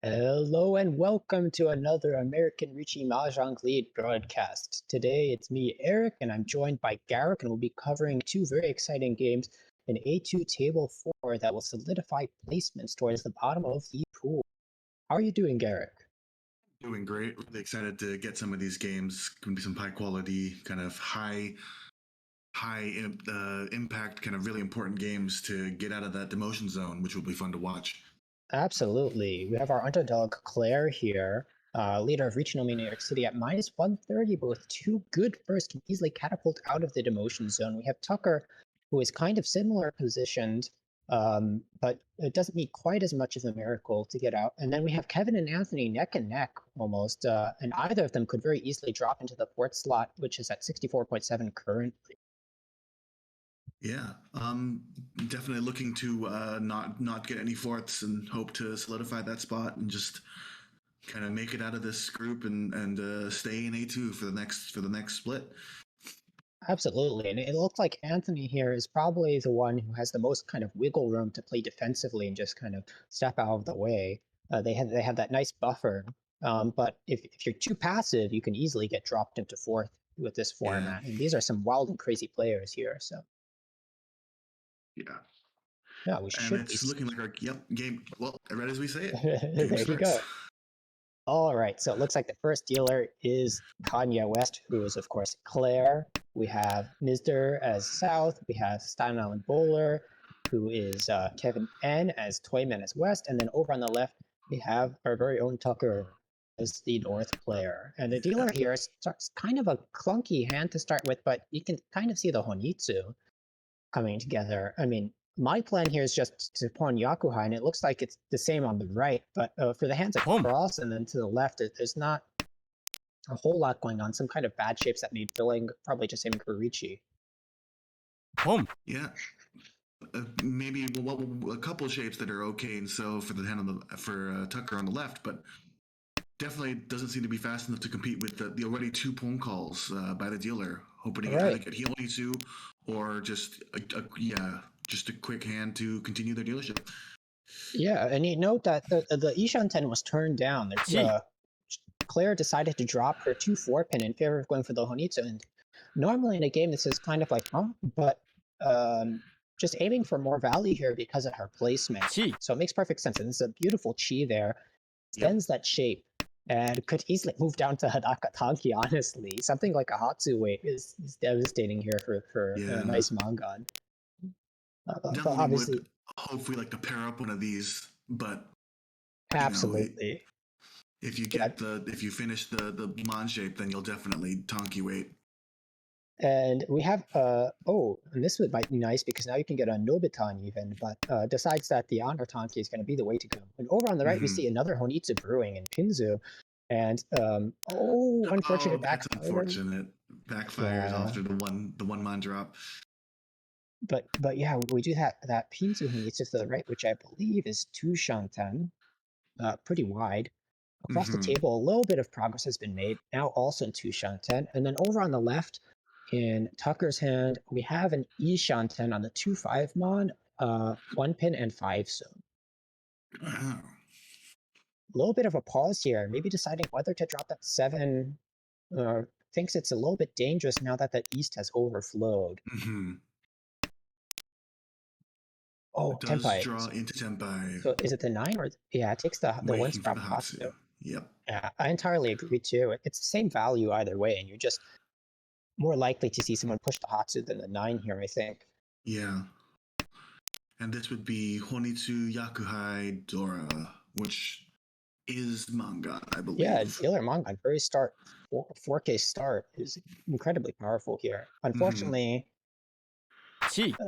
Hello and welcome to another American Richie Mahjong League broadcast. Today it's me, Eric, and I'm joined by Garrick, and we'll be covering two very exciting games in A2 Table 4 that will solidify placements towards the bottom of the pool. How are you doing, Garrick? Doing great. Really excited to get some of these games. Going to be some high quality, kind of high impact, kind of really important games to get out of that demotion zone, which will be fun to watch. Absolutely. We have our underdog, Claire, here, leader of Regional New York City at minus 130, but with two good first can easily catapult out of the demotion zone. We have Tucker, who is kind of similar positioned, but it doesn't need quite as much of a miracle to get out. And then we have Kevin and Anthony neck and neck almost, and either of them could very easily drop into the fourth slot, which is at 64.7 currently. Yeah, definitely looking to not get any fourths and hope to solidify that spot and just kind of make it out of this group and stay in A2 for the next split. Absolutely, and it looks like Anthony here is probably the one who has the most kind of wiggle room to play defensively and just kind of step out of the way. They have that nice buffer, but if you're too passive, you can easily get dropped into fourth with this format. And these are some wild and crazy players here, so yeah, yeah, we and should it's be looking like our game. Well, right as we say it, there game you starts. go. All right, so it looks like the first dealer is Kanye West, who is, of course, Claire. We have Mizder as South. We have Staten Island Bowler, who is Kevin N as Toyman as West. And then over on the left, we have our very own Tucker as the North player. And the dealer here starts kind of a clunky hand to start with, but you can kind of see the Honitsu coming together. I mean, my plan here is just to pawn Yakuhai, and it looks like it's the same on the right, but for the hands across and then to the left, there's not a whole lot going on. Some kind of bad shapes that need filling, probably just aiming for Ricci. Yeah. Maybe a couple shapes that are okay, and so for the hand for Tucker on the left, but definitely doesn't seem to be fast enough to compete with the already two phone calls by the dealer, hoping to get either two or just a quick hand to continue their dealership. Yeah, and you note that the Ishan 10 was turned down. Claire decided to drop her 2-4 pin in favor of going for the Honitsu, and normally in a game this is kind of like, but just aiming for more value here because of her placement. So it makes perfect sense, and it's a beautiful chi there. Sends that shape, and could easily move down to Hadaka Tanki, honestly. Something like a Hatsu weight is devastating here for a nice Mangan. But obviously, would hopefully like to pair up one of these, but absolutely. If you get if you finish the Mon shape, then you'll definitely Tonki wait. And we have and this might be nice because now you can get a Nobitan even, but decides that the Honor Tonki is going to be the way to go. And over on the right, we see another Honitsu brewing in Pinzu. And unfortunate backfire. That's unfortunate. Backfires after the one Mon drop. But yeah, we do have that Pinzu Honitsu to the right, which I believe is 2 Shanten, pretty wide. Across the table, a little bit of progress has been made, now also in 2 Shanten. And then over on the left, in Tucker's hand, we have an E Shanten on the 2-5 Mon, 1 pin and 5 zone. Wow. A little bit of a pause here, maybe deciding whether to drop that 7. Thinks it's a little bit dangerous now that the East has overflowed. Oh, Tenpai. Draw into Tenpai. So is it the 9 or yeah? It takes the 1 spot Hatsu. Yep. Yeah, I entirely agree too. It's the same value either way, and you're just more likely to see someone push the Hatsu than the 9 here, I think. Yeah. And this would be Honitsu Yakuhai Dora, which is manga, I believe. Yeah, dealer manga, very start, 4K start is incredibly powerful here. Unfortunately,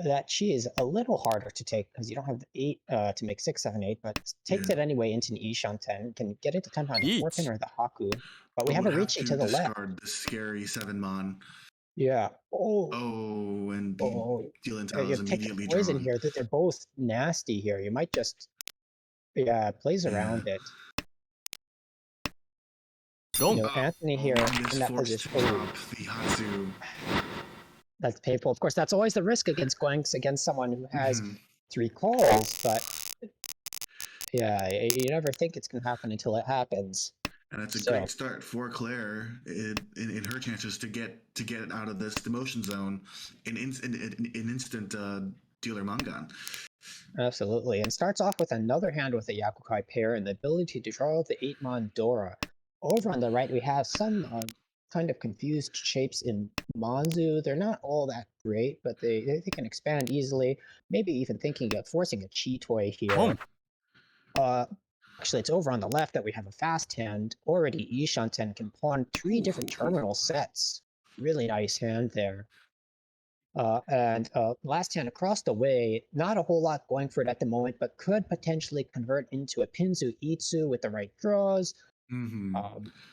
that chi is a little harder to take because you don't have the 8 to make 6, 7, 8, but takes it anyway into an Ishan 10, can get into 10 on the 4 pin or the Haku. But we have a Ricci to the left. The scary 7 Mon. Yeah. And dealing you take poison here. That they're both nasty here. You might just plays around it. Anthony here in that position. That's painful. Of course, that's always the risk against going against someone who has 3 calls, but Yeah, you never think it's gonna happen until it happens. And that's a So great start for Claire in her chances to get it out of this demotion zone in instant dealer Mangan. absolutely, and starts off with another hand with a Yakukai pair and the ability to draw the 8-mon Dora. Over on the right, we have some kind of confused shapes in Manzu. They're not all that great, but they can expand easily. Maybe even thinking of forcing a Chi toy here. Actually, it's over on the left that we have a fast hand. Already, Ishanten can pawn 3 different terminal sets. Really nice hand there. And last hand across the way, not a whole lot going for it at the moment, but could potentially convert into a Pinzu Itsu with the right draws.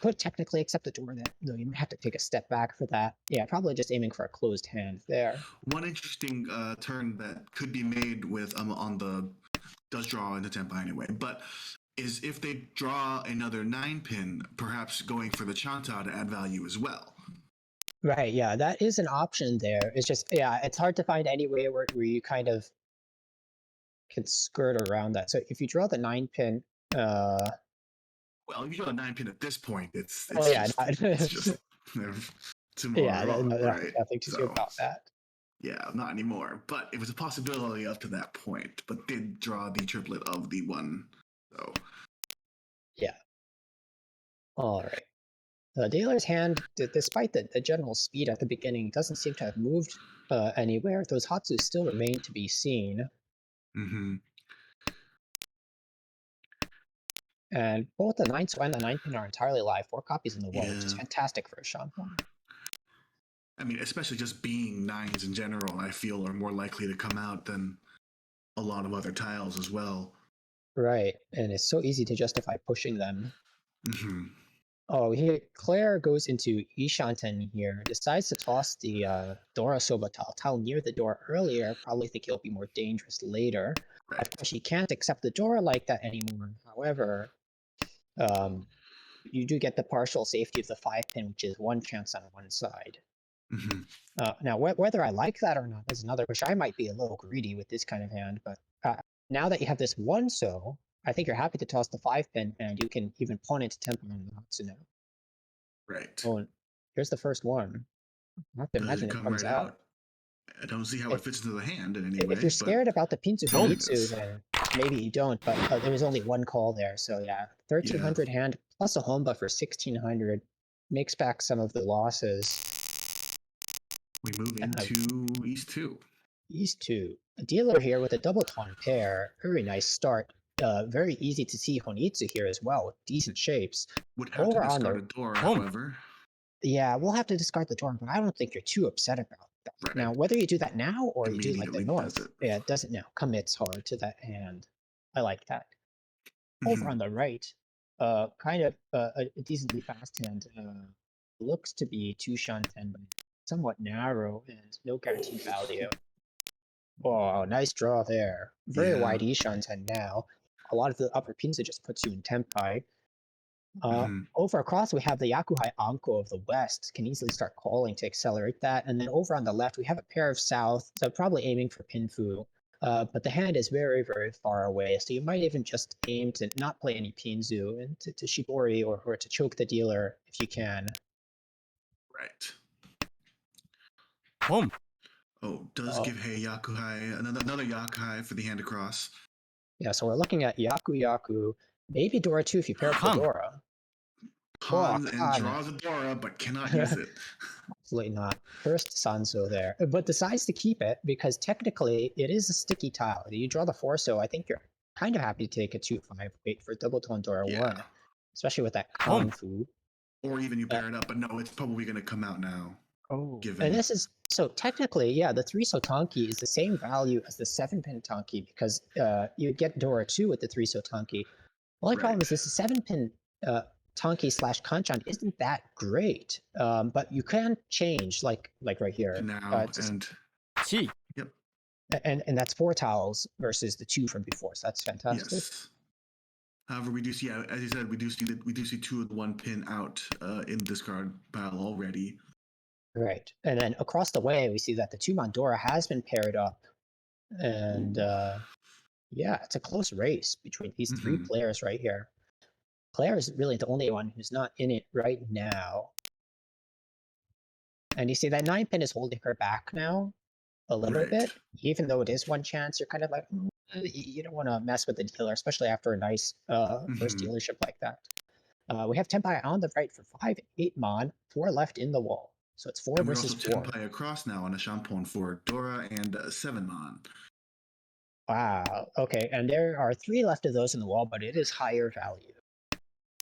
Could technically accept the door that, though you might have to take a step back for that. Yeah, probably just aiming for a closed hand there. One interesting turn that could be made with on the does draw into tempo anyway, but is if they draw another 9-pin, perhaps going for the Chanta to add value as well. Right, yeah, that is an option there. It's just, yeah, it's hard to find any way where you kind of can skirt around that. So if you draw the 9-pin, well, if you draw a 9-pin at this point, it's yeah, just tomorrow, yeah, right? nothing to do about that. Yeah, not anymore. But it was a possibility up to that point, but did draw the triplet of the 1. So yeah. All right. The dealer's hand, despite the general speed at the beginning, doesn't seem to have moved anywhere. Those Hatsu still remain to be seen. And both the 9 and the 9-pin are entirely live. 4 copies in the wall, which is fantastic for a Shanghai. I mean, especially just being 9s in general, I feel are more likely to come out than a lot of other tiles as well. Right, and it's so easy to justify pushing them. Oh, here Claire goes into Ishanten here, decides to toss the Dora Soba tile near the door earlier, probably think it'll be more dangerous later. Right. Of course, she can't accept the Dora like that anymore. However, you do get the partial safety of the 5-pin, which is 1 chance on one side. Now, whether I like that or not is another question. I might be a little greedy with this kind of hand, but now that you have this 1-so, I think you're happy to toss the 5-pin, and you can even pawn into tempo on the Hatsuno. Right. Oh, here's the first one. I have to imagine it comes right out. I don't see how it fits into the hand in any way. If you're scared about the Pinzu Famitsu, then maybe you don't, but there was only 1 call there, so yeah. 1300 hand plus a Honba for 1600 makes back some of the losses. We move into East 2. East 2. A dealer here with a double ton pair. Very nice start. Very easy to see Honitsu here as well, with decent shapes. Would have to discard a door, however. Yeah, we'll have to discard the door, but I don't think you're too upset about that. Right. Now, whether you do that now or you do like the north, yeah, it doesn't now. Commits hard to that hand. I like that. Over on the right, kind of a decently fast hand. Looks to be 2 Shanten, but somewhat narrow and no guaranteed value. Oh, nice draw there. Very wide Ishanten now. A lot of the upper Pinza just puts you in Tempai. Over across, we have the Yakuhai Anko of the west, can easily start calling to accelerate that. And then over on the left, we have a pair of south, so probably aiming for Pinfu. But the hand is very, very far away, so you might even just aim to not play any Pinzu and to Shibori or to choke the dealer if you can. Right. Oh, does give Hey Yakuhai another Yakuhai for the hand across. Yeah, so we're looking at Yaku, maybe Dora 2 if you pair up the Dora. Pawns and draws a Dora, but cannot use it. Absolutely not. First Sanzo there, but decides to keep it because technically it is a sticky tile. You draw the 4-so, I think you're kind of happy to take a 2-5, wait for double tone Dora 1, especially with that Kung Fu. Or even you pair it up, but no, it's probably going to come out now. And this is, so technically, yeah, the 3-so Tanki is the same value as the 7-pin Tanki because you get Dora 2 with the 3-so Tanki. The only problem is this 7-pin Tanki / Kanchan isn't that great, but you can change like right here. Now and that's 4 tiles versus the 2 from before, so that's fantastic. Yes. However, we do see, as you said, we do see 2 of the 1 pin out in the discard pile already. Right, and then across the way we see that the 2 Mandora has been paired up, and Yeah, it's a close race between these three Mhm. players right here. Claire is really the only one who's not in it right now. And you see that 9 pin is holding her back now a little Right. bit. Even though it is one chance, you're kind of like, you don't want to mess with the dealer, especially after a nice first Mhm. dealership like that. We have Tenpai on the right for 5-8 mon, 4 left in the wall. So it's 4 And we're versus also 4. Tenpai across now on a Shampon for Dora and 7-mon. Wow. Okay, and there are 3 left of those in the wall, but it is higher value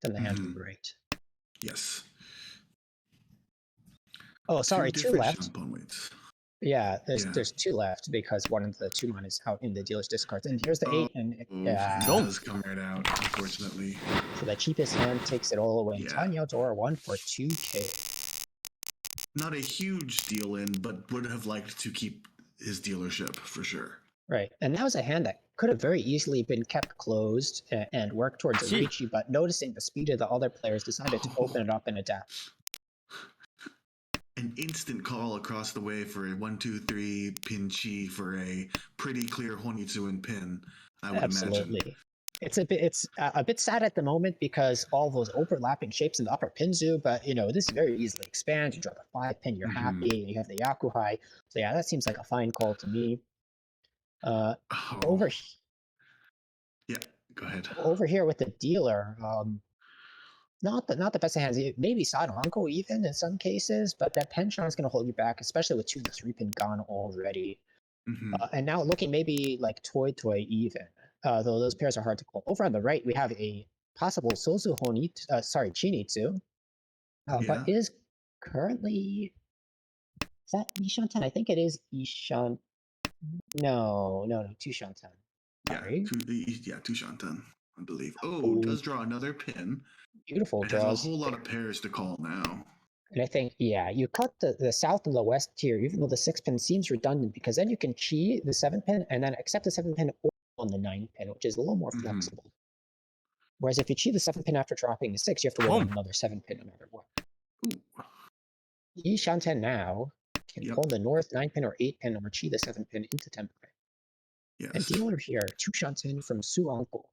than the hand to the Mhm. right. Yes. Oh, Two sorry, 2 different left. Shampon weights. Yeah, Yeah. there's 2 left because one of the 2 mon is out in the dealer's discards. And here's the Oh, 8, and it yeah. does come right out, unfortunately. So the cheapest hand takes it all away. Yeah. Tanya Dora 1 for 2k. Not a huge deal in, but would have liked to keep his dealership for sure. Right, and that was a hand that could have very easily been kept closed and worked towards a Gee. Ricci, but noticing the speed of the other players decided to open it up and adapt. An instant call across the way for a 1-2-3 pin chi for a pretty clear Honitsuin pin, I would imagine. Absolutely. It's a bit sad at the moment because all those overlapping shapes in the upper pinzu, but this very easily expands. You drop a 5 pin, you're happy, and you have the Yakuhai. So yeah, that seems like a fine call to me. Oh. Over Yeah, go ahead. over here with the dealer, not the best of hands. Maybe Sadanko even in some cases, but that penchant is going to hold you back, especially with 2 and 3 pin gone already. And now looking maybe like Toy even, though those pairs are hard to call. Over on the right, we have a possible Sozu Chinitsu, Yeah. but is currently, is that Ishanten? I think it is Ishan. No, Tushanten. Sorry. Two Shantan, I believe. Oh, Oh, does draw another pin. beautiful It has a draws. whole lot of pairs to call now. And I think, yeah, you cut the south and the west tier, even though the 6 pin seems redundant, because then you can chi the 7 pin and then accept the 7 pin on the 9 pin, which is a little more flexible. Whereas if you chi the 7 pin after dropping the 6, you have to roll another 7 pin no matter what. Yi Shanten now can pull the north 9 pin or 8 pin or chi the 7 pin into Tempai. Yes. And dealer here, 2 Shanten from Su Uncle.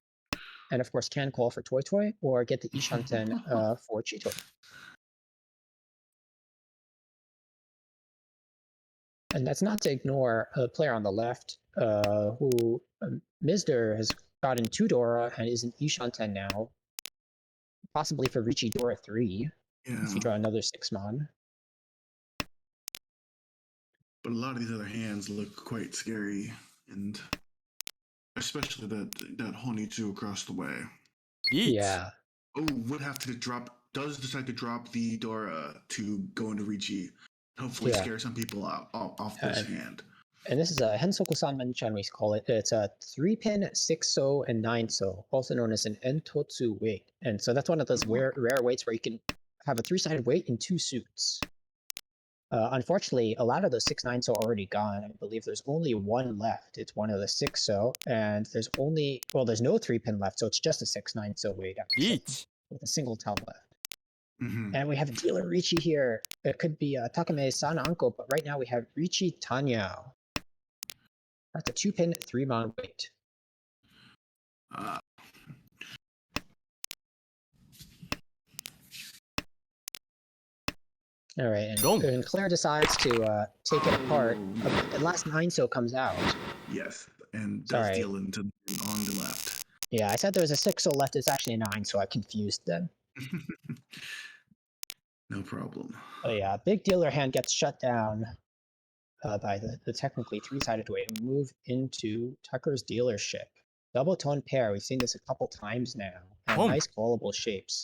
And of course, can call for Toy or get the Ishanten for Chito. And that's not to ignore a player on the left who Mizder has gotten 2 Dora and is an Ishanten now. Possibly for Ricci Dora 3. If you draw another 6 mon. But a lot of these other hands look quite scary, and especially that Honitsu across the way. Yeah. Oh, would have to drop. Does decide to drop the Dora to go into Ricci. Hopefully, scare some people out off this hand. And this is a Hensoku-san Manchan, we call it. It's a 3 pin, 6-so, and 9-so, also known as an Entotsu weight. And so that's one of those rare weights where you can have a 3-sided weight in 2 suits. Unfortunately, a lot of those 6-9-so are already gone. I believe there's only one left. It's one of the 6-so, and there's no 3 pin left, so it's just a 6-9-so weight with a single tile left. And we have dealer Ricci here. It could be Takame Sana Anko, but right now we have Ricci Tanya. That's a 2 pin, 3 mon weight. All right, and Claire decides to take it apart. The last 9-so comes out. Yes, and does deal into on the left. Yeah, I said there was a 6-so left. It's actually a 9, so I confused them. No problem. Oh yeah, big dealer hand gets shut down by the technically 3-sided weight and move into Tucker's dealership. Double tone pair. We've seen this a couple times now. And nice callable shapes.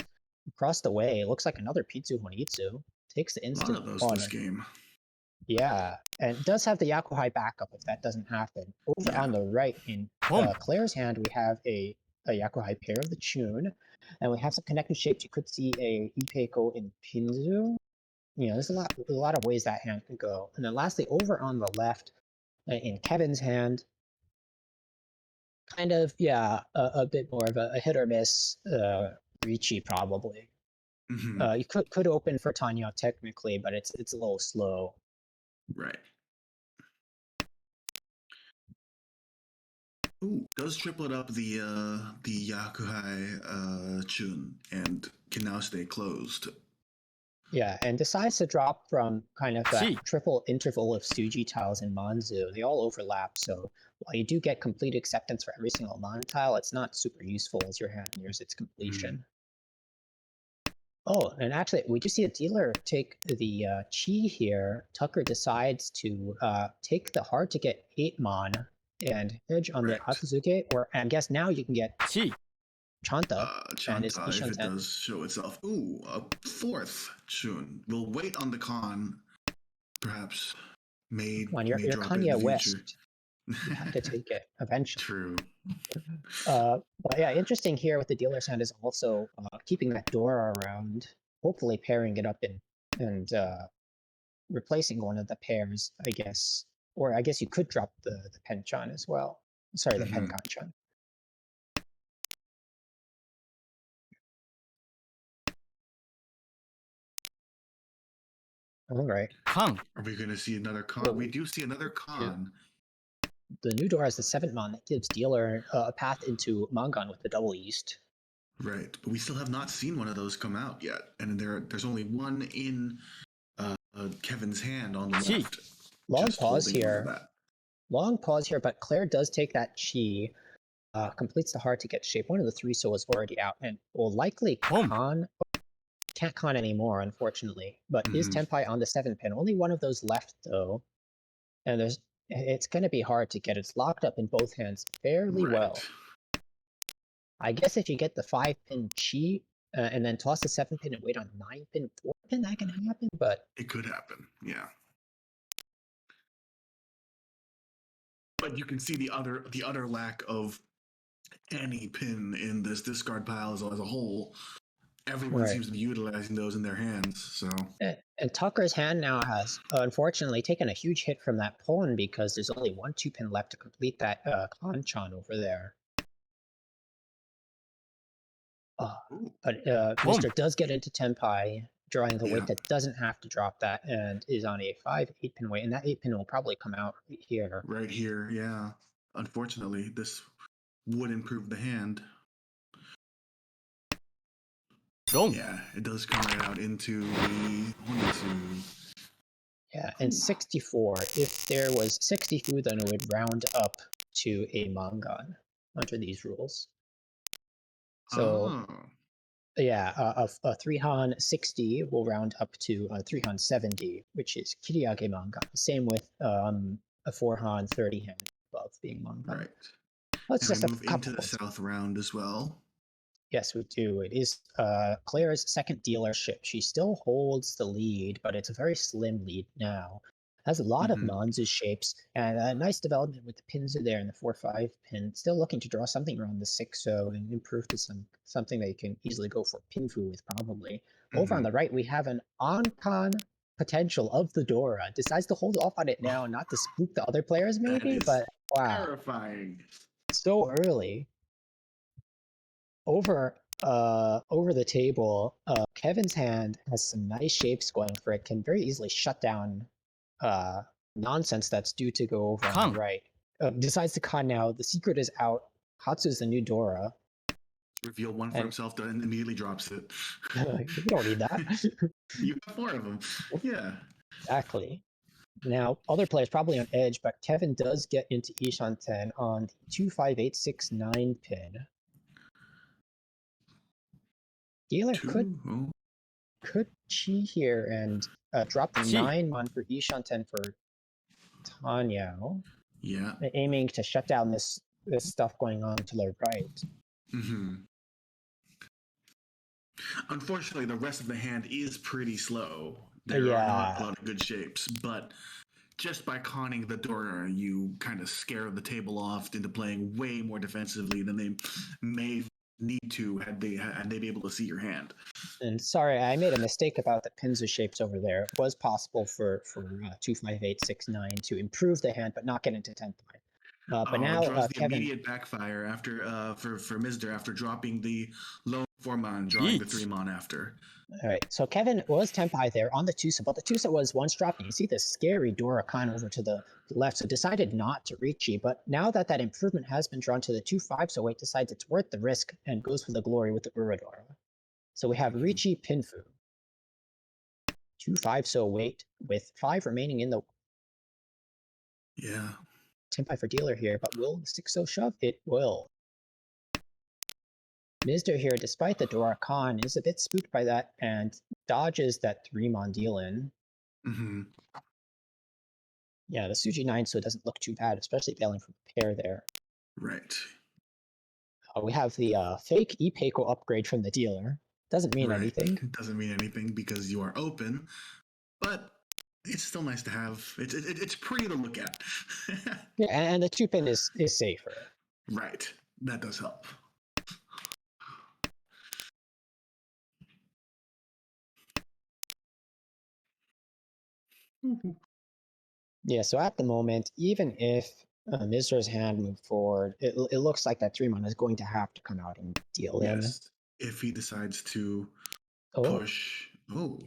Across the way, it looks like another Pitsu Honitsu. Takes the instant. A lot of those this game. Yeah, and it does have the Yakuhai backup if that doesn't happen. Over on the right, in Claire's hand, we have a Yakuhai pair of the Chun, and we have some connected shapes. You could see a Ipeiko in Pinzu. There's a lot of ways that hand could go. And then lastly, over on the left, in Kevin's hand, kind of, a bit more of a hit or miss Ricci probably. You could open for Tanya technically, but it's a little slow. Right. Ooh, does triplet up the Yakuhai Chun and can now stay closed. Yeah, and decides to drop from kind of that Gee. triple interval of Suji tiles in Manzu. They all overlap, so while you do get complete acceptance for every single Mon tile, it's not super useful as your hand nears its completion. Oh, and actually, we do see a dealer take the Chi here. Tucker decides to take the hard to get 8 Mon and hedge on the Correct. Hatsuzuke, or I guess now you can get Chi. Chanta. And it's Chanta, if it Ishanten. does show itself. Ooh, a fourth Chun. We'll wait on the con. Perhaps may Come on, you're drop it in Kanye the West. future. You have to take it eventually. True. But yeah, interesting here with the dealer's hand is also keeping that Dora around, hopefully pairing it up and replacing one of the pairs, I guess. Or I guess you could drop the Penchan as well. Sorry, the Mhm. Penkanchan. All right. Kang. Are we going to see another con? Well, we do see another con. The new Dora is the 7th Mon that gives dealer a path into Mangan with the double East. Right, but we still have not seen one of those come out yet, and there's only one in Kevin's hand on the Chi. left. Long just pause holding one of here. that. Long pause here, but Claire does take that Chi, completes the hard to get shape. One of the 3 so is already out and will likely Boom. con. Can't con anymore, unfortunately. But is Mhm. Tenpai on the 7 pin? Only one of those left though. And it's gonna be hard to get. It's locked up in both hands fairly Right. well. I guess if you get the 5 pin Chi and then toss the 7 pin and wait on 9 pin, 4 pin, that can happen, but It could happen, yeah. But you can see the utter lack of any pin in this discard pile as a whole. Everyone Right. seems to be utilizing those in their hands, so and Tucker's hand now has unfortunately taken a huge hit from that pawn because there's only 1 2-pin left to complete that Kanchan over there. But Mr. does get into Tenpai, drawing the weight that doesn't have to drop that, and is on a 5 8-pin weight, and that 8-pin will probably come out here. right here, yeah. Unfortunately, this would improve the hand. Boom. Yeah, it does come right out into the 1, 2. Yeah, and 64. If there was 64, then it would round up to a Mangan under these rules. So yeah, a 3Han 60 will round up to a 3Han 70, which is Kiriage Mangan. Same with a 4Han 30 hand above being Mangan. Right. Let's And just we a move couple into the south round as well. Yes, we do. It is Claire's second dealership. She still holds the lead, but it's a very slim lead now. Has a lot of Mhm. Manzu shapes and a nice development with the pins are there in the 4-5 pin. Still looking to draw something around the 6-0 and improve to something that you can easily go for Pinfu with probably. Over on the right, we have an on-con potential of the Dora. Decides to hold off on it now, not to spook the other players maybe, is but wow, terrifying. so early. Over the table, Kevin's hand has some nice shapes going for it. Can very easily shut down nonsense that's due to go over on the right. Decides to con now. The secret is out. Hatsu is the new Dora. Reveal one for himself and immediately drops it. You don't need that. You have 4 of them. Yeah. Exactly. Now, other players probably on edge, but Kevin does get into Ishanten on the 2, 5, 8, 6, 9 pin. Dealer could Chi here and drop the 9 Mon for Ishanten for Tanyao. Yeah. Aiming to shut down this stuff going on to the right. Mm-hmm. Unfortunately, the rest of the hand is pretty slow. There are not a lot of good shapes, but just by conning the Dora, you kind of scare the table off into playing way more defensively than they may need to had they be able to see your hand. And sorry, I made a mistake about the Pinzu shapes over there. It was possible for 2, 5, 8, 6, 9 to improve the hand, but not get into 10th line. But now draws the Kevin immediate backfire after for Mizder after dropping the low 4-mon, drawing the Yeet. 3-mon after. All right, so Kevin was Tempai there on the Tusa, but the Tusa was once dropped. And you see the scary Dora Khan over to the left, so decided not to Ricci. But now that that improvement has been drawn to the 2-508, decides it's worth the risk and goes for the glory with the Uradora. So we have Ricci Pinfu. 2-508 with 5 remaining in the Yeah. Tempai for dealer here, but will the 6-0 shove? It will. Mizder here, despite the Dora Khan, is a bit spooked by that and dodges that 3-mon deal in. Mm-hmm. Yeah, the Suji 9 so it doesn't look too bad, especially bailing from a pair there. Right. We have the fake Ipeco upgrade from the dealer. Doesn't mean anything. It doesn't mean anything because you are open, but it's still nice to have. It's pretty to look at. Yeah, and the 2-pin is safer. Right. That does help. Yeah, so at the moment, even if Mizra's hand moved forward, it looks like that 3-mon is going to have to come out and deal in. Yes. If he decides to Oh, push. Oh.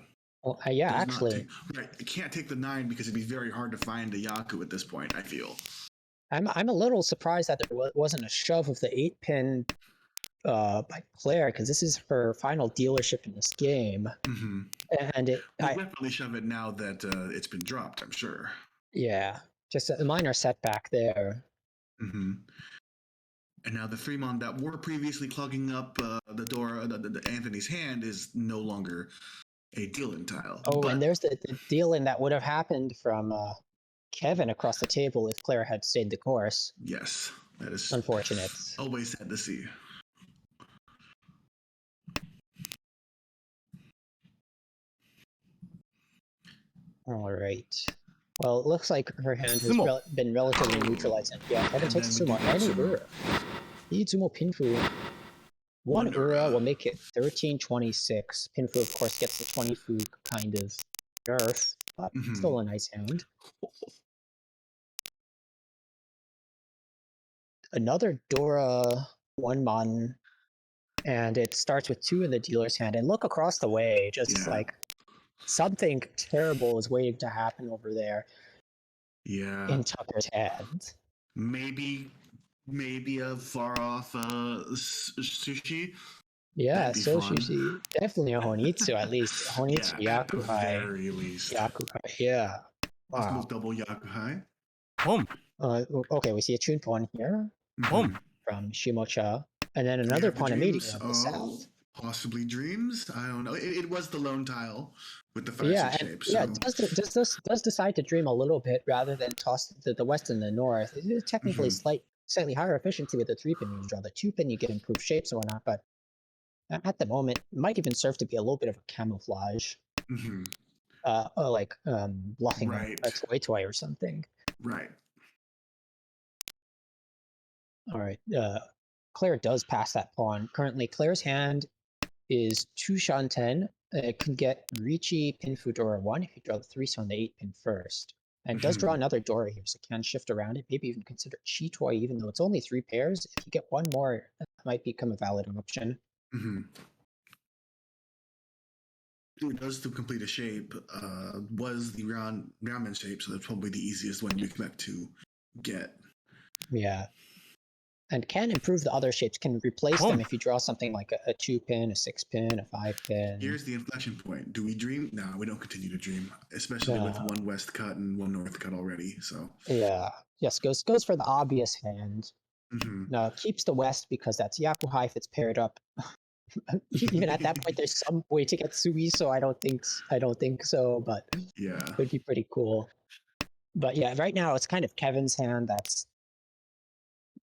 well, yeah, does not actually, take- right. It can't take the 9 because it'd be very hard to find a Yaku at this point, I feel. I'm a little surprised that there wasn't a shove of the 8-pin by Claire, because this is her final dealership in this game. Mm-hmm. And We'll definitely shove it now that it's been dropped, I'm sure. Yeah, just a minor setback there. Mm-hmm. And now the 3-mon that were previously clogging up the door, the Anthony's hand is no longer a deal-in tile. Oh, but, and there's the deal-in that would have happened from Kevin across the table if Claire had stayed the course. yes, that is Unfortunate. always sad to see. All right. Well, it looks like her hand has Sumo. been relatively neutralized. And yeah, Kevin And takes then we Sumo. do get Any Sumo. Ura. Izumo Pinfu. One One Ura Ura. will make it 13-26. Pinfu, of course, gets the 20 Fu kind of nerf, but Mhm. still a nice hand. Another Dora 1-mon, and it starts with 2 in the dealer's hand. And look across the way, just Yeah. like something terrible is waiting to happen over there Yeah. in Tucker's hand. Maybe a far off sushi. Yeah, That'd be so fun. Sushi, definitely a Honitsu at least. Honitsu, Yeah, at the Yakuhai, very least. Yakuhai, yeah. Let's Wow. move double Yakuhai. Home. Okay, we see a Chunpon here Home. from Shimocha, and then We another have the Pon dreams. immediately on the south. Possibly dreams. I don't know. It was the lone tile with the 5-6 Yeah, shape. So. yeah, does decide to dream a little bit rather than toss the west and the north. It is technically slightly higher efficiency with the 3-pin you draw. The 2-pin you get improved shapes or whatnot, but at the moment might even serve to be a little bit of a camouflage. Mm-hmm. Or like bluffing Right. a toy or something. Right. All right. Claire does pass that pawn. Currently, Claire's hand is 2 Shanten. It can get Ricci Pinfu Dora 1 if you draw the 3 on the 8-pin first. And does draw another Dora here, so can shift around it. Maybe even consider Chi Toy, even though it's only 3 pairs. If you get one more, that might become a valid option. Mm-hmm. It does to complete a shape was the ramen shape, so that's probably the easiest one we expect to get. Yeah. And can improve the other shapes, can replace them if you draw something like a 2-pin, a 6-pin, a 5-pin. Here's the inflection point. Do we dream? No, we don't continue to dream, especially with one west cut and one north cut already. So yeah, yes, goes for the obvious hand. No, keeps the west because that's Yakuhai if it's paired up. Even at that point, there's some way to get Suiso. I don't think so, but yeah, it would be pretty cool. But yeah, right now it's kind of Kevin's hand that's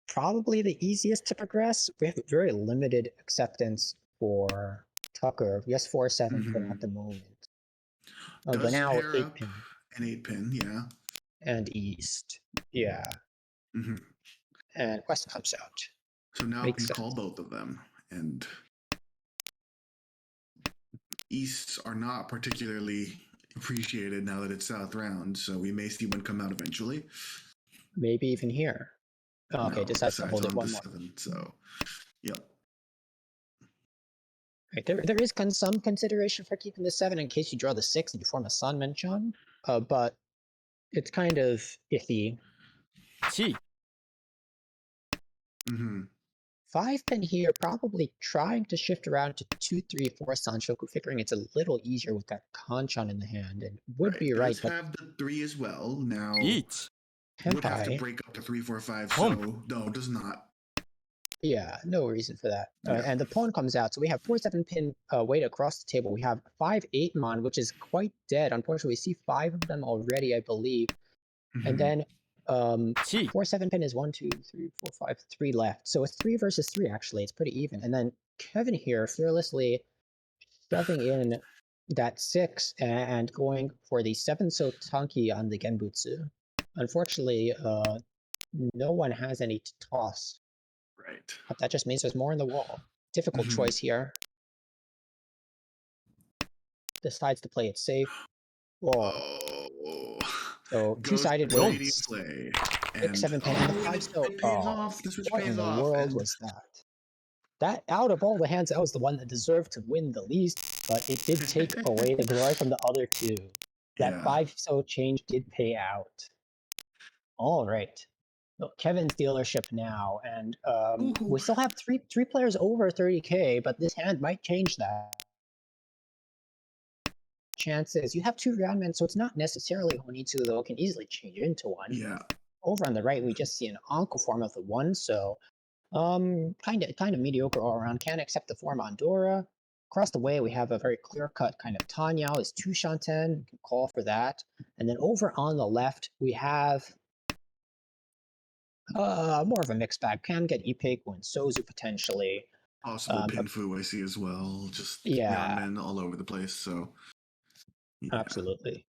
probably the easiest to progress. We have very limited acceptance for Tucker. We have 4-7-pin at the moment. But now 8-pin. An 8-pin, yeah. And east, yeah. And west comes out. So now we can call both of them. And easts are not particularly appreciated now that it's south round, so we may see one come out eventually. Maybe even here. Oh, okay, decides to hold it one more. 7, so, yep. Right, there is some consideration for keeping the 7 in case you draw the 6 and you form a Sanmenchan, but it's kind of iffy. 7. Mm-hmm. 5 pin here, probably trying to shift around to 2, 3, 4 Sanshoku, figuring it's a little easier with that Kanchan in the hand, and would be right, Does but have the 3 as well. Now 1. would have to Tenpai, break up to 3, 4, 5. Pump. So no, does not. yeah, no reason for that. Yeah. And the pawn comes out, so we have 4, 7 pin weight across the table. We have 5, 8 Mon, which is quite dead. Unfortunately, we see 5 of them already, I believe. And then 7. 4, 7 pin is 1, 2, 3, 4, 5, 3 left. So it's 3 versus 3, actually. It's pretty even. And then Kevin here fearlessly shoving in that 6 and going for the 7 Sotanki on the Genbutsu. Unfortunately, no one has any to toss. Right. But that just means there's more in the wall. Difficult choice here. Decides to play it safe. Whoa. Oh. So two-sided Goes for wins. play. 6, 7 pin, and the 5 it so pays off. The switch what in pays the off. world And was that? That out of all the hands, that was the one that deserved to win the least, but it did take away the glory from the other two. That yeah. 5 so change did pay out. All right. Well, Kevin's dealership now, and we still have three players over 30k, but this hand might change that. Chances you have 2 roundmen, so it's not necessarily Honitsu, though it can easily change into one. Yeah. Over on the right, we just see an Anko form of the 1, so kind of mediocre all around. Can't accept the form on Dora. Across the way, we have a very clear-cut kind of Tanyao is 2 Shanten. You can call for that. And then over on the left, we have more of a mixed bag. Can get Ipeiku and Sozu potentially. Possible Pinfu I see as well. Just yeah, men all over the place. So yeah. absolutely.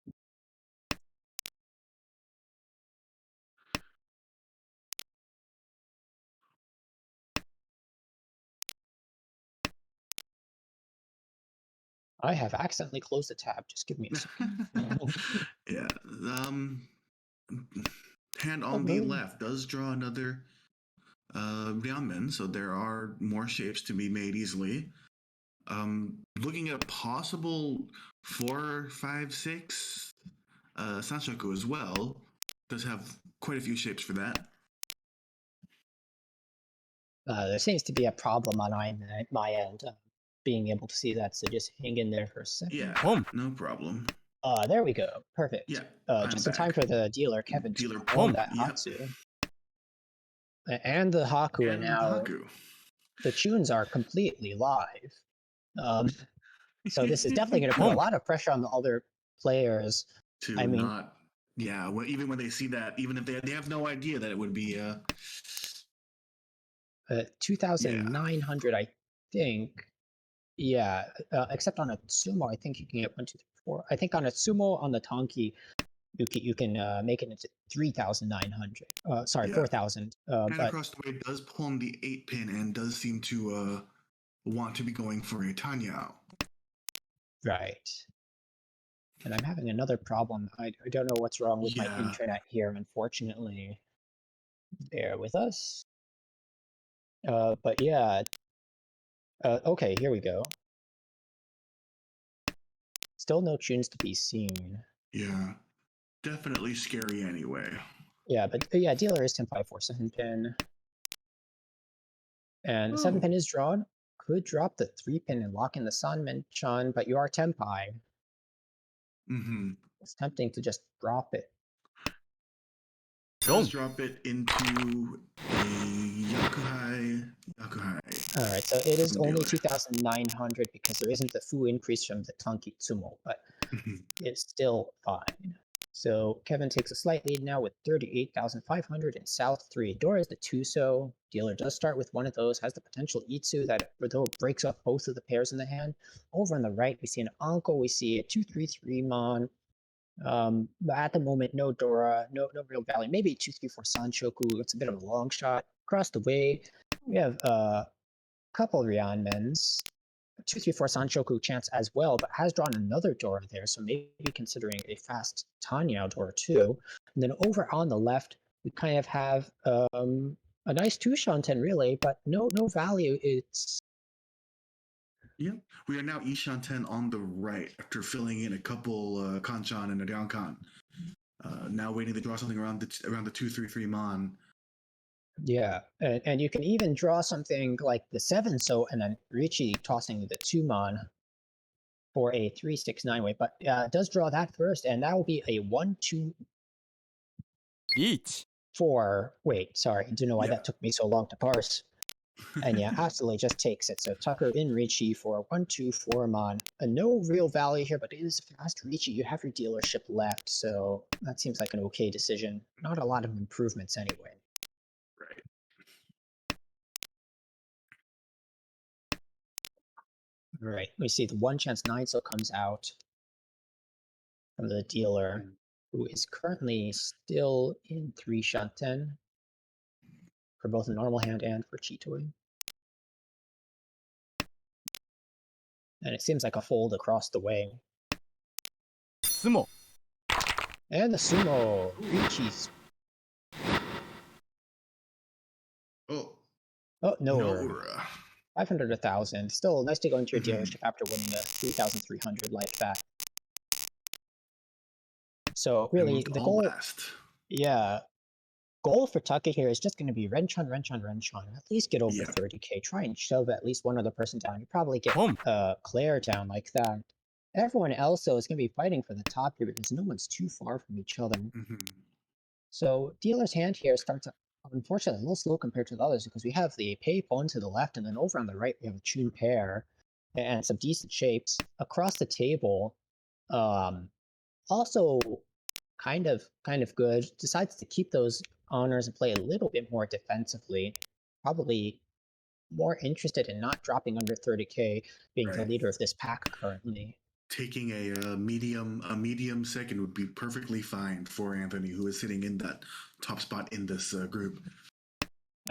I have accidentally closed the tab. Just give me a second. Yeah. Hand on the left does draw another Ryanmen, so there are more shapes to be made easily. Looking at a possible 4, 5, 6 Sanshoku as well. Does have quite a few shapes for that. There seems to be a problem on my end, being able to see that, so just hang in there for a second. Yeah, no problem. There we go. Perfect. Yeah, just in time for the dealer, Kevin, Dealer to pull that yep. Hatsu. And the Haku, and now the tunes are completely live. So this is definitely going to put a lot of pressure on the other players. To I mean, not, yeah, well, even when they see that, even if they have no idea that it would be 2,900, I think. Yeah, except on a sumo, I think you can get 1, 2, 3, 4. I think on a sumo on the Tonki, you can make it into 3,900. Sorry, 4,000. And but across the way does pull on the 8 pin and does seem to want to be going for a Tanyao. Right. And I'm having another problem. I don't know what's wrong with my internet here, unfortunately. Bear with us. But yeah. Okay, here we go. Still no tunes to be seen. Yeah. Definitely scary anyway. Yeah, but yeah, dealer is 10, 5, 4, 7 pin. And 7 pin is drawn. Could drop the 3 pin and lock in the Sanmenchan, but you are Tenpai. It's tempting to just drop it. Let's drop it into a Yakuhai. Alright, so it is only 2,900 because there isn't the full increase from the Tonki Tsumo, but it's still fine. So Kevin takes a slight lead now with 38,500 in South 3. Dora is the 2-so. Dealer does start with one of those, has the potential Itsu that though breaks up both of the pairs in the hand. Over on the right, we see an Anko, we see a 2-3-3 Mon. But at the moment, no Dora, no real value. Maybe 2-3-4 Sanshoku, it's a bit of a long shot. Across the way, we have a couple Ryanmens. 2-3-4 Sanshoku chance as well, but has drawn another Dora there, so maybe considering a fast Tanyao Dora too. And then over on the left, we kind of have a nice 2 Shanten really, but no value. It's Yep. We are now Ishan 10 on the right after filling in a couple Kanchan and a Ryankan. Now waiting to draw something around the 2-3-3 Mon. Yeah, and you can even draw something like the 7 and then Richie tossing the 2 mon for a 3-6-9 way, but it does draw that first, and that will be a 1-2-4. 1 Wait, sorry, don't know why Yeah. that took me so long to parse. And yeah, absolutely just takes it. So Tucker in Richie for 1-2-4 mon. No real value here, but it is fast Richie. You have your dealership left, so that seems like an okay decision. Not a lot of improvements anyway. Right. All right, we see the 1 chance 9 so comes out from the dealer, who is currently still in 3 Shanten for both a normal hand and for Chitoi. And it seems like a fold across the way. 相撲 And the sumo, Richi's. Oh, Oh, no. Nora. 500, 1,000. Still nice to go into your dealership after winning the 3,300 like that. So really, the goal, Last. yeah, goal for Tucker here is just going to be Renchon. At least get over Yeah. 30k. Try and shove at least one other person down. You probably get Boom. Claire down like that. Everyone else though is going to be fighting for the top here because no one's too far from each other. So dealer's hand here starts unfortunately a little slow compared to the others because we have the pay pawn to the left, and then over on the right we have a tune pair and some decent shapes across the table. Also kind of good. Decides to keep those honors and play a little bit more defensively. Probably more interested in not dropping under 30k, being the Right. leader of this pack currently. Taking a medium second would be perfectly fine for Anthony, who is sitting in that top spot in this group.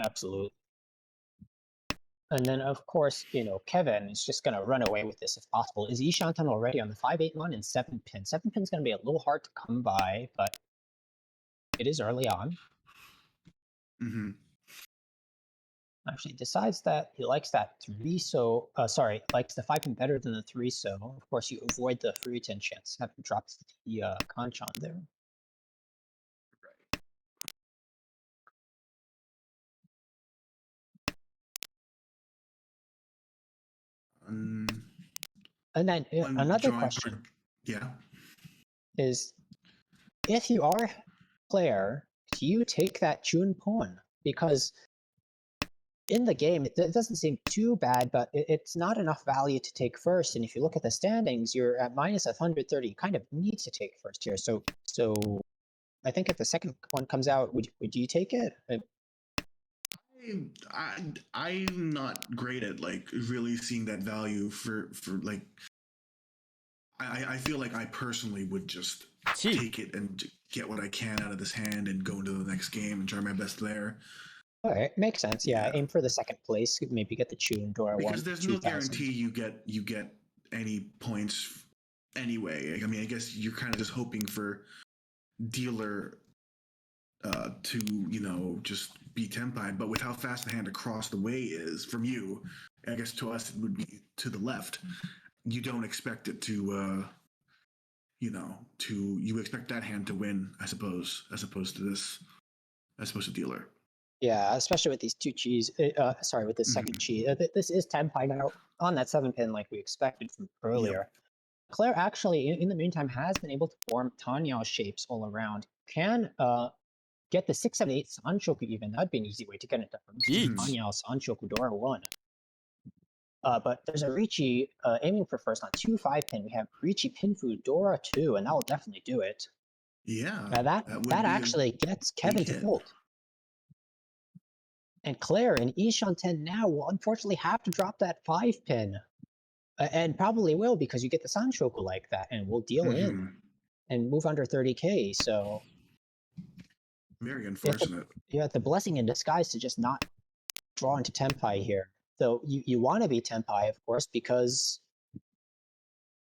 Absolutely. And then, of course, Kevin is just going to run away with this if possible. Is Ishantan already on the 5-8 mon and 7 pin? 7 pin's going to be a little hard to come by, but it is early on. Actually decides that he likes that 3 so, likes the 5 pin better than the 3 so. Of course, you avoid the free 10 chance. Have him drop the Kanchan there. And then another question is, if you are Claire, do you take that Chun pawn? Because in the game, it doesn't seem too bad, but it's not enough value to take first. And if you look at the standings, you're at minus 130. You kind of need to take first here. So I think if the second one comes out, would you take it? I'm not great at really seeing that value for I feel like I personally would just take it and get what I can out of this hand and go into the next game and try my best there. All right, makes sense. Yeah, aim for the second place. Maybe get the Chun Dora because 1. There's no guarantee you get any points anyway. I mean, I guess you're kind of just hoping for dealer to just be tempied, but with how fast the hand across the way is from you, I guess to us it would be to the left. You don't expect it to you expect that hand to win, I suppose, as opposed to dealer. Yeah, especially with these two cheese. With this second cheese. This is tempai now on that 7 pin like we expected from earlier. Yep. Claire actually, in the meantime, has been able to form Tanya shapes all around. Can get the 6-7-8 Sanshoku even. That'd be an easy way to get it done. Tanya Sanshoku Dora 1. But there's a Richie aiming for first on 2-5 pin. We have Richie Pinfu Dora 2, and that will definitely do it. Yeah. That actually gets Kevin to fold. And Claire and Ishan 10 now will unfortunately have to drop that 5 pin. And probably will, because you get the Sanshoku like that, and we'll deal in and move under 30k. So very unfortunate. The blessing in disguise to just not draw into Tempai here. So you want to be Tempai, of course, because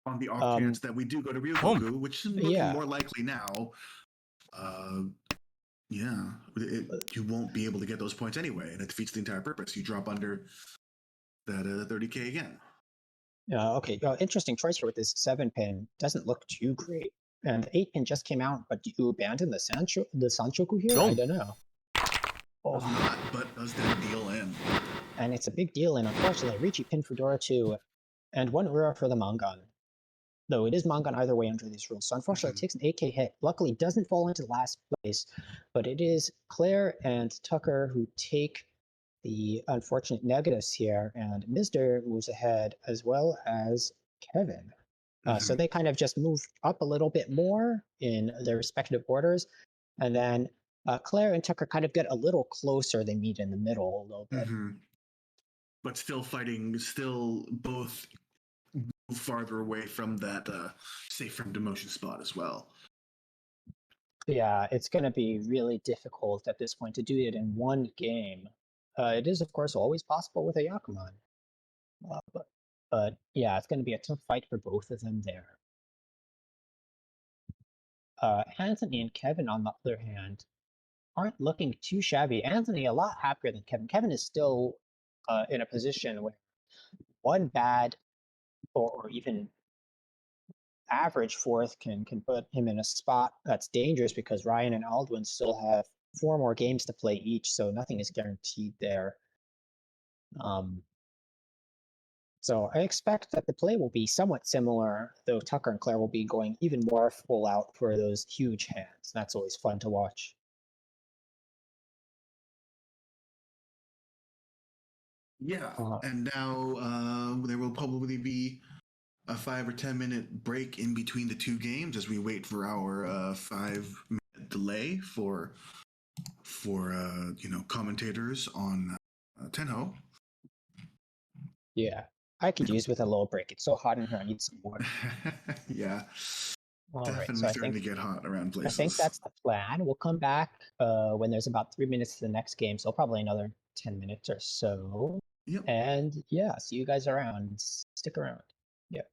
on the off chance that we do go to Ryogoku, which is looking more likely now. You won't be able to get those points anyway, and it defeats the entire purpose. You drop under that 30k again. Okay, interesting choice here with this 7-pin. Doesn't look too great. And the 8-pin just came out, but do you abandon the Sanchoku here? I Don't. don't know. Does Oh, not, but does that deal in? and it's a big deal, and unfortunately, Ricci pinned Fedora 2, and 1 Ura for the Mangan. Though it is Mangan either way under these rules. So unfortunately, it takes an 8k hit. Luckily, it doesn't fall into last place, but it is Claire and Tucker who take the unfortunate negatives here, and Mr. moves ahead as well as Kevin. So they kind of just move up a little bit more in their respective orders, and then Claire and Tucker kind of get a little closer. They meet in the middle a little bit. But still fighting, still both farther away from that safe from demotion spot as well. Yeah, it's going to be really difficult at this point to do it in one game. It is, of course, always possible with a Yakuman. But yeah, it's going to be a tough fight for both of them there. Anthony and Kevin, on the other hand, aren't looking too shabby. Anthony a lot happier than Kevin. Kevin is still in a position where one bad or even average fourth can put him in a spot that's dangerous because Ryan and Aldwin still have 4 more games to play each, so nothing is guaranteed there. So I expect that the play will be somewhat similar, though Tucker and Claire will be going even more full out for those huge hands. That's always fun to watch. Yeah, Uh, and now there will probably be a 5 or 10 minute break in between the two games as we wait for our 5 minute delay for commentators on Tenho. yeah, I could use with a little break. It's so hot in here. I need some water. Yeah, All right, so definitely starting to get hot around I think places. that's the plan. We'll come back when there's about 3 minutes to the next game, so probably another 10 minutes or so. Yep. And yeah, see you guys around. Stick around. Yeah.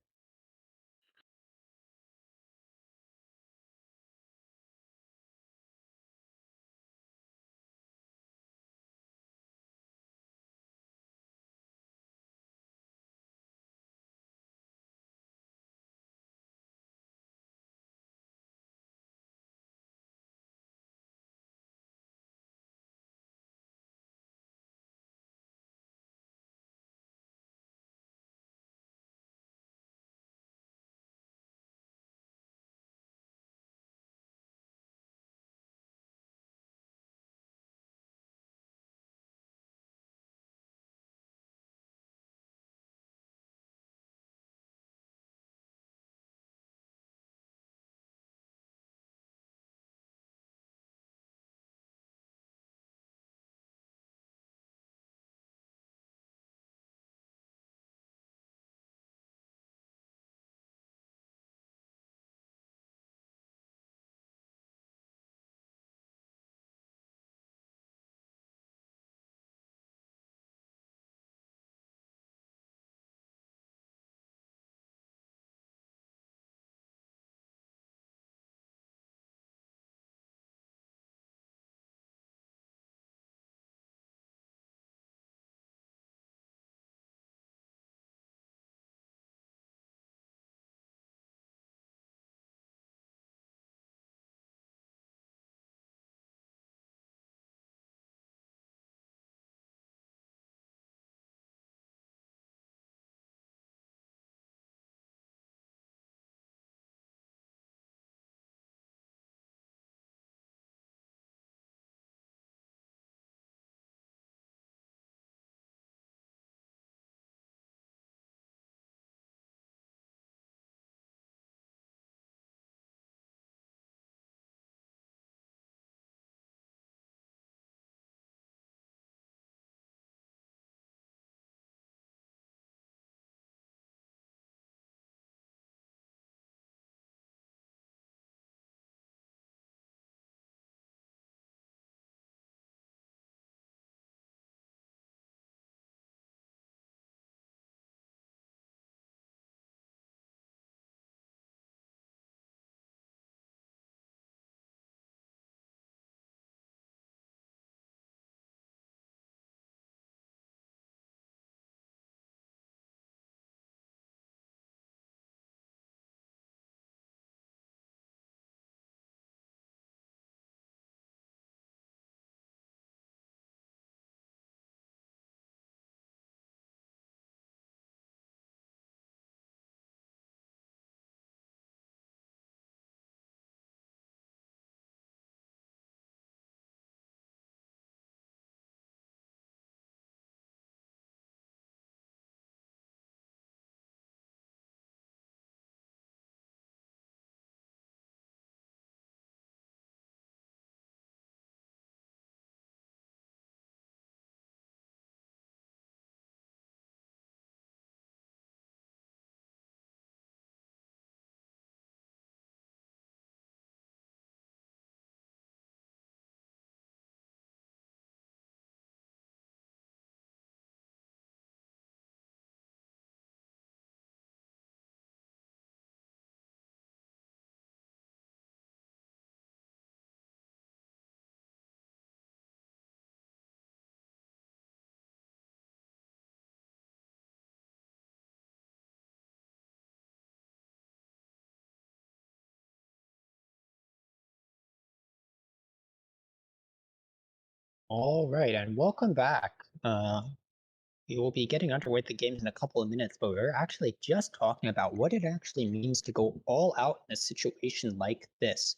All right, and welcome back. We will be getting underway with the games in a couple of minutes, but we're actually just talking about what it actually means to go all out in a situation like this.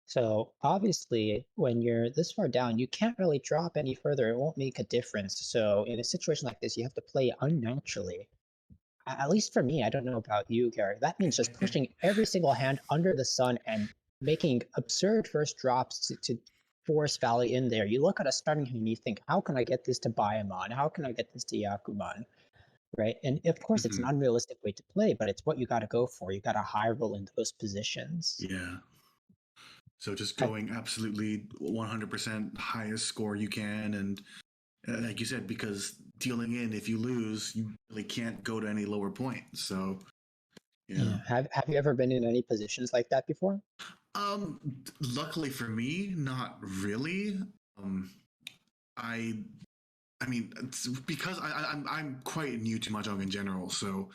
So obviously, when you're this far down, you can't really drop any further. It won't make a difference. So in a situation like this, you have to play unnaturally. At least for me, I don't know about you, Gary. That means just pushing every single hand under the sun and making absurd first drops to force Valley in there. You look at a starting hand and you think, how can I get this to Baiamon? How can I get this to Yakuman? Right? And of course, it's an Mhm. unrealistic way to play, but it's what you got to go for. You got to high roll in those positions. Yeah. So just I- going absolutely 100% highest score you can, and like you said, because dealing in, if you lose, you really can't go to any lower point. So yeah. Have you ever been in any positions like that before? Um, Luckily for me, not really. Um, I I mean, it's because I'm quite new to mahjong in general, so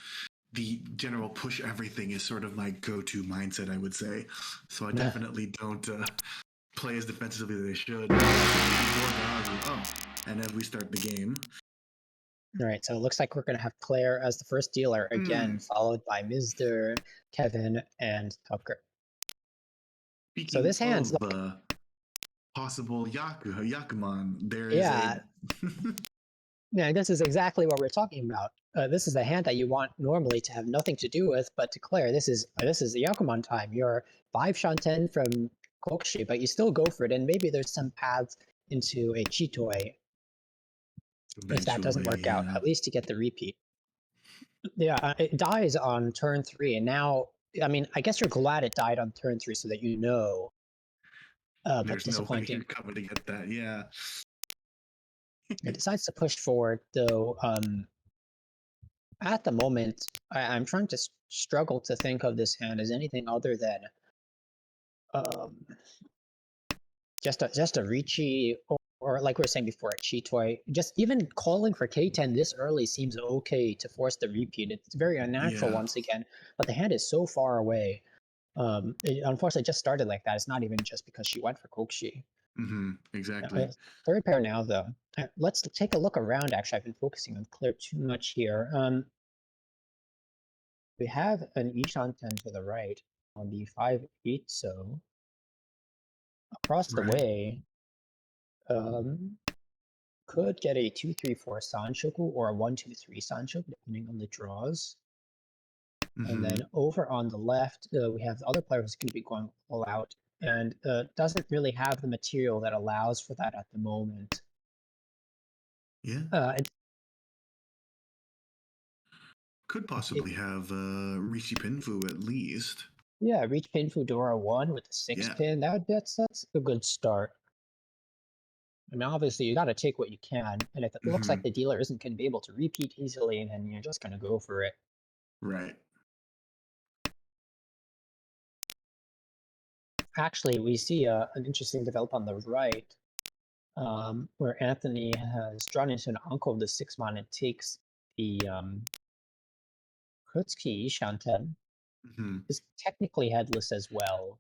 the general push everything is sort of my go-to mindset, I would say. So I definitely don't play as defensively as I should. Oh, and then we start the game. All right, so it looks like we're going to have Claire as the first dealer again, followed by Mr. Kevin, and Tucker. So Speaking this hand's of like, possible Yakuman, there is a. yeah, yeah, this is exactly what we're talking about. This is a hand that you want normally to have nothing to do with, but to Claire, this is the Yakuman time. You're 5 Shanten from Kokshi, but you still go for it, and maybe there's some paths into a Chitoi if that doesn't Eventually, work out, yeah. at least to get the repeat. Yeah, it dies on turn 3, and now, I mean, I guess you're glad it died on turn 3 so that you know, but There's no way you're disappointing. coming to get that. Yeah. It decides to push forward, though. At the moment, I'm trying to struggle to think of this hand as anything other than um, just a Ricci, or like we were saying before, a Chitoi. Just even calling for K10 this early seems okay to force the repeat. It's very unnatural Yeah. once again, but the hand is so far away. It unfortunately just started like that. It's not even just because she went for Kokshi. Exactly. Third pair now, though. Let's take a look around. Actually, I've been focusing on Claire too much here. We have an Ishanten to the right on the 5-8, so across the Right. way, could get a 2-3-4 Sanshoku or a 1-2-3 Sanshoku, depending on the draws. And then over on the left, we have the other player who's going to be going all out and doesn't really have the material that allows for that at the moment. Yeah. It, Could possibly have Rishi Pinfu at least. yeah, reach pin Fudora 1 with the 6 Yeah. pin. That's a good start. I mean, obviously, you got to take what you can, and if it looks like the dealer isn't going to be able to repeat easily, then you're just going to go for it. Right. Actually, we see an interesting develop on the right, where Anthony has drawn into an uncle of the 6-mon and takes the Krutski Shanten. Is technically headless as well.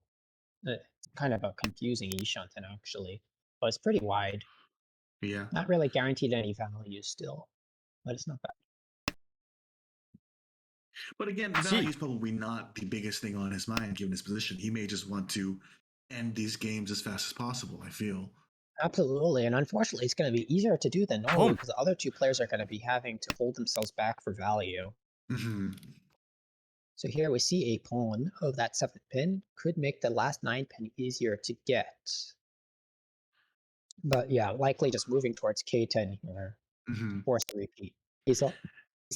It's kind of a confusing Ishanten, actually, but it's pretty wide. Yeah. Not really guaranteed any value still, but it's not bad. But again, value is probably not the biggest thing on his mind given his position. He may just want to end these games as fast as possible, I feel. Absolutely, and unfortunately, it's going to be easier to do than normal because the other two players are going to be having to hold themselves back for value. So here we see a pawn of that 7th pin. Could make the last 9 pin easier to get. But yeah, likely just moving towards K10 here. Force the repeat. These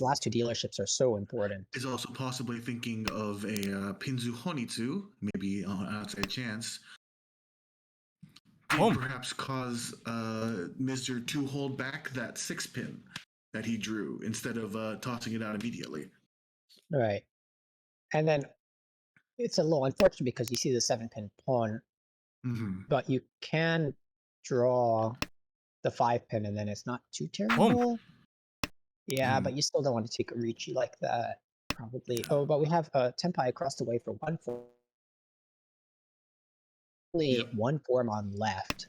last two dealerships are so important. Is also possibly thinking of a Pinzu Honitsu, maybe on an outside chance. Did perhaps cause Mr. to hold back that 6 pin that he drew instead of tossing it out immediately. Right. And then it's a little unfortunate because you see the 7-pin pawn, but you can draw the 5-pin and then it's not too terrible. Yeah, but you still don't want to take a Ricci like that, probably. Oh, but we have Tenpai across the way for 1-4. Only one form on left.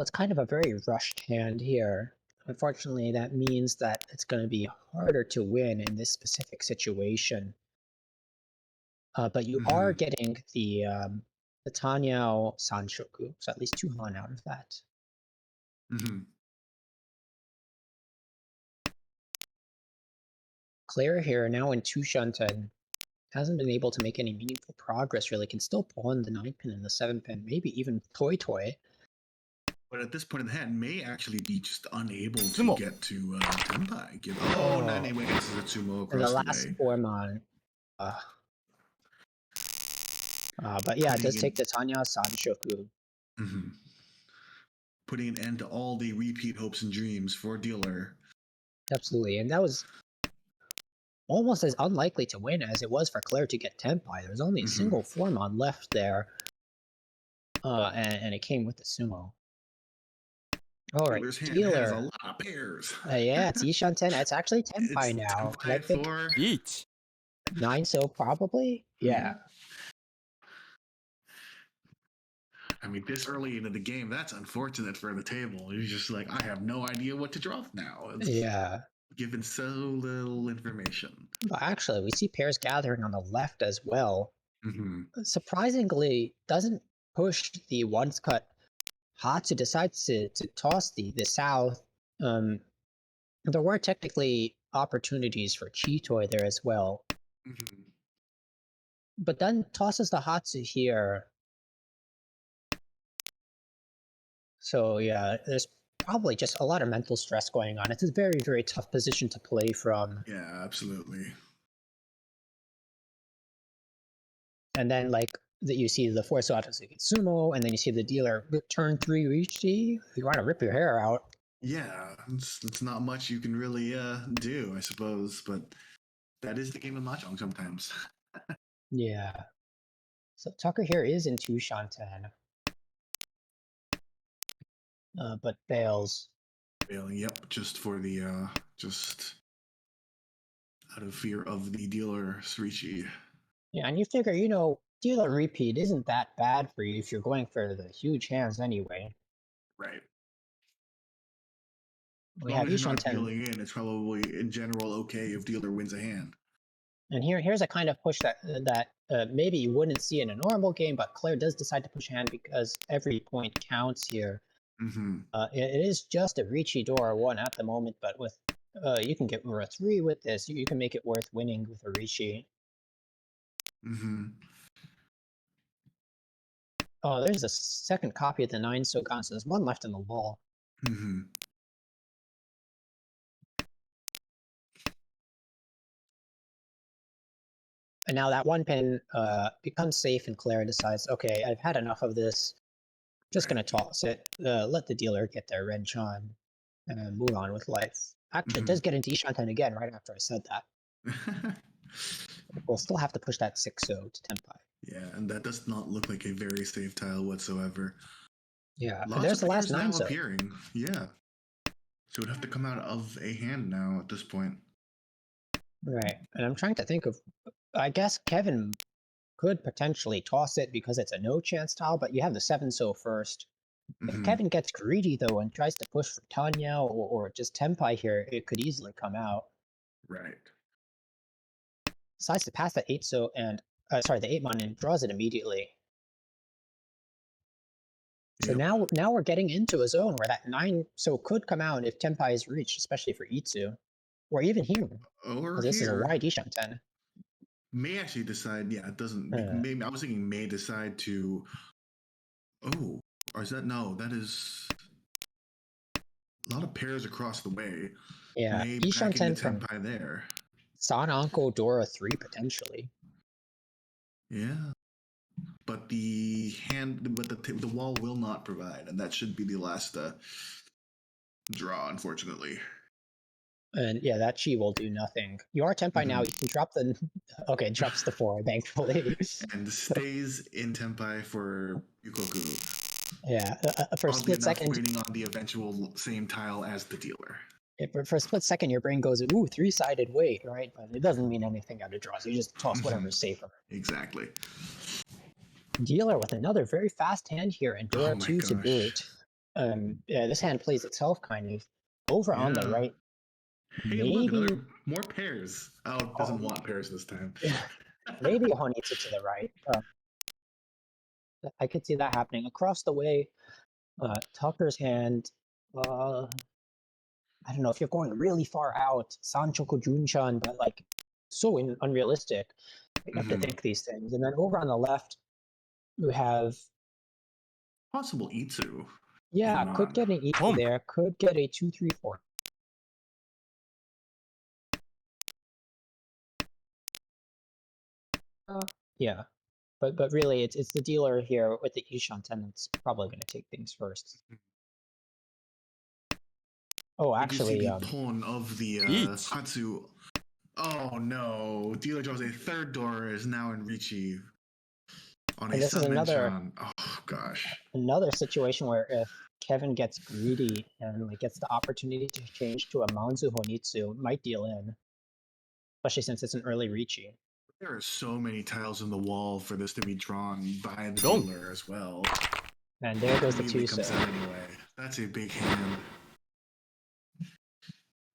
So it's kind of a very rushed hand here. Unfortunately, that means that it's going to be harder to win in this specific situation. But you are getting the Tanyao Sanshoku, so at least 2 Han out of that. Claire here, now in 2 Shunten, hasn't been able to make any meaningful progress really, can still pawn the 9 pin and the 7 pin, maybe even Toy Toy. But at this point in the hand, may actually be just unable to Sumo. get to Tenpai. Oh, Nane gets the Sumo And the across the last way. 4 Mon. But yeah, it does Putting take the Tanya Sanshoku. Putting an end to all the repeat hopes and dreams for Dealer. Absolutely, and that was almost as unlikely to win as it was for Claire to get Tenpai. There was only a single 4 Mon left there. And it came with the Sumo. Alright, Dealer's hand Dealer. has a lot of pairs. Yeah, it's Ishan 10. It's actually Tenpai It's now. And I Tenpai think for 1 9 so probably? Yeah. I mean, this early into the game, that's unfortunate for the table. You're just like, I have no idea what to draw now. It's Yeah. given so little information. But actually, we see pairs gathering on the left as well. Surprisingly, doesn't push the once cut Hatsu, decides to toss the south. There were technically opportunities for Chitoi there as well. But then tosses the Hatsu here. So yeah, there's probably just a lot of mental stress going on. It's a very, very tough position to play from. Yeah, absolutely. And then like you see the Force Atsuki Sumo, and then you see the Dealer turn 3 Riichi. You want to rip your hair out. Yeah, it's not much you can really do, I suppose, but that is the game of Mahjong sometimes. Yeah. So Tucker here is in 2 Shanten. But fails. Failing, yep, just for the just out of fear of the Dealer Srichi. Yeah, and you figure, Dealer repeat isn't that bad for you if you're going for the huge hands anyway. Right. We As long have as you're Ishan not 10. dealing in, it's probably in general okay if Dealer wins a hand. And here's a kind of push that maybe you wouldn't see in a normal game, but Claire does decide to push a hand because every point counts here. It is just a Riichi Dora 1 at the moment, but with you can get Ura 3 with this. You can make it worth winning with a Riichi. Oh, there's a second copy of the 9 Sogan, so there's one left in the wall. And now that 1 pin becomes safe, and Claire decides, okay, I've had enough of this. Just gonna toss it, let the Dealer get their wrench on, and move on with life. Actually, it does get into Ishan 10 again right after I said that. We'll still have to push that 6-0 to Tenpai. Yeah, and that does not look like a very safe tile whatsoever. Yeah, Lots there's of the last pairs 9 now so. appearing. Yeah. So it would have to come out of a hand now at this point. Right, and I'm trying to think of, I guess Kevin could potentially toss it because it's a no chance tile, but you have the 7 so first. If Kevin gets greedy though and tries to push for Tanya or just Tenpai here, it could easily come out. Right. Decides to pass that 8 so and the 8 mon and draws it immediately. So now we're getting into a zone where that 9 so could come out if Tenpai is reached, especially for Itsu. Or even here. Or this here. is a wide Ishan 10. May actually decide, yeah, it doesn't. Maybe I was thinking may decide to. Oh, or is that no? That is a lot of pairs across the way. Yeah, May Ishan 10 from Tenpai there. San Anko Dora 3 potentially. Yeah, but the wall will not provide, and that should be the last draw, unfortunately. And yeah, that chi will do nothing. You are Tenpai now. You can drop the. Okay, drops the 4, thankfully. And stays in Tenpai for Yukoku. Yeah, for a split second. Waiting on the eventual same tile as the Dealer. For a split second, your brain goes, ooh, 3-sided weight, right? But it doesn't mean anything out of draws. You just toss whatever's safer. Exactly. Dealer with another very fast hand here, and Dora 2 to boot. Yeah, this hand plays itself kind of over on the Yeah. right. Hey, look, Maybe, another more pairs. Oh, it doesn't want pairs this time. maybe Honitsu to the right. I could see that happening across the way. Tucker's hand. I don't know if you're going really far out, Sanchoku Junchan, but like so unrealistic. You have to Mhm. think these things. And then over on the left, you have Possible Itsu. yeah, even could on. get an E Pump. there, could get a 2-3-4. Yeah, but really, it's the dealer here with the Ishan 10 that's probably going to take things first. Oh, We do see actually, the pawn of the Each. Hatsu. Oh no! Dealer draws a third door, is now in Ricci on a and this is another Submenchan. Oh gosh. situation where if Kevin gets greedy and like gets the opportunity to change to a Manzu Honitsu, might deal in, especially since it's an early Ricci. There are so many tiles in the wall for this to be drawn by the Don't. dealer as well. And there goes the Immediately two. comes So out anyway. That's a big hand.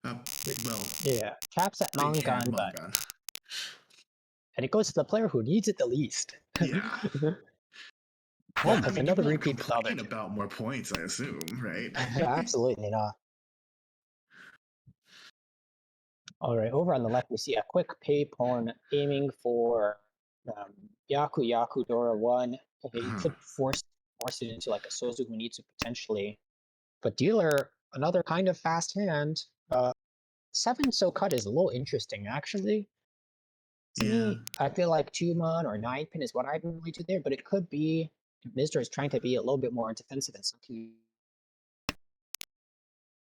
Well, yeah, caps at big hand, Mangan, but Mangan. and it goes to the player who needs it the least. Yeah. Pump. Because I mean, you another won't repeat with the other complain two. about more points, I assume, right? Absolutely not. All right, over on the left, we see a quick pay pawn aiming for Yaku Dora 1. Okay, you could force it into like a Sozu Hunitsu potentially. But dealer, another kind of fast hand. 7 so cut is a little interesting actually. To Yeah. me, I feel like 2-mon or 9-pin is what I'd normally do there, but it could be Mr. is trying to be a little bit more defensive and something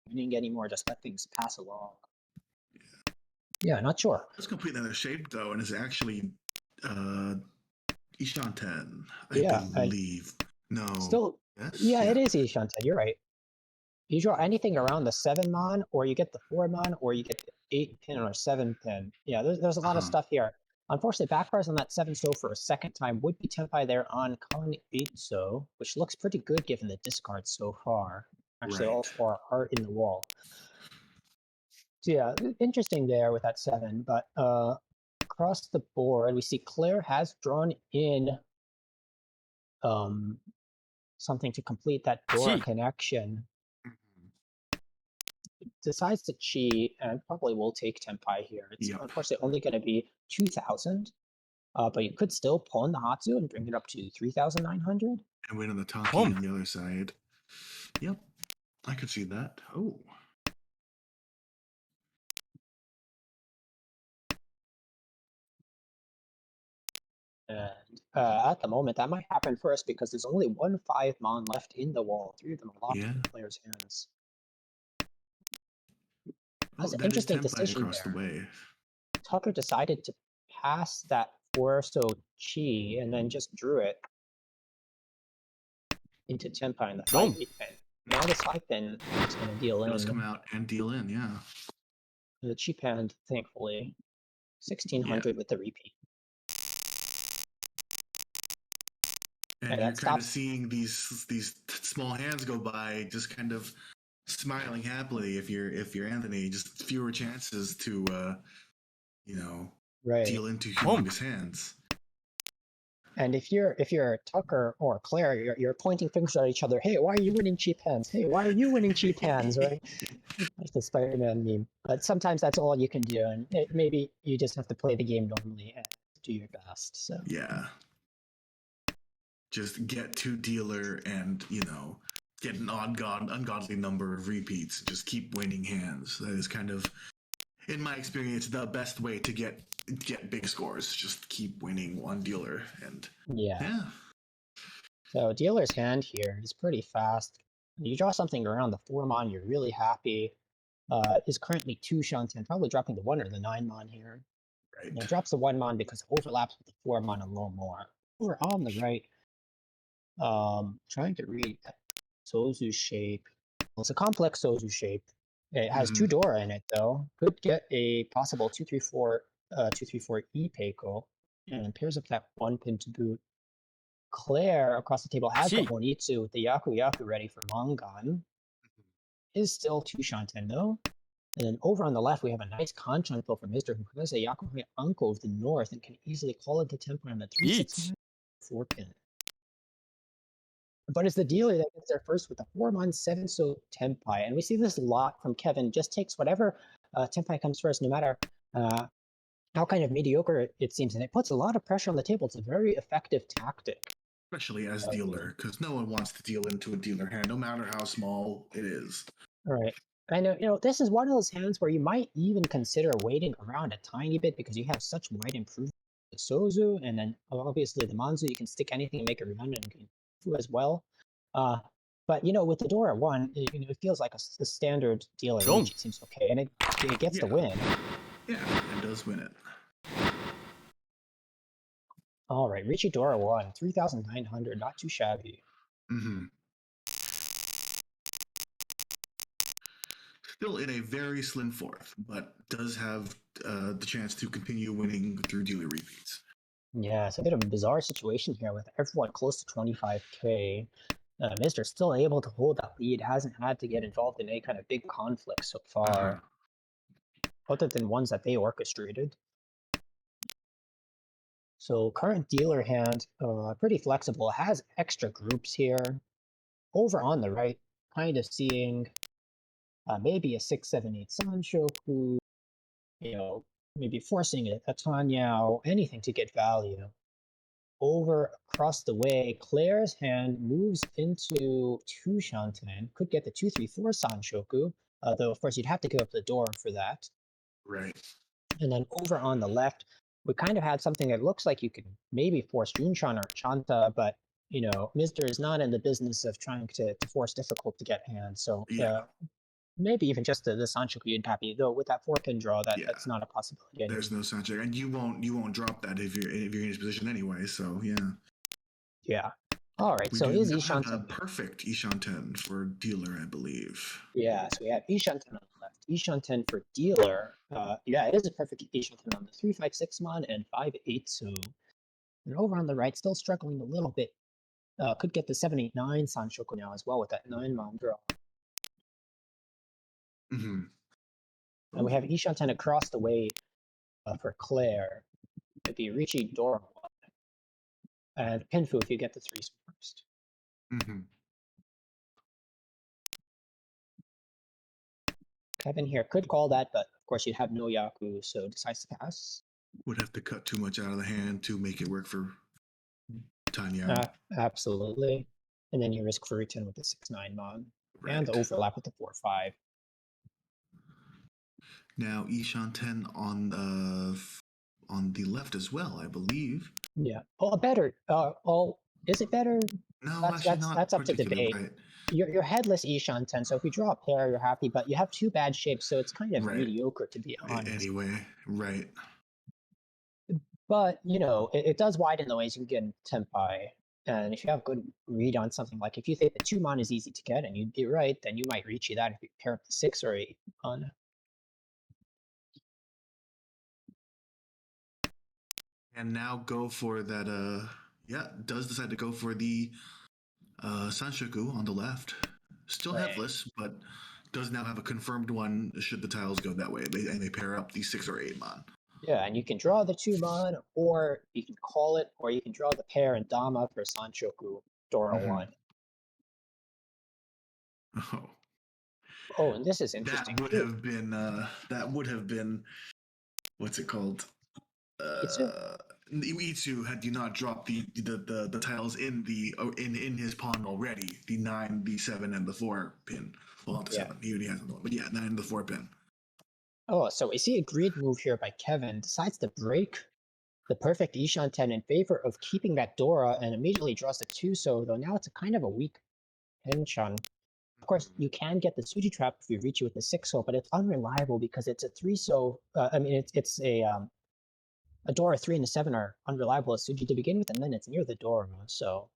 winning anymore, just let things pass along. Yeah, not sure. Let's complete another shape though, and it's actually Ishan 10, I Yeah, believe. No. still, Yes? yeah, it is Ishanta, you're right. You draw anything around the 7-mon, or you get the 4-mon, or you get the 8-pin or 7-pin. Yeah, there's a lot of stuff here. Unfortunately, backfires on that 7-so for a second time would be Tenpai there on Con 8-so, which looks pretty good given the discard so far. Actually, all Right. 4 are in the wall. So yeah, interesting there with that 7, but across the board, we see Claire has drawn in something to complete that Dora Chi. connection. Decides to cheat and probably will take Tenpai here. It's Yep. unfortunately only going to be 2,000, but you could still pawn the Hatsu and bring it up to 3,900. And win on the Taki Pump. on the other side. Yep. I could see that. Oh. And at the moment, that might happen first because there's only 1 5-mon left in the wall. 3 of them are locked Yeah. in the player's hands. Oh, That's an that is interesting Tenpai decision across the there. way. Tucker decided to pass that 4-so Chi and then just drew it into Tenpai in the Don't. 5-8 pin. Now this 5-pin is going to deal Does in. come out and deal in, yeah. The cheap hand, thankfully. 1,600 with the repeat. And that you're kind stops- of seeing these small hands go by, just kind of smiling happily. If you're Anthony, just fewer chances to Right. deal into humongous hands. And if you're Tucker or Claire, you're pointing fingers at each other. Hey, why are you winning cheap hands? Hey, why are you winning cheap hands? Right? That's the Spider-Man meme. But sometimes that's all you can do, and maybe you just have to play the game normally and do your best. So Yeah. Just get to dealer and get an ungodly number of repeats. Just keep winning hands. That is kind of, in my experience, the best way to get big scores. Just keep winning one dealer, and yeah. So dealer's hand here is pretty fast. You draw something around the 4-mon, you're really happy. Is currently 2 Shantan, probably dropping the 1 or the 9-mon here. Right. It drops the 1-mon because it overlaps with the 4-mon a little more. Over on the right, trying to read Sozu shape. Well, it's a complex Sozu shape. It has 2 Dora in it though. Could get a possible 2-3-4 E Peiko and pairs up that 1-pin to boot. Claire across the table has got See. Monitsu with the Yaku Yaku ready for Mangan. Is still 2 Shanten though. And then over on the left, we have a nice Kanchan flow from Mr. who has a Yakuhei Anko of the north and can easily call into tempo on the 3-6 4 pin. But it's the dealer that gets there first with the 4-mon 7 so Tenpai. And we see this a lot from Kevin. Just takes whatever Tenpai comes first, no matter how kind of mediocre it seems. And it puts a lot of pressure on the table. It's a very effective tactic. Especially as dealer, because no one wants to deal into a dealer hand, no matter how small it is. All right. And this is one of those hands where you might even consider waiting around a tiny bit because you have such wide improvement. The Sozu, and then obviously the Manzu, you can stick anything and make it run, and can do as well. But with the Dora 1, it feels like a standard dealer. Which it seems okay, and it gets the win. Yeah, it does win it. All right, Richie Dora 1, 3,900, not too shabby. Mm-hmm. Still in a very slim fourth, but does have the chance to continue winning through dealer repeats. Yeah, it's a bit of a bizarre situation here with everyone close to 25k. Mr. still able to hold that lead, hasn't had to get involved in any kind of big conflict so far, other than ones that they orchestrated. So current dealer hand, pretty flexible, has extra groups here. Over on the right, kind of seeing maybe a 6-7-8 Sanshoku, maybe forcing a Tanyao, anything to get value. Over across the way, Claire's hand moves into 2 Shanten, could get the 2-3-4 Sanshoku, though of course you'd have to give up the door for that. Right. And then over on the left, we kind of had something that looks like you could maybe force Junshan or Chanta, but Mr. is not in the business of trying to force difficult to get hands. So maybe even just the Sanshoku you'd happy, though with that 4-pin draw, that's not a possibility anymore. There's no Sanshoku, and you won't drop that if you're in his position anyway. So yeah. All right. We so do is have Ishanten a perfect Ishanten for dealer, I believe. Yeah, so we have Ishanten on the left, Ishanten for dealer. Yeah, it is a perfect Ishanten on the 3-5-6 mon and 5-8 so. And over on the right, still struggling a little bit. Could get the 7-8-9 Sanshoku now as well with that 9-mon draw. Mm-hmm. And we have Ishanten across the way for Claire. It'd be Richie Dora. And Pinfu if you get the 3s first. Mm-hmm. Kevin here could call that, but of course you'd have no Yaku, so decides to pass. Would have to cut too much out of the hand to make it work for Tanya. Absolutely. And then you risk for return with the 6-9 mon. Right. And the overlap with the 4-5. Now Ishanten on the left as well, I believe. Yeah. Oh, better. Is it better? No, That's up to debate. Right. You're headless Ishanten, so if you draw a pair, you're happy, but you have 2 bad shapes, so it's kind of mediocre to be honest. Anyway, right. But it does widen the ways you can get in Tenpai. And if you have good read on something, like if you think the 2 mon is easy to get and you'd be right, then you might reach that if you pair up the 6 or 8 mon. And now go for that does decide to go for the Sanshoku on the left. Still headless, but does now have a confirmed one should the tiles go that way. They pair up the 6 or 8 mon. Yeah, and you can draw the 2 mon, or you can call it, or you can draw the pair and Dama for Sanshoku Dora 1. Oh, and this is interesting. That would have been what's it called? Itsu had you not dropped the tiles in his pawn already, the 9, the 7, and the 4 pin. Well, not the 7. He already has another one, but 9 and the 4 pin. Oh, so we see a great move here by Kevin. Decides to break the perfect Ishanten in favor of keeping that Dora and immediately draws the 2 so, though now it's a kind of a weak Henchan. Of course, you can get the Suji trap if you reach it with the 6 so, but it's unreliable because it's a 3 so. It's a Dora 3 and a 7 are unreliable as Suji to begin with, and then it's near the Dora, so.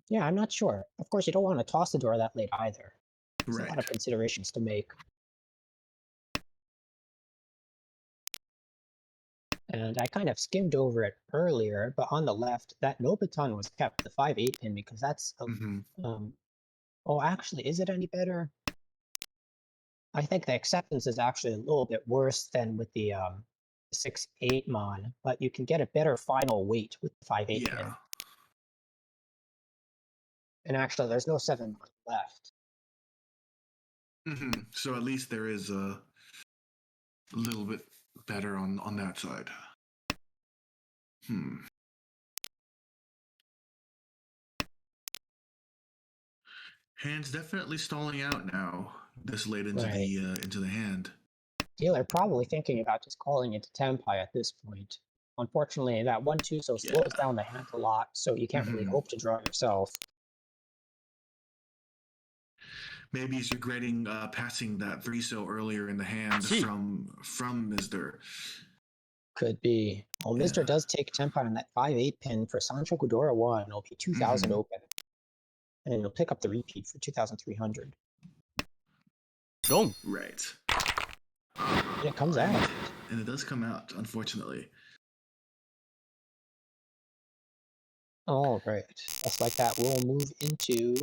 Yeah, I'm not sure. Of course, you don't want to toss the Dora that late either. There's a lot of considerations to make. And I kind of skimmed over it earlier, but on the left, that no baton was kept, the 5-8 pin, because that's a, Hmm. oh, actually, is it any better? I think the acceptance is actually a little bit worse than with the 6-8 mon, but you can get a better final weight with the 5-8 Yeah. pin. And actually, there's no 7 mon left. So at least there is a little bit better on that side. Hand's definitely stalling out now. This late into Right. the hand. Dealer probably thinking about just calling into Tenpai at this point. Unfortunately, that 1-2 so Yeah. slows down the hand a lot, so you can't really hope to draw yourself. Maybe he's regretting passing that 3-so earlier in the hand Gee. from Mr. Could be. Well, Mr. Yeah. does take Tenpai on that 5-8 pin for Sancho Kudora 1. It'll be 2,000 open. And you'll pick up the repeat for 2,300. Boom. Right. And it comes out. And it does come out, unfortunately. All right. Just like that, we'll move into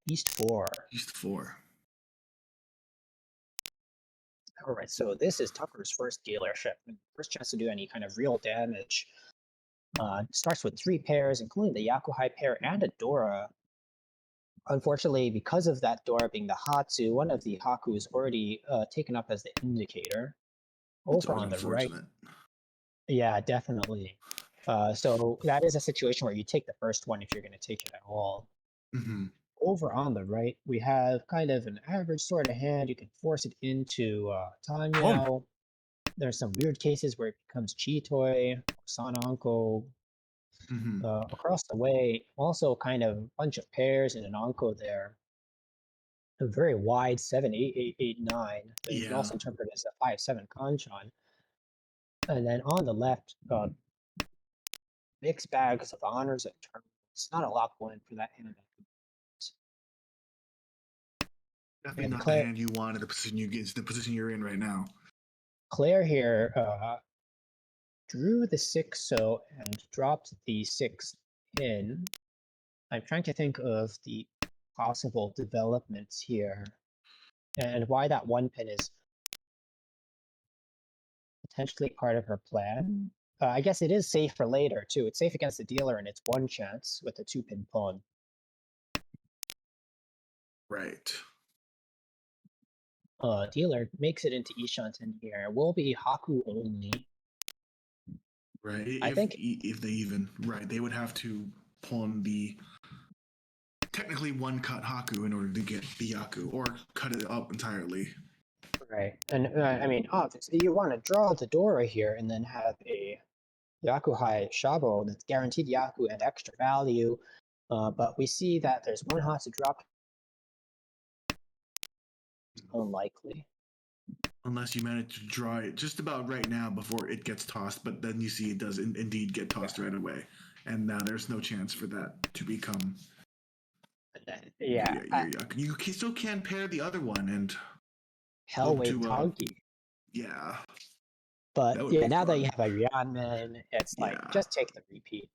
East 4. East 4. All right, so this is Tucker's first dealership. First chance to do any kind of real damage. Starts with 3 pairs, including the Yakuhai pair and a Dora. Unfortunately, because of that Dora being the Hatsu, one of the Haku is already taken up as the indicator. It's Over on the right. unfortunate. Yeah, definitely. So that is a situation where you take the first one if you're going to take it at all. Over on the right, we have kind of an average sort of hand. You can force it into Tanyao. There's some weird cases where it becomes Chitoi, Sananko. Across the way, also kind of a bunch of pairs and an Anko there. A very wide 7-8-8-8-9. But you can also interpret it as a 5-7 Kanchan. And then on the left, mixed bags of honors and terms. It's not a lot going for that hand. Definitely And not the hand you want in the position you're in right now. Claire here drew the 6-so and dropped the 6 pin. I'm trying to think of the possible developments here and why that 1 pin is potentially part of her plan. I guess it is safe for later too. It's safe against the dealer and it's 1 chance with a 2-pin pawn. Right. Dealer makes it into Ishanten here. Will be Haku only. Right. I think if they even they would have to pawn the technically 1 cut Haku in order to get the Yaku, or cut it up entirely. right. And I mean, obviously, you want to draw the Dora here and then have a Yakuhai Shabo that's guaranteed Yaku and extra value. But we see that there's 1 Hatsu drop. Unlikely. Unless you manage to draw it just about right now before it gets tossed, but then you see it does indeed get tossed right away. And now there's no chance for that to become. Yeah. You still can pair the other one and. Hellweight Tanki. Yeah. But yeah, now that you have a Yanmen, it's like, just take the repeat.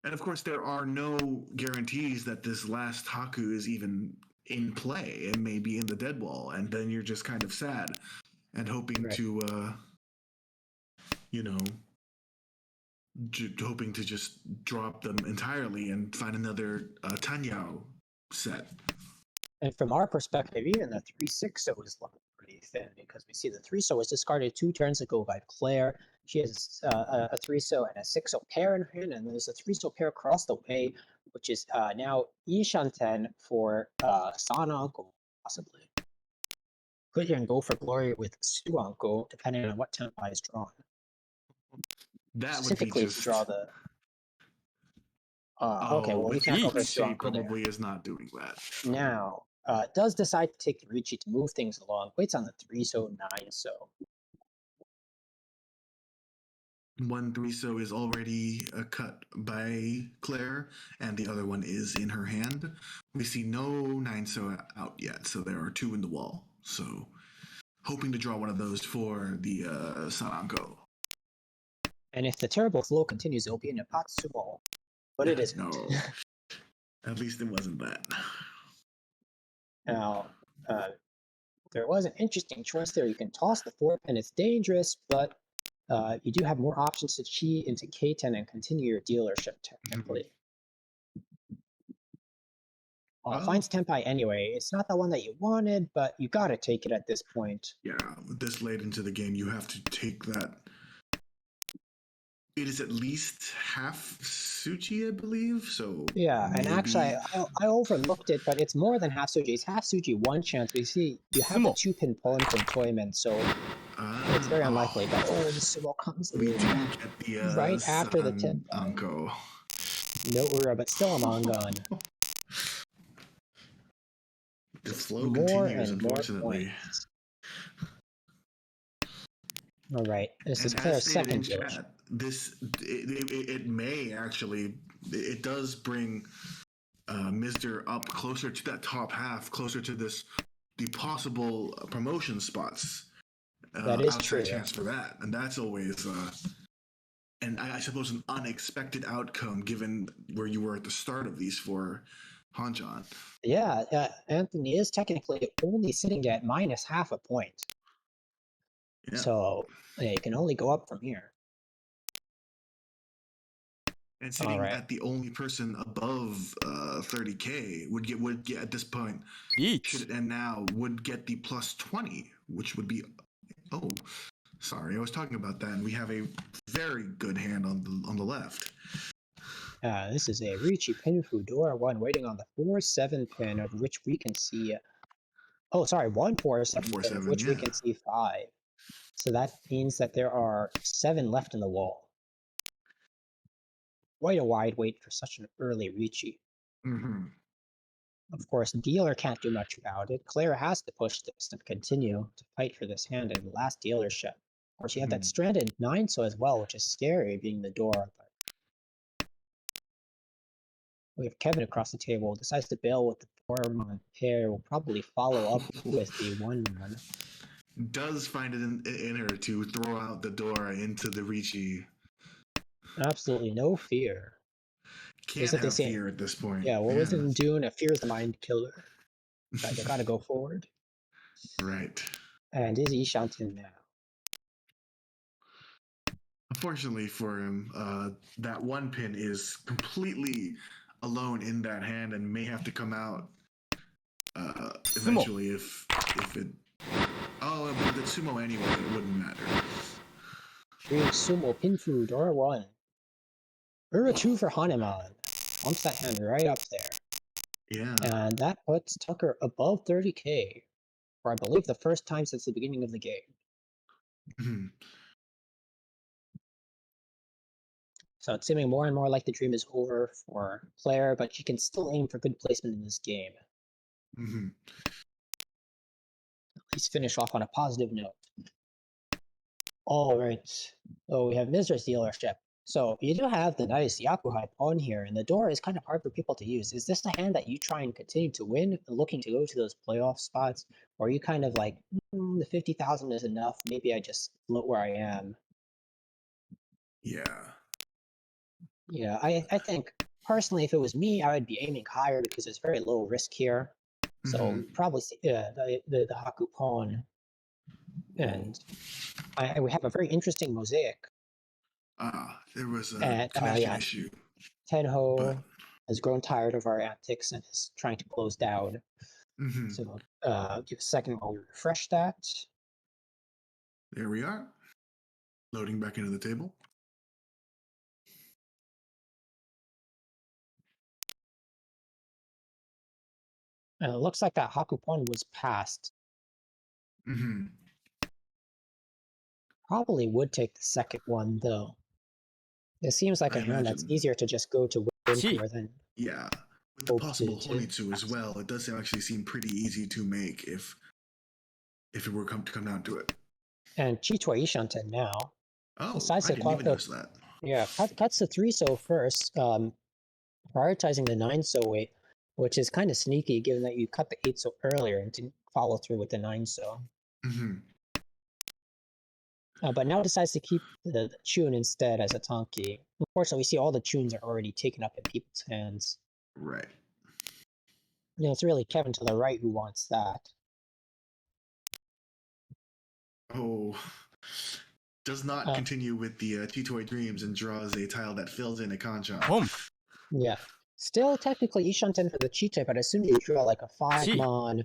And of course, there are no guarantees that this last Haku is even in play and maybe in the dead wall. And then you're just kind of sad and hoping to, hoping to just drop them entirely and find another Tanyao set. And from our perspective, even the 3-6-so is looking pretty thin because we see the 3-so was discarded 2 turns ago by Claire. She has a 3-so and a 6-so pair in her hand, and there's a 3-so pair across the way, which is now Ishanten for Sananko, possibly. Could even go for Glory with Suanko, depending on what Tenpai is drawn. That specifically would be just... to draw the. Okay, well we can't go for Suanko probably is not doing that. Now, does decide to take the Ricci to move things along. Waits on the 3-so, 9-so. 1 3-so is already cut by Claire, and the other one is in her hand. We see no 9-so out yet, so there are 2 in the wall. So, hoping to draw one of those for the Sananko. And if the terrible flow continues, it'll be an Ipatsumo. But it isn't. No. At least it wasn't that. Now, there was an interesting choice there. You can toss the 4-pin. It's dangerous, but you do have more options to cheat into K10 and continue your dealership technically. Well, it finds Tenpai anyway. It's not the one that you wanted, but you gotta take it at this point. Yeah, this late into the game, you have to take that. It is at least half Suchi, I believe. So Yeah, and maybe... actually, I overlooked it, but it's more than half Suji. It's half Suji, one chance. We see you have the 2-pin pawn from Toyman, so it's very unlikely. But the Sumo comes we in do get the right after the Tenpai. Anko. No Ura, but still a Mangan. The flow More continues, and more unfortunately. All right, this is And Claire's as stated in second dealership. chat, it may actually, it does bring Mr. up closer to that top half, closer to the possible promotion spots. That is outside true. Chance for that, and that's always, and I suppose an unexpected outcome given where you were at the start of these for Hanjan. Yeah, Anthony is technically only sitting at minus half a point. Yeah. So yeah, you can only go up from here. And sitting at the only person above 30K would get at this point, should it end now, would get the plus 20, which would be, oh, sorry, I was talking about that. And we have a very good hand on the left. This is a Riichi Pinfu Dora 1 waiting on the 4-7 pin, of which we can see. Oh, sorry, 1-4-7 pin, of which we can see 5. So that means that there are 7 left in the wall. Quite a wide wait for such an early Riichi. Of course, dealer can't do much about it. Claire has to push this and continue to fight for this hand in the last dealership. Of course, you have that stranded 9-so as well, which is scary, being the door. But we have Kevin across the table, decides to bail with the 4-month pair, will probably follow up with the 1-1. Does find it in her to throw out the door into the Riichi. Absolutely no fear. Can't have fear at this point. Yeah, what was it in Dune? A fear is the mind killer. Right, you gotta go forward. Right. And is Ishanten now? Unfortunately for him, that 1 pin is completely alone in that hand and may have to come out eventually if it... Oh, but the Sumo anyway, it wouldn't matter. Sumo Pinfu Dora 1. Ura 2 for Haneman. Bumps that hand right up there. Yeah. And that puts Tucker above 30K for, I believe, the first time since the beginning of the game. So it's seeming more and more like the dream is over for Claire, but she can still aim for good placement in this game. At least finish off on a positive note. All right. So we have Mizra's dealership. So you do have the nice Yakuhai pawn here, and the door is kind of hard for people to use. Is this the hand that you try and continue to win, looking to go to those playoff spots? Or are you kind of like, the 50,000 is enough, maybe I just float where I am? Yeah. Yeah, I think, personally, if it was me, I would be aiming higher because there's very low risk here. So probably the Haku pawn. And we have a very interesting mosaic. There was a connection issue. Tenho has grown tired of our antics and is trying to close down. So give a second while we refresh that. There we are. Loading back into the table. And it looks like that Haku pawn was passed. Probably would take the second one, though. It seems like a hand that's easier to just go to win for than... Yeah, with the possible Honitsu as well, it does actually seem pretty easy to make if it were to come down to it. And Chichwa Ishanten now. Oh, I didn't even notice that. Yeah, cuts the 3-so first, prioritizing the 9-so weight, which is kind of sneaky given that you cut the 8-so earlier and didn't follow through with the 9-so. But now decides to keep the Chun instead as a Tanki. Unfortunately, we see all the Chuns are already taken up in people's hands. Right. It's really Kevin to the right who wants that. Oh, does not continue with the Chitoy Dreams and draws a tile that fills in a Kanchon. Boom. Yeah. Still technically Ishanten for the Chitoy, but as soon as you draw like a 5 Chi. mon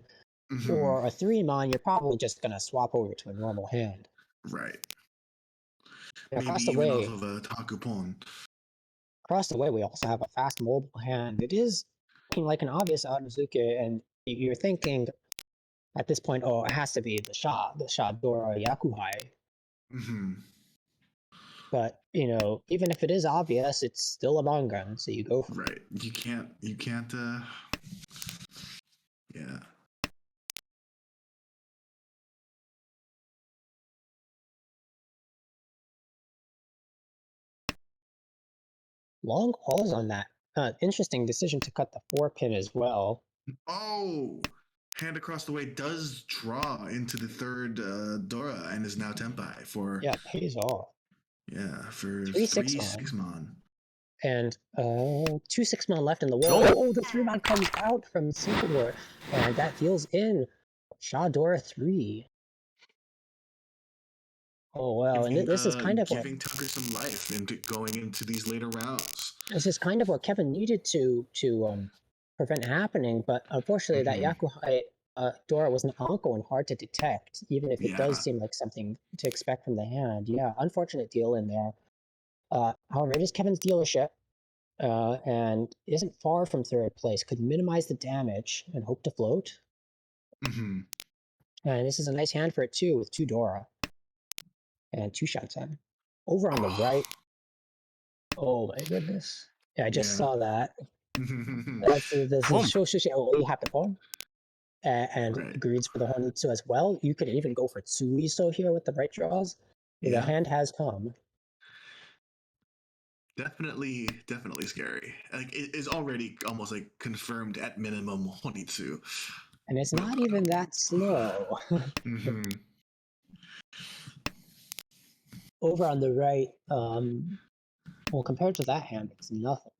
or a 3 mon, you're probably just going to swap over to a normal hand. Right. And Maybe across the even way, off of a Takupon. we also have a fast mobile hand. It is looking like an obvious Aruzuke, and you're thinking at this point, oh, it has to be the Sha Dora Yakuhai. Mm-hmm. But even if it is obvious, it's still a Bangan, so you go for Right. You can't. Yeah. long pause on that. Interesting decision to cut the 4-pin as well. Oh, hand across the way does draw into the third Dora and is now Tenpai for Yeah, pays off. For 3 6 mon. And 2 6-mon left in the wall. Oh, the 3-mon comes out from Syncador, and that deals in Sha Dora 3. Oh well, and this is kind of giving Tucker some life into going into these later rounds. This is kind of what Kevin needed to prevent happening, but unfortunately, that Yakuhai Dora was an Anko and hard to detect, even if it does seem like something to expect from the hand. Yeah, unfortunate deal in there. However, it is Kevin's dealership, and isn't far from third place. Could minimize the damage and hope to float. And this is a nice hand for it too, with 2 Dora and 2 Shanten. Over on the right. Oh my goodness! Yeah, I just saw that. That's this is Shoshishi Happapon. And greens for the Honitsu as well. You could even go for Tsuiso here with the right draws. The hand has come. Definitely scary. Like it is already almost like confirmed at minimum Honitsu. And it's not even that slow. Over on the right, well, compared to that hand, it's nothing.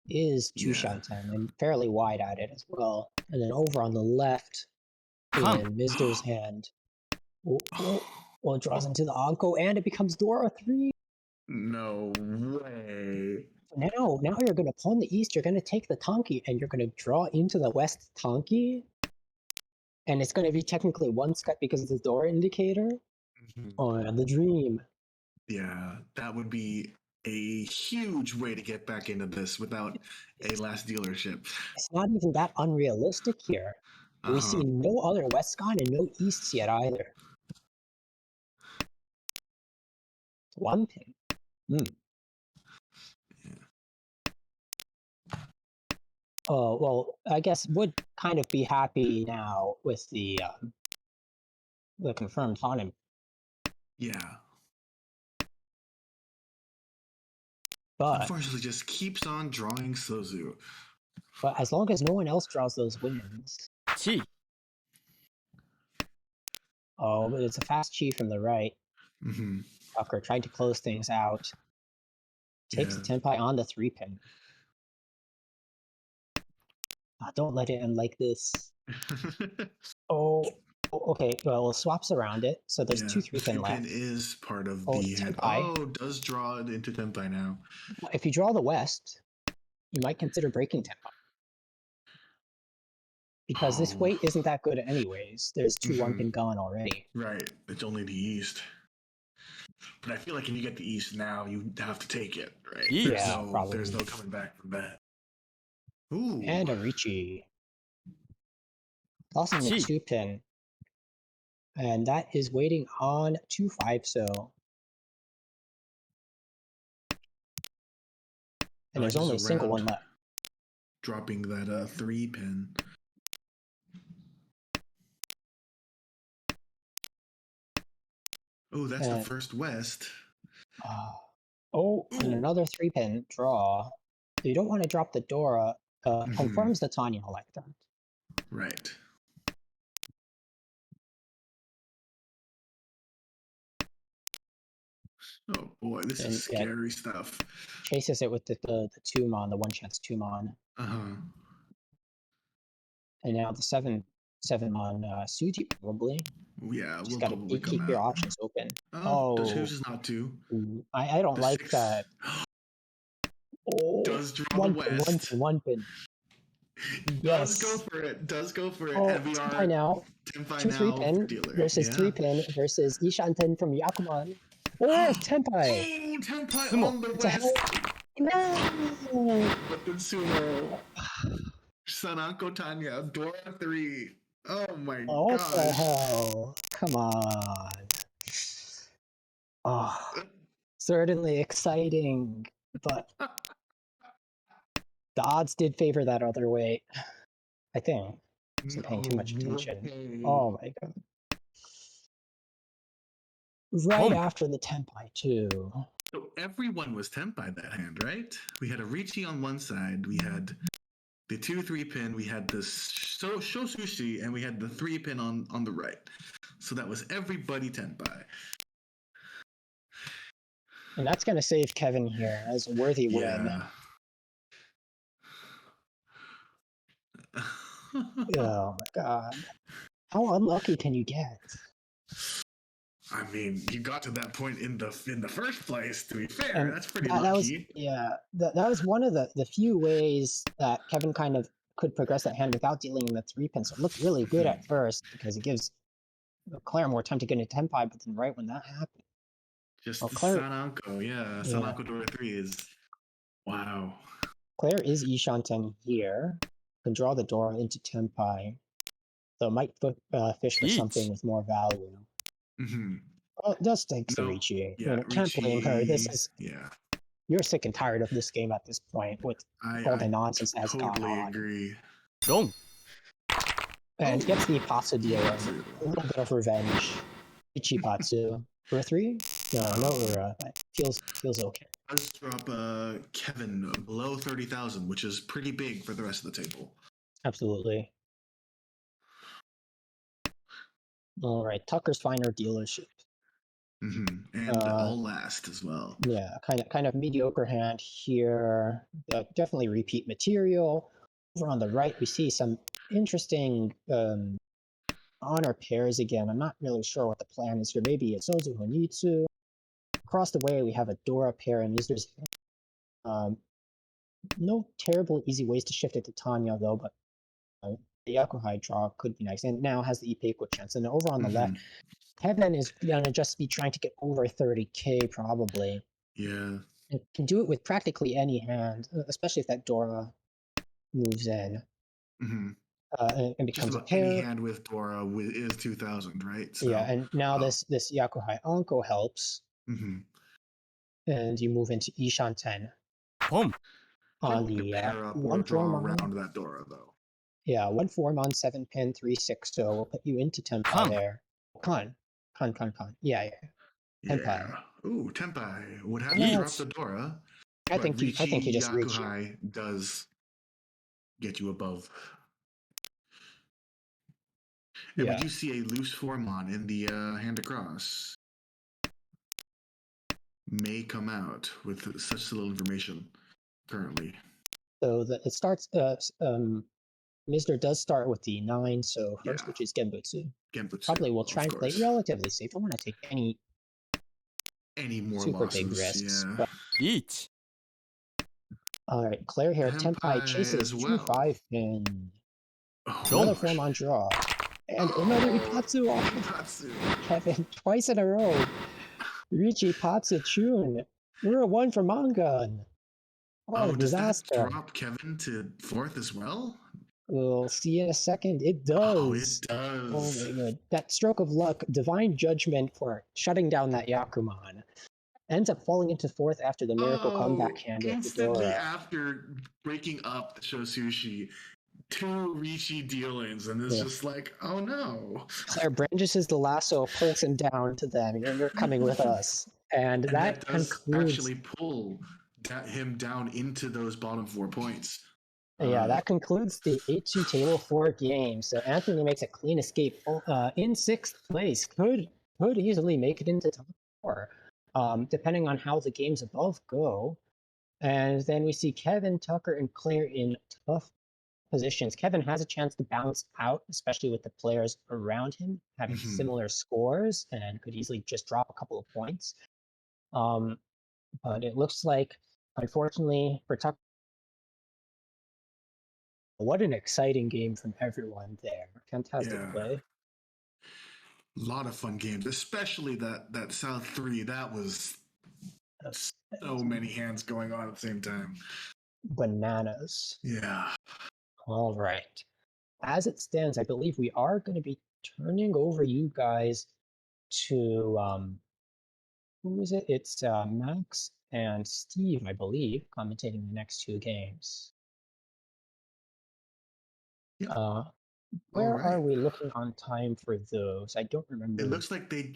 Is 2 Shanten and fairly wide at it as well. And then over on the left, in Mizder's hand, well, it draws into the Anko and it becomes Dora 3. No way. Now you're going to pawn the east, you're going to take the Tanki, and you're going to draw into the west Tanki. And it's going to be technically 1 step because of the Dora indicator. And the dream. Yeah, that would be a huge way to get back into this without a last dealership. It's not even that unrealistic here. We see no other Westcon and no Easts yet either. 1 pin. Oh, well, I guess would kind of be happy now with the confirmed Hanem. Yeah. But unfortunately just keeps on drawing Sozu. But as long as no one else draws those wins. Chi. Oh, but it's a fast chi from the right. Tucker trying to close things out. Takes the Tenpai on the 3-pin. Don't let it end like this. Okay. Well, swaps around it. So there's 2 3-pin left. 3-pin is part of the hand. Does draw it into Tenpai now. If you draw the west, you might consider breaking Tenpai. Because this weight isn't that good anyways. There's 2 1-pin gone already. Right. It's only the east. But I feel like if you get the east now, you have to take it, right? Yeah, probably. There's no coming back from that. Ooh. And a Ricci. Tossing the 2-pin. And that is waiting on 2-5, so. And there's only a single one left. Dropping that 3-pin. Oh, that's the first west. And another 3-pin draw. You don't want to drop the Dora. Confirms the Tanya like that. Right. Oh boy, this And, is yeah. scary stuff. Chases it with the Tumon, the one chance Tumon. Uh-huh. And now the 7-mon Suji probably. Yeah, Just we'll gotta probably come keep your out. options open. Does Oh, chooses not to. I don't The like 6 that. Oh, does draw one the pin, west. one pin. Does go Yes. for it. Does go for it. Oh, And we Tenpai are now. Tenpai 2 3 now pin dealer. versus Yeah. 3 pin versus Ishanten from Yakuman. Or Tenpai. Oh, Tenpai Sumo. on the It's a hell. west. No! But then Sumo. Sanako Tanya, Dora 3. Oh my What the gosh. hell? Come on. Oh, certainly exciting, but the odds did favor that other way. I think. I wasn't paying too much attention. way. Oh my god. Right Come. after the Tenpai too. So everyone was Tenpai that hand, right? We had a Ricci on one side, we had the 2-3 pin, we had the Shosushi, and we had the 3 pin on the right. So that was everybody Tenpai. And that's going to save Kevin here as a worthy win. Yeah. Oh my god. How unlucky can you get? I mean, you got to that point in the first place. To be fair, And that's pretty that was, lucky. yeah, that was one of the few ways that Kevin kind of could progress that hand without dealing in the 3 pin. So it looked really good at first because it gives Claire more time to get into Tenpai, but then right when that happened, Just well, Claire, Sanako, yeah. Sanako Dora 3 is wow. Claire is Ishanten here. Can draw the door into Tenpai. So might fish for Yeet. something with more value. Mm-hmm. Oh, it does take the No, Ricci. yeah, Can't blame her. This Ricci, is, yeah. you're sick and tired of this game at this point with all the I nonsense that has gone totally on. agree. Dong. And Oh. gets the Ipatsu dealer. Ipatsu. A little bit of revenge. Ichipatsu. For 3? No Ura. Feels okay. Let's drop Kevin below 30,000, which is pretty big for the rest of the table. Absolutely. All right, Tucker's Finer Dealership. Mm-hmm. And all last as well. Yeah, kind of mediocre hand here. Definitely repeat material. Over on the right, we see some interesting honor pairs again. I'm not really sure what the plan is here. Maybe it's Ozu Honitsu. Across the way, we have a Dora pair and Mizer's. No terrible easy ways to shift it to Tanya though, but the Yakuhai draw could be nice. And now has the Ipeiko chance. And over on the left, Kevin is gonna just be trying to get over 30k probably. Yeah. And can do it with practically any hand, especially if that Dora moves in. Mm-hmm. And Just becomes a about pair. any hand with Dora is 2,000, right? So, yeah, and now this Yakuhai Anko helps. Mm-hmm. And you move into Ishanten. Pom. On Probably the pair up or one draw form around that Dora, though. Yeah, 1 form on 7 pin 3/6, so we'll put you into Tenpai Kan. there. Kan. Yeah. Tenpai. Yeah. Ooh, Tenpai would have Yeah, to drop it's- the Dora. I think you just reach it. Yakuhai does get you above. And Yeah. would you see a loose Formon in the hand across? May come out with such little information currently. So it starts. Mr. does start with the 9, so first, Yeah. which is Genbutsu. Genbutsu, Probably will of try and play course. relatively safe. Don't want to take any more super losses. big risks. Yeah. But, Each. all right, Claire here. Tenpai Tenpai chases as well. 2/5 pin. Oh, Another gosh. form on draw. And another Ipatsu off Ipatsu. Kevin twice in a row. Richi Patsu Chun. We're a 1 for Mangan. What a Does that disaster. drop Kevin to 4th as well? We'll see in a second. It does. Oh, it does. Oh my god. That stroke of luck, divine judgment for shutting down that Yakuman. Ends up falling into 4th after the miracle comeback hand with Instantly Fedora. after breaking up the Shosushi, 2 Ricci dealings, and it's just like, oh no. Claire brandishes the lasso, pulls him down to them. You're coming with us. And that does concludes. actually pull him down into those bottom 4 points. Yeah, that concludes the 8-2 table 4 game. So Anthony makes a clean escape in 6th place. Could easily make it into top 4. depending on how the games above go. And then we see Kevin, Tucker, and Claire in tough positions. Kevin has a chance to bounce out, especially with the players around him having Mhm. similar scores and could easily just drop a couple of points. But it looks like, unfortunately, for Tucker, what an exciting game from everyone there. Fantastic Yeah. play. A lot of fun games, especially that South 3. That was so many hands going on at the same time. Bananas. Yeah. All right. As it stands, I believe we are going to be turning over you guys to who is it? It's Max and Steve, I believe, commentating the next two games. Yeah. Where right. are we looking on time for those? I don't It remember. looks like they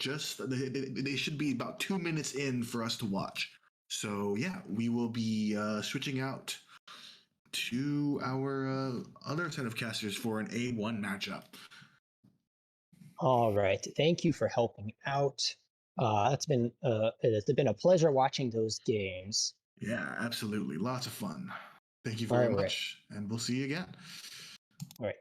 should be about 2 minutes in for us to watch. So yeah, we will be switching out to our other set of casters for an A1 matchup. All right. Thank you for helping out. It's been a pleasure watching those games. Yeah, absolutely. Lots of fun. Thank you All very right. much, and we'll see you again. All right.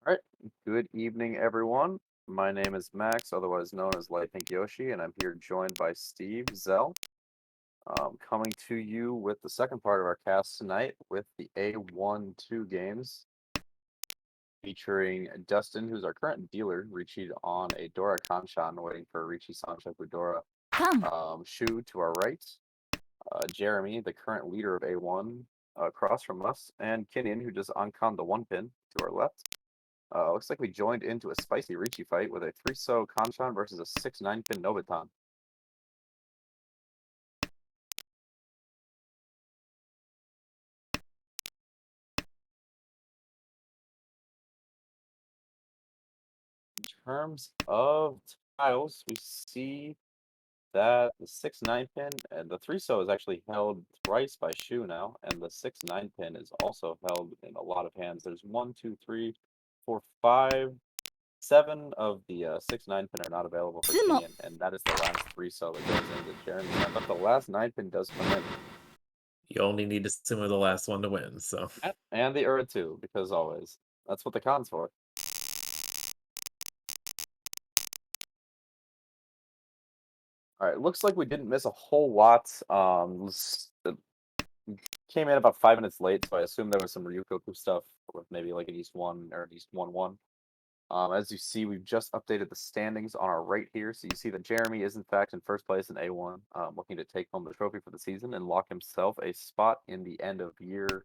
All right. Good evening, everyone. My name is Max, otherwise known as Light Pink Yoshi, and I'm here joined by Steve Zell, coming to you with the second part of our cast tonight with the A1-2 games, featuring Dustin, who's our current dealer, Richie on a Dora Kanchan, waiting for Richie Sancho Dora. Shu to our right, Jeremy, the current leader of A1, across from us, and Kinian, who just on-conned the 1-pin to our left. Looks like we joined into a spicy Ricci fight with a 3-so Kanchan versus a 6-9-pin Nobitan. terms of tiles, we see that the 6-9 pin and the 3-so is actually held thrice by Shu now, and the 6-9 pin is also held in a lot of hands. There's 1, 2, 3, 4, 5, 7 of the 6-9 pin are not available for Sumo. Kenyan, and that is the last 3-so that goes into Jeremy. But the last 9 pin does come in. You only need to sumo the last one to win, so. And the Ura too, because always. That's what the con's for. All right, looks like we didn't miss a whole lot. Came in about 5 minutes late, so I assume there was some Ryukoku stuff with maybe like an East 1 or an East 1-1. As you see, we've just updated the standings on our right here. So you see that Jeremy is in fact in first place in A1, looking to take home the trophy for the season and lock himself a spot in the end of year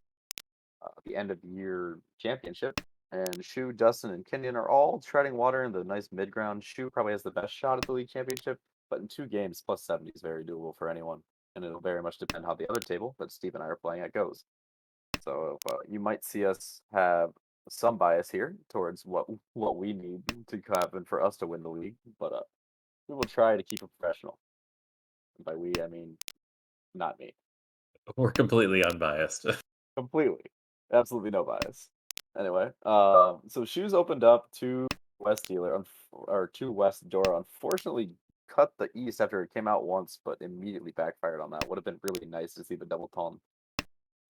championship. And Shu, Dustin, and Kenyon are all treading water in the nice mid ground. Shu probably has the best shot at the league championship, but in 2 games, plus 70 is very doable for anyone. And it'll very much depend how the other table that Steve and I are playing at goes. So you might see us have some bias here towards what we need to happen for us to win the league, but we will try to keep it professional. And by we, I mean not me. We're completely unbiased. Completely, absolutely no bias. Anyway, so Shoes opened up to West Dealer or to West Dora. Unfortunately, cut the East after it came out once, but immediately backfired on that. Would have been really nice to see the double tone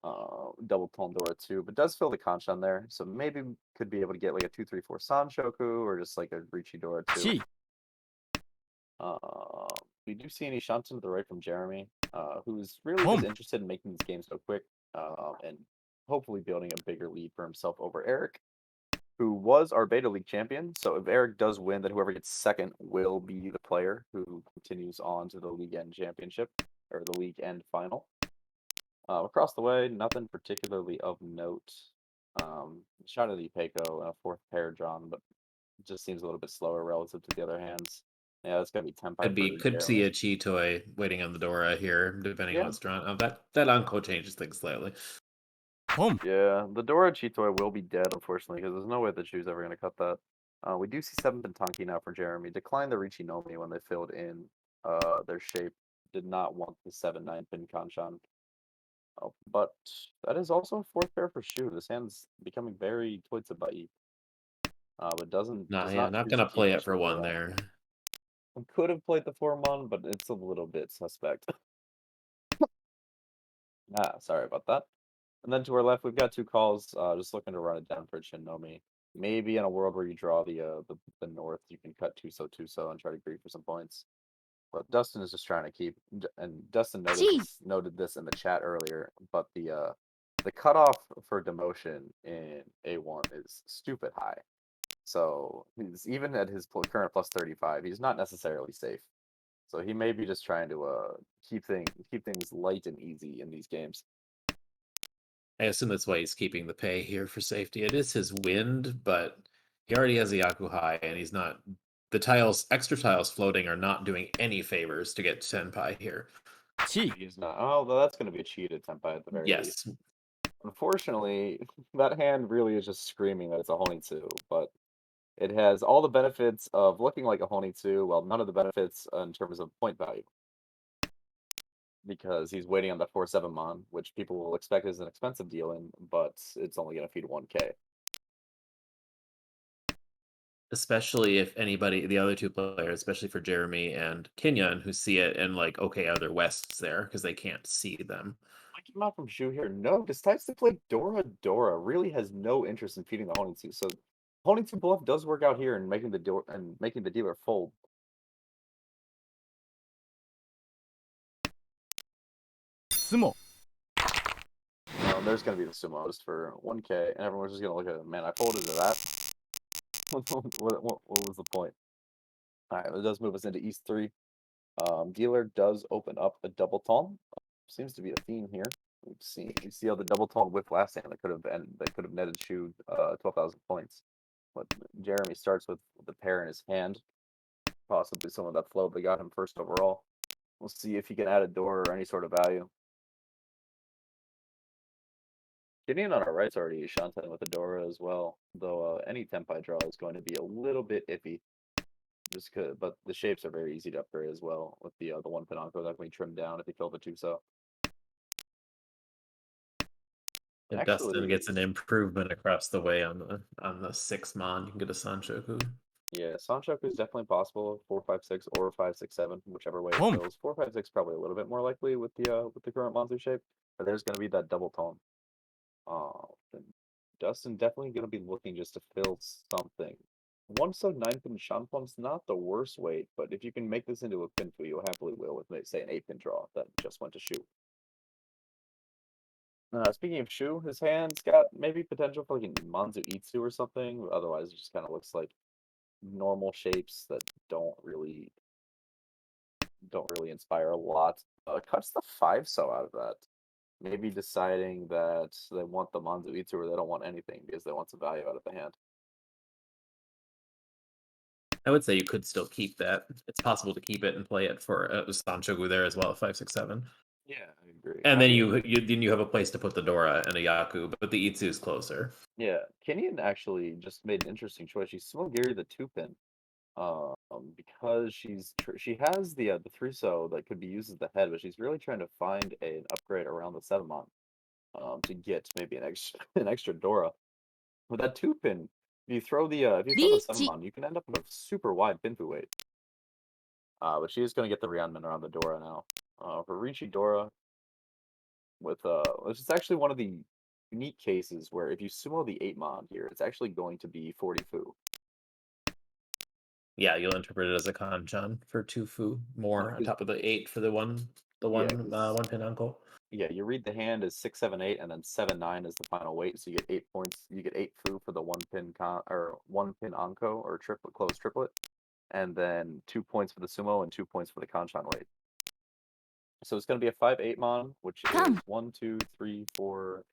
Dora too, but does fill the Kanchan there, so maybe could be able to get like a 2-3-4 Sanshoku or just like a Richi Dora too. We do see an Ishanten to the right from Jeremy, who's really just interested in making these games go quick, and hopefully building a bigger lead for himself over Eric, who was our Beta League champion. So if Eric does win, then whoever gets second will be the player who continues on to the league end championship or the league end final. Across the way, nothing particularly of note. Shot of the Ipeco and a 4th pair drawn, but it just seems a little bit slower relative to the other hands. Yeah, that's gonna be Tenpai. Could see a Chitoi waiting on the Dora here, depending on what's drawn. Oh, that Anko changes things slightly. Yeah, the Dora Chitoi will be dead, unfortunately, because there's no way the Chu's ever going to cut that. We do see 7-pin Tanki now for Jeremy. Declined the Richi Nomi when they filled in their shape. Did not want the 7-9 pin Kanchan. But that is also a 4th pair for Shu. This hand's becoming very Toitsubai. But doesn't. Not not gonna play it for one there. I could have played the 4-mon, but it's a little bit suspect. Sorry about that. And then to our left, we've got 2 calls. Just looking to run it down for Shinomi. Maybe in a world where you draw the north, you can cut 2-so and try to greed for some points. But Dustin is just trying to keep, and Dustin noted this in the chat earlier. But the cutoff for demotion in A1 is stupid high. So he's even at his current plus 35, he's not necessarily safe. So he may be just trying to keep things light and easy in these games. I assume that's why he's keeping the pay here for safety. It is his wind, but he already has the Yaku high, and he's not. The extra tiles floating are not doing any favors to get Tenpai here. He's not. Oh, well, that's going to be a cheated Tenpai at the very least. Unfortunately, that hand really is just screaming that it's a Honitsu, but it has all the benefits of looking like a Honitsu, while none of the benefits in terms of point value. Because he's waiting on that 4-7 mon, which people will expect is an expensive deal in, but it's only going to feed 1k. Especially if anybody, the other 2 players, especially for Jeremy and Kenyon, who see it and like, okay, are there Wests there? Because they can't see them. I came out from Shu here. No, decides to play Dora really has no interest in feeding the Honitsu. So Honitsu bluff does work out here and making the dealer fold. Sumo. There's going to be the sumos for 1k, and everyone's just going to look at it. Man, I folded to that. what was the point? All right, it does move us into East 3. Dealer does open up a double tone. Seems to be a theme here. You see how the double tone with last hand that could have netted Shu 12,000 points. But Jeremy starts with the pair in his hand, possibly some of that flow that got him first overall. We'll see if he can add a door or any sort of value. Getting on our right's already Shantan with a Dora as well, though any Tenpai draw is going to be a little bit iffy. but the shapes are very easy to upgrade as well with the one pin Anko that can be trimmed down if you kill the Tuso. If Dustin gets an improvement across the way on the 6 mon, you can get a Sanchoku. Yeah, Sanchoku is definitely possible. 4-5-6 or 5-6-7, whichever way it Boom. goes. 4-5-6 probably a little bit more likely with the current Monzu shape, but there's going to be that double tone. And Dustin definitely going to be looking just to fill something. 1/9-pin Shanpon's not the worst weight, but if you can make this into a pin fu, you happily will with, say, an 8-pin draw that just went to Shu. Speaking of Shu, his hand's got maybe potential for like a Manzu Itsu or something. Otherwise, it just kind of looks like normal shapes that don't really inspire a lot. Cuts the 5-so out of that. Maybe deciding that they want the Manzu Itsu or they don't want anything because they want some value out of the hand. I would say you could still keep that. It's possible to keep it and play it for Sanchoku there as well, 5-6-7. Yeah, I agree. And then you have a place to put the Dora and a Yaku, but the Itsu is closer. Yeah, Kenyon actually just made an interesting choice. She Smogiri the 2-pin, because she has the 3-so that could be used as the head, but she's really trying to find an upgrade around the 7-mon, to get maybe an extra Dora. With that 2-pin, if you throw the 7-mon, you can end up with a super wide pin fu weight. But she is going to get the Ryanman around the Dora now. For Ricci Dora, which is actually one of the unique cases where if you sumo the 8-mon here, it's actually going to be 40 fu. Yeah, you'll interpret it as a Kanchan for 2 fu more on top of the 8 for the one pin uncle. Yeah, you read the hand as 6-7-8, and then 7-9 is the final weight, so you get 8 points. You get 8 fu for the one pin anko or closed triplet, and then 2 points for the sumo and 2 points for the kanchan weight. So it's going to be a 5-8-mon, which is 1, 2, 3, 4,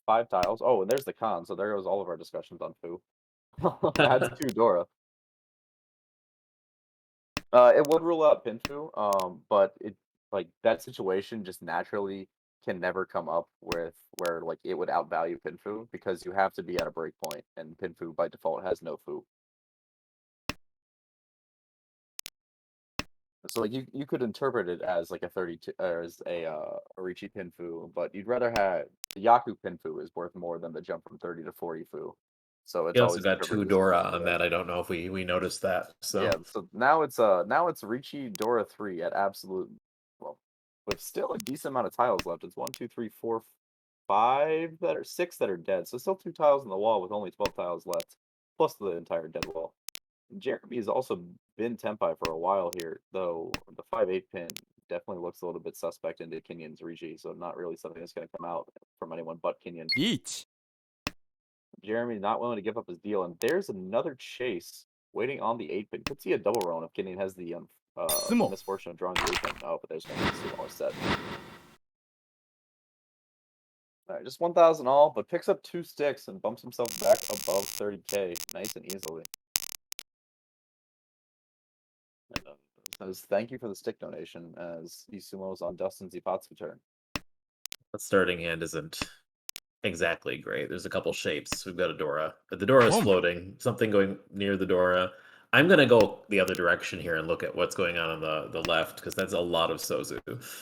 5 tiles. Oh, and there's the con. So there goes all of our discussions on fu. Adds 2 Dora. It would rule out pin fu, but that situation just naturally can never come up with where like it would outvalue pin fu because you have to be at a break point, and pin fu by default has no fu. So like you could interpret it as like a 32 or as a Ricci pin fu, but you'd rather have the Yaku pin fu is worth more than the jump from 30 to 40 fu. So it's He also always got 2 Dora on that. I don't know if we noticed that. So yeah, so now it's Ricci Dora 3 at absolute, well, with still a decent amount of tiles left. It's 1, 2, 3, 4, 5 that are 6 that are dead. So still 2 tiles on the wall with only 12 tiles left, plus the entire dead wall. Jeremy has also been Tenpai for a while here, though the 5-8 pin definitely looks a little bit suspect into Kenyon's Ricci, so not really something that's going to come out from anyone but Kenyon. Each. Jeremy not willing to give up his deal, and there's another chase waiting on the 8-pin. Could see a double roan if Kenyon has the misfortune of drawing the 8-pin. Oh, but there's going to be a smaller set. Alright, just 1,000 all, but picks up 2 sticks and bumps himself back above 30k nice and easily. Says thank you for the stick donation as he sumos on Dustin Zipatsu turn. the starting hand isn't exactly great. There's a couple shapes. We've got a Dora, but the Dora is floating. Something going near the Dora. I'm gonna go the other direction here and look at what's going on the left because that's a lot of Sozu.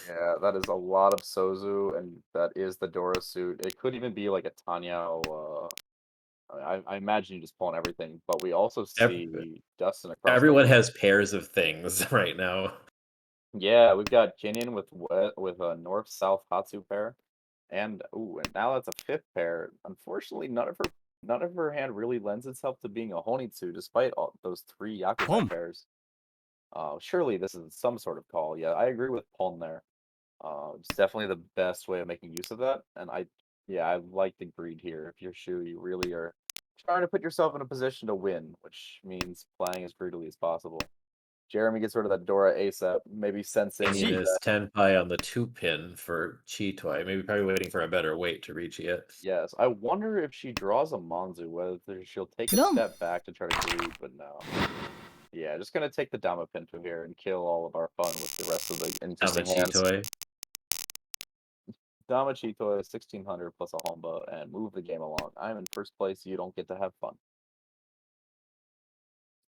Yeah, that is a lot of Sozu, and that is the Dora suit. It could even be like a Tanya. I imagine you just pulling everything, but we also see Dustin across. Everyone has pairs of things right now. Yeah, we've got Kenyon with a north-south Hatsu pair, and now that's a 5th pair. Unfortunately, none of her hand really lends itself to being a Honitsu, despite all those 3 Yakuza pairs. Surely this is some sort of call. Yeah, I agree with Pon there. It's definitely the best way of making use of that, and I like the greed here. If you're Shu, you really are trying to put yourself in a position to win, which means playing as greedily as possible. Jeremy gets rid of that Dora ASAP, maybe sensing is Tenpai on the 2-pin for Chitoi. Maybe probably waiting for a better weight to reach it. Yes, I wonder if she draws a Manzu, whether she'll take a step back to try to greed, but no. Yeah, just gonna take the Dama Pinto here and kill all of our fun with the rest of the interesting hands. Dama Chitoi, 1600 plus a Homba, and move the game along. I'm in first place, you don't get to have fun.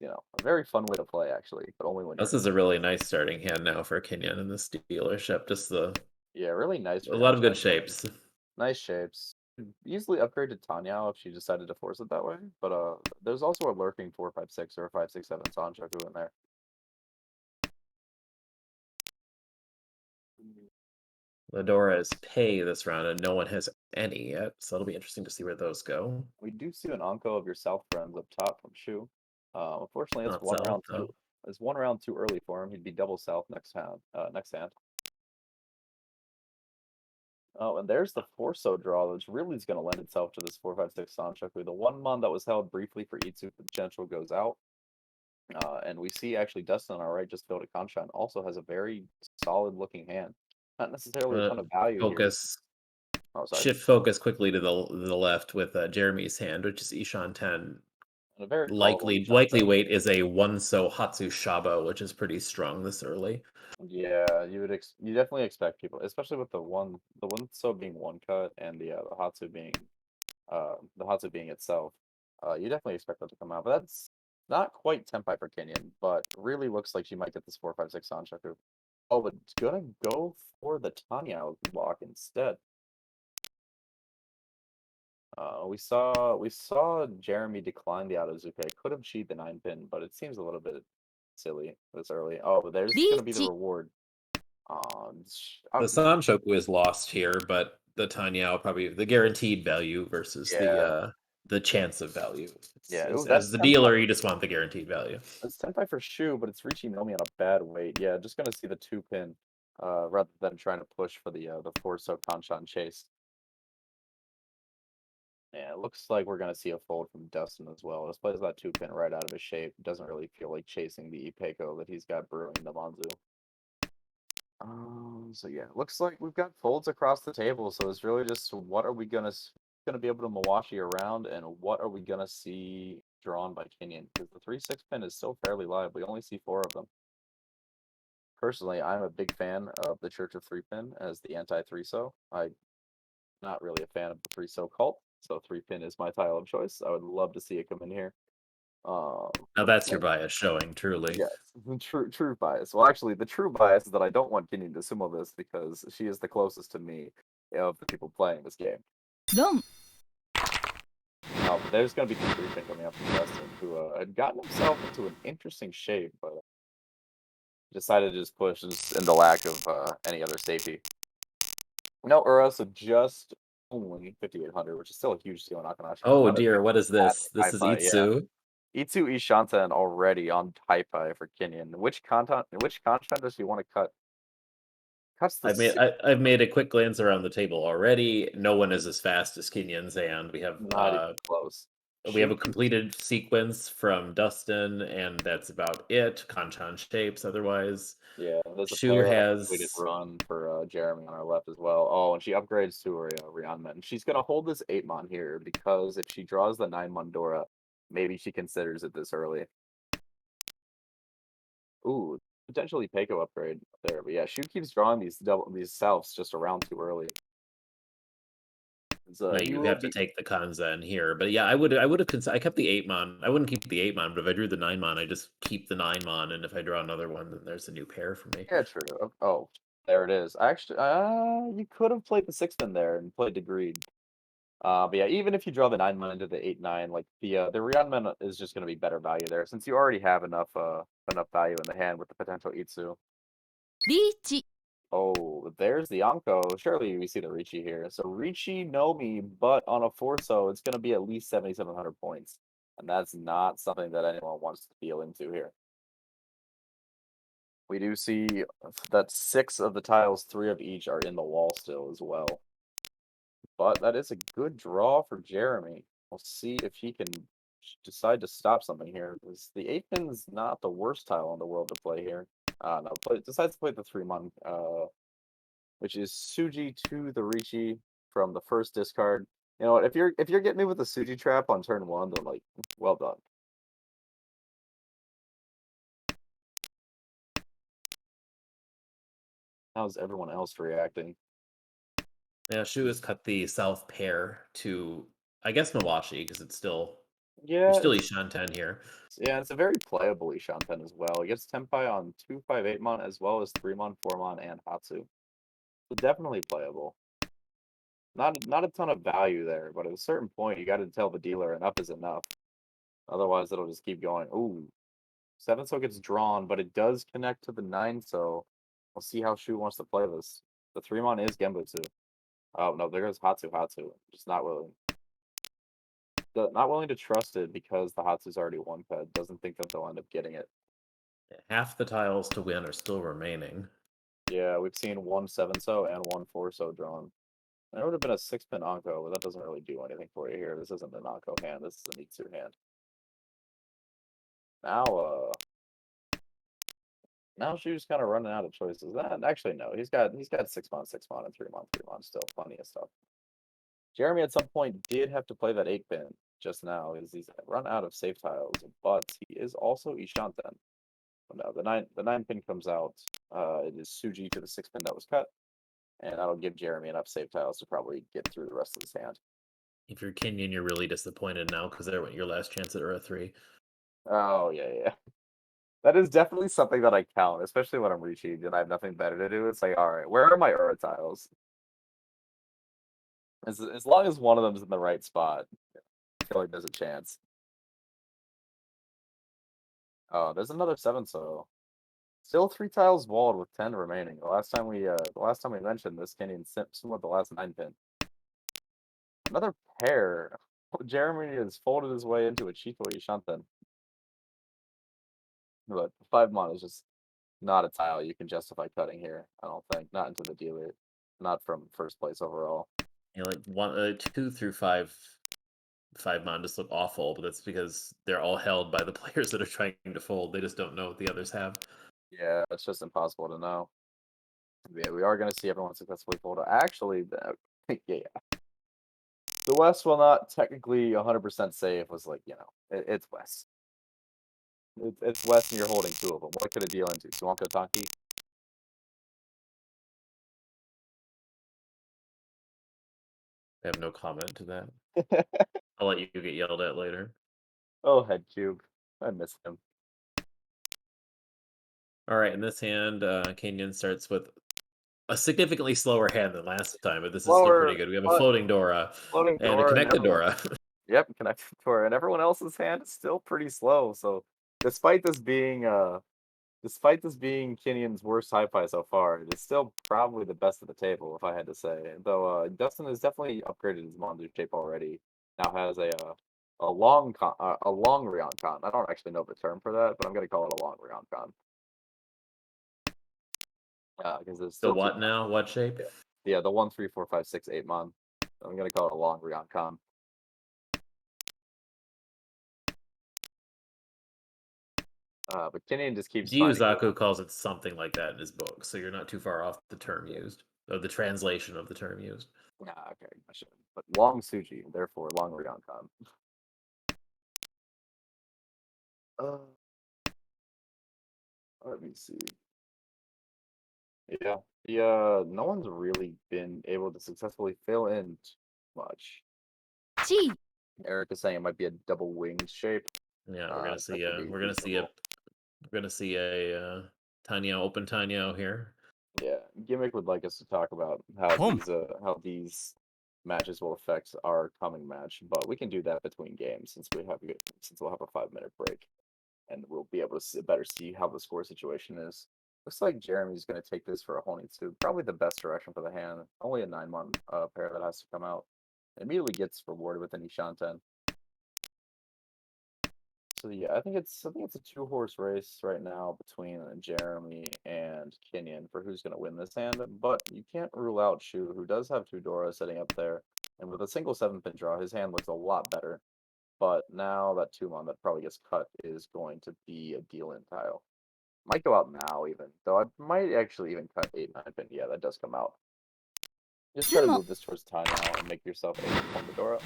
a very fun way to play actually, but only when This you're is a really nice starting hand now for Kenyon in this dealership. Just yeah, really nice a for lot him of to good actually shapes. nice shapes. Could easily upgrade to Tanya if she decided to force it that way, but there's also a lurking 456 or a 567 Sanchoku in there. Ladora is pay this round, and no one has any yet, so it'll be interesting to see where those go. We do see an Anko of your South friends up top from Shu. Unfortunately, it's Not one South, round too. though. It's one round too early for him. He'd be double South next hand. Next hand. Oh, and there's the Forso draw, which really is going to lend itself to this 456 Sanchoku. The 1-mon that was held briefly for Itsu potential goes out. And we see actually Dustin on our right just built a Kanchan. Also has a very solid looking hand. Not necessarily a ton of value here. Focus. Oh, sorry. Shift focus quickly to the left with Jeremy's hand, which is Ishan 10. And a very Likely colorful Ishan 10. weight is a 1-so Hatsu Shabo, which is pretty strong this early. Yeah, you definitely expect people, especially with the one so being one cut and the Hatsu being itself. You definitely expect that to come out, but that's not quite Tenpai for Kenyon, but really looks like she might get this 456 Sanshaku. Oh, but it's gonna go for the Tanya block instead. We saw Jeremy decline the Autozuke. Could have cheated the 9-pin, but it seems a little bit silly this early. Oh, but there's gonna be the reward. The Sanshoku is lost here, but the Tanya probably the guaranteed value versus the chance of value. As the dealer, you just want the guaranteed value. It's Tenpai for Shu, but it's Richie Nomi on a bad weight. Yeah, just gonna see the 2-pin rather than trying to push for the Forso Kanchan chase. Yeah, it looks like we're gonna see a fold from Dustin as well. This plays that 2-pin right out of his shape. Doesn't really feel like chasing the Ipeco that he's got brewing the Manzu. So yeah, looks like we've got folds across the table. So it's really just what are we gonna be able to Mawashi around, and what are we gonna see drawn by Kenyon? Because the 3-6 pin is still fairly live. We only see 4 of them. Personally, I'm a big fan of the Church of 3-pin as the anti-3-so. I'm not really a fan of the 3-so cult, so 3-pin is my tile of choice. I would love to see it come in here. Now that's your bias showing, truly. Yes, true bias. Well, actually, the true bias is that I don't want Kenyon to sumo this because she is the closest to me of the people playing this game. Dom. Now, there's going to be the 3-pin coming up from Dustin, who had gotten himself into an interesting shape, but decided to just push in the lack of any other safety. No Ura, so just only 5,800, which is still a huge steal on Akanashi. Oh dear, what is this? This is Taipai, Itsu. Yeah. Itsu Ishanten already on Taipai for Kenyon. Which content does she want to cut? I've made a quick glance around the table already. No one is as fast as Kenyon's, and we have not even close. We have a completed sequence from Dustin, and that's about it. Kanchan shapes, otherwise. Yeah, there's a Shu has completed run for Jeremy on our left as well. Oh, and she upgrades to her Ryanman. She's gonna hold this 8-mon here because if she draws the 9-mon Dora, maybe she considers it this early. Ooh, potentially Peiko upgrade there, but yeah, Shu keeps drawing these selves just around too early. You have to take the Kanza in here, but yeah, I would have I kept the 8-mon. I wouldn't keep the 8-mon, but if I drew the 9-mon, I just keep the 9-mon, and if I draw another one, then there's a new pair for me. Yeah, true. Oh, there it is. Actually, you could have played the 6-pin there and played Degreed. But yeah, even if you draw the 9-mon into the 8-9, like the Ryanman is just going to be better value there since you already have enough value in the hand with the potential Itsu. Richi. Oh, there's the Anko. Surely we see the Richi here. So Richi Nomi, but on a Forso, it's going to be at least 7,700 points. And that's not something that anyone wants to deal into here. We do see that 6 of the tiles, 3 of each, are in the wall still as well. But that is a good draw for Jeremy. We'll see if he can decide to stop something here. Because the 8-pin's not the worst tile in the world to play here. No, decides to play the 3-mon, which is Suji to the Richi from the first discard. You know what? If you're getting me with the Suji trap on turn 1, then like, well done. How's everyone else reacting? Yeah, Shu has cut the south pair to, I guess, Mawashi, because it's still Yeah, You're still it's, Ishanten here. yeah, it's a very playable Ishanten as well. He gets Tenpai on 2/5/8 mon as well as 3 mon, 4 mon, and Hatsu. So definitely playable. Not a ton of value there, but at a certain point you got to tell the dealer enough is enough. Otherwise, it'll just keep going. Ooh, 7 so gets drawn, but it does connect to the 9 so. We'll see how Shu wants to play this. The 3 mon is Genbutsu. Oh no, there goes Hatsu. Just not willing. Not willing to trust it because the Hatsu's already one fed. Doesn't think that they'll end up getting it. Half the tiles to win are still remaining. Yeah, we've seen 1 7 so and 1 4 so drawn. There would have been a 6-pin Anko, but that doesn't really do anything for you here. This isn't an Anko hand. This is an Itsu hand. Now Shu's kind of running out of choices. Actually, no. He's got 6 mon, 6 mon, and 3 mon, 3 mon. Still plenty of stuff. Jeremy at some point did have to play that 8-pin just now because he's run out of safe tiles, but he is also Ishanten. No, the 9-pin comes out. It is Suji to the 6-pin that was cut, and that'll give Jeremy enough safe tiles to probably get through the rest of his hand. If you're Kenyon, you're really disappointed now because they're your last chance at Ura 3. Oh yeah. That is definitely something that I count, especially when I'm reaching and I have nothing better to do. It's like, all right, where are my Ura tiles? As long as one of them is in the right spot, I feel like there's a chance. Oh, there's another 7 so. Still 3 tiles walled with 10 remaining. The last time we mentioned this, Kenyon similar the last 9-pin. Another pair. Jeremy has folded his way into a Chico Ishanten. But 5 mon is just not a tile you can justify cutting here, I don't think. Not into the dealer. Not from first place overall. You know, like 2 through 5 mon just look awful, but that's because they're all held by the players that are trying to fold. They just don't know what the others have. Yeah, it's just impossible to know. Yeah, we are going to see everyone successfully fold. Actually, yeah. The West, while not technically 100% safe, was like, it's West. It's West and you're holding 2 of them. What could a deal into? Suwanko Tanki? I have no comment to that. I'll let you get yelled at later. Oh, Headcube. I miss him. All right, in this hand, Kenyon starts with a significantly slower hand than last time, but this is still pretty good. We have a floating Dora and a connected Dora. Yep, connected Dora, and everyone else's hand is still pretty slow. So, despite this being Kenyon's worst hi-fi so far, it is still probably the best of the table, if I had to say. Though Dustin has definitely upgraded his Mondu shape already. Now has a long Ryoncon. I don't actually know the term for that, but I'm gonna call it a long Ryoncon. Because there's So still what now? What shape? Yeah, the 1, 3, 4, 5, 6, 8 mon. I'm gonna call it a long Ryoncon. But Kenyon just keeps Yuzaku calls it something like that in his book, so you're not too far off the term used, or the translation of the term used. Okay, I should. But long Suji, therefore long Ryoncon. Let me see. Yeah, no one's really been able to successfully fill in much. G. Eric is saying it might be a double winged shape. Yeah, we're gonna see a Tanyao open Tanyao here. Yeah, Gimmick would like us to talk about how these matches will affect our coming match, but we can do that between games since we'll have a 5-minute break, and we'll be able to better see how the score situation is. Looks like Jeremy's going to take this for a Honitsu. Probably the best direction for the hand. Only a 9-mon pair that has to come out. It immediately gets rewarded with an Ishanten. So yeah, I think it's a 2-horse race right now between Jeremy and Kenyon for who's going to win this hand. But you can't rule out Shu, who does have 2 Dora sitting up there, and with a single 7-pin draw, his hand looks a lot better. But now that 2-mon that probably gets cut is going to be a deal-in tile. Might go out now even, though I might actually even cut 8, 9-pin. Yeah, that does come out. Just try to move this towards time now and make yourself a Pomodoro.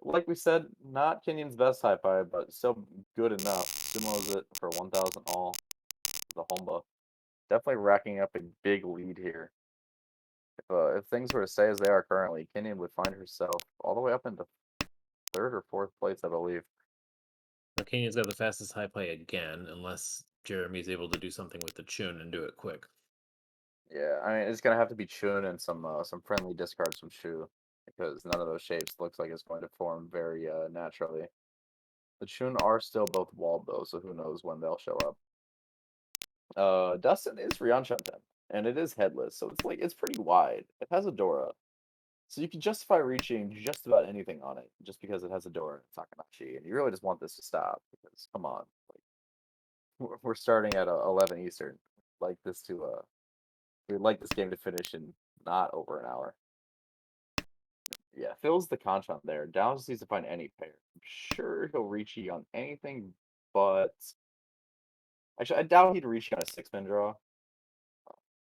Like we said, not Kenyon's best hi-fi, but still good enough. Sumo's it for 1,000 all. The Homba. Definitely racking up a big lead here. If things were to stay as they are currently, Kenyon would find herself all the way up into third or fourth place, I believe. Kenyan's got the fastest high play again, unless Jeremy's able to do something with the Chun and do it quick. Yeah, I mean, it's gonna have to be Chun and some friendly discards from Shu, because none of those shapes looks like it's going to form very naturally. The Chun are still both walled though, so who knows when they'll show up. Dustin is Ryan Shunten, and it is headless, so it's like it's pretty wide. It has a Dora, so you can justify reaching just about anything on it just because it has a Dora and Takanashi, and you really just want this to stop because come on, like we're starting at 11 Eastern. Like this to we'd like this game to finish in not over an hour. Yeah, Phil's the Conchon there. Down just needs to find any pair. I'm sure he'll reach you on anything, but actually, I doubt he'd reach you on a 6-pin draw.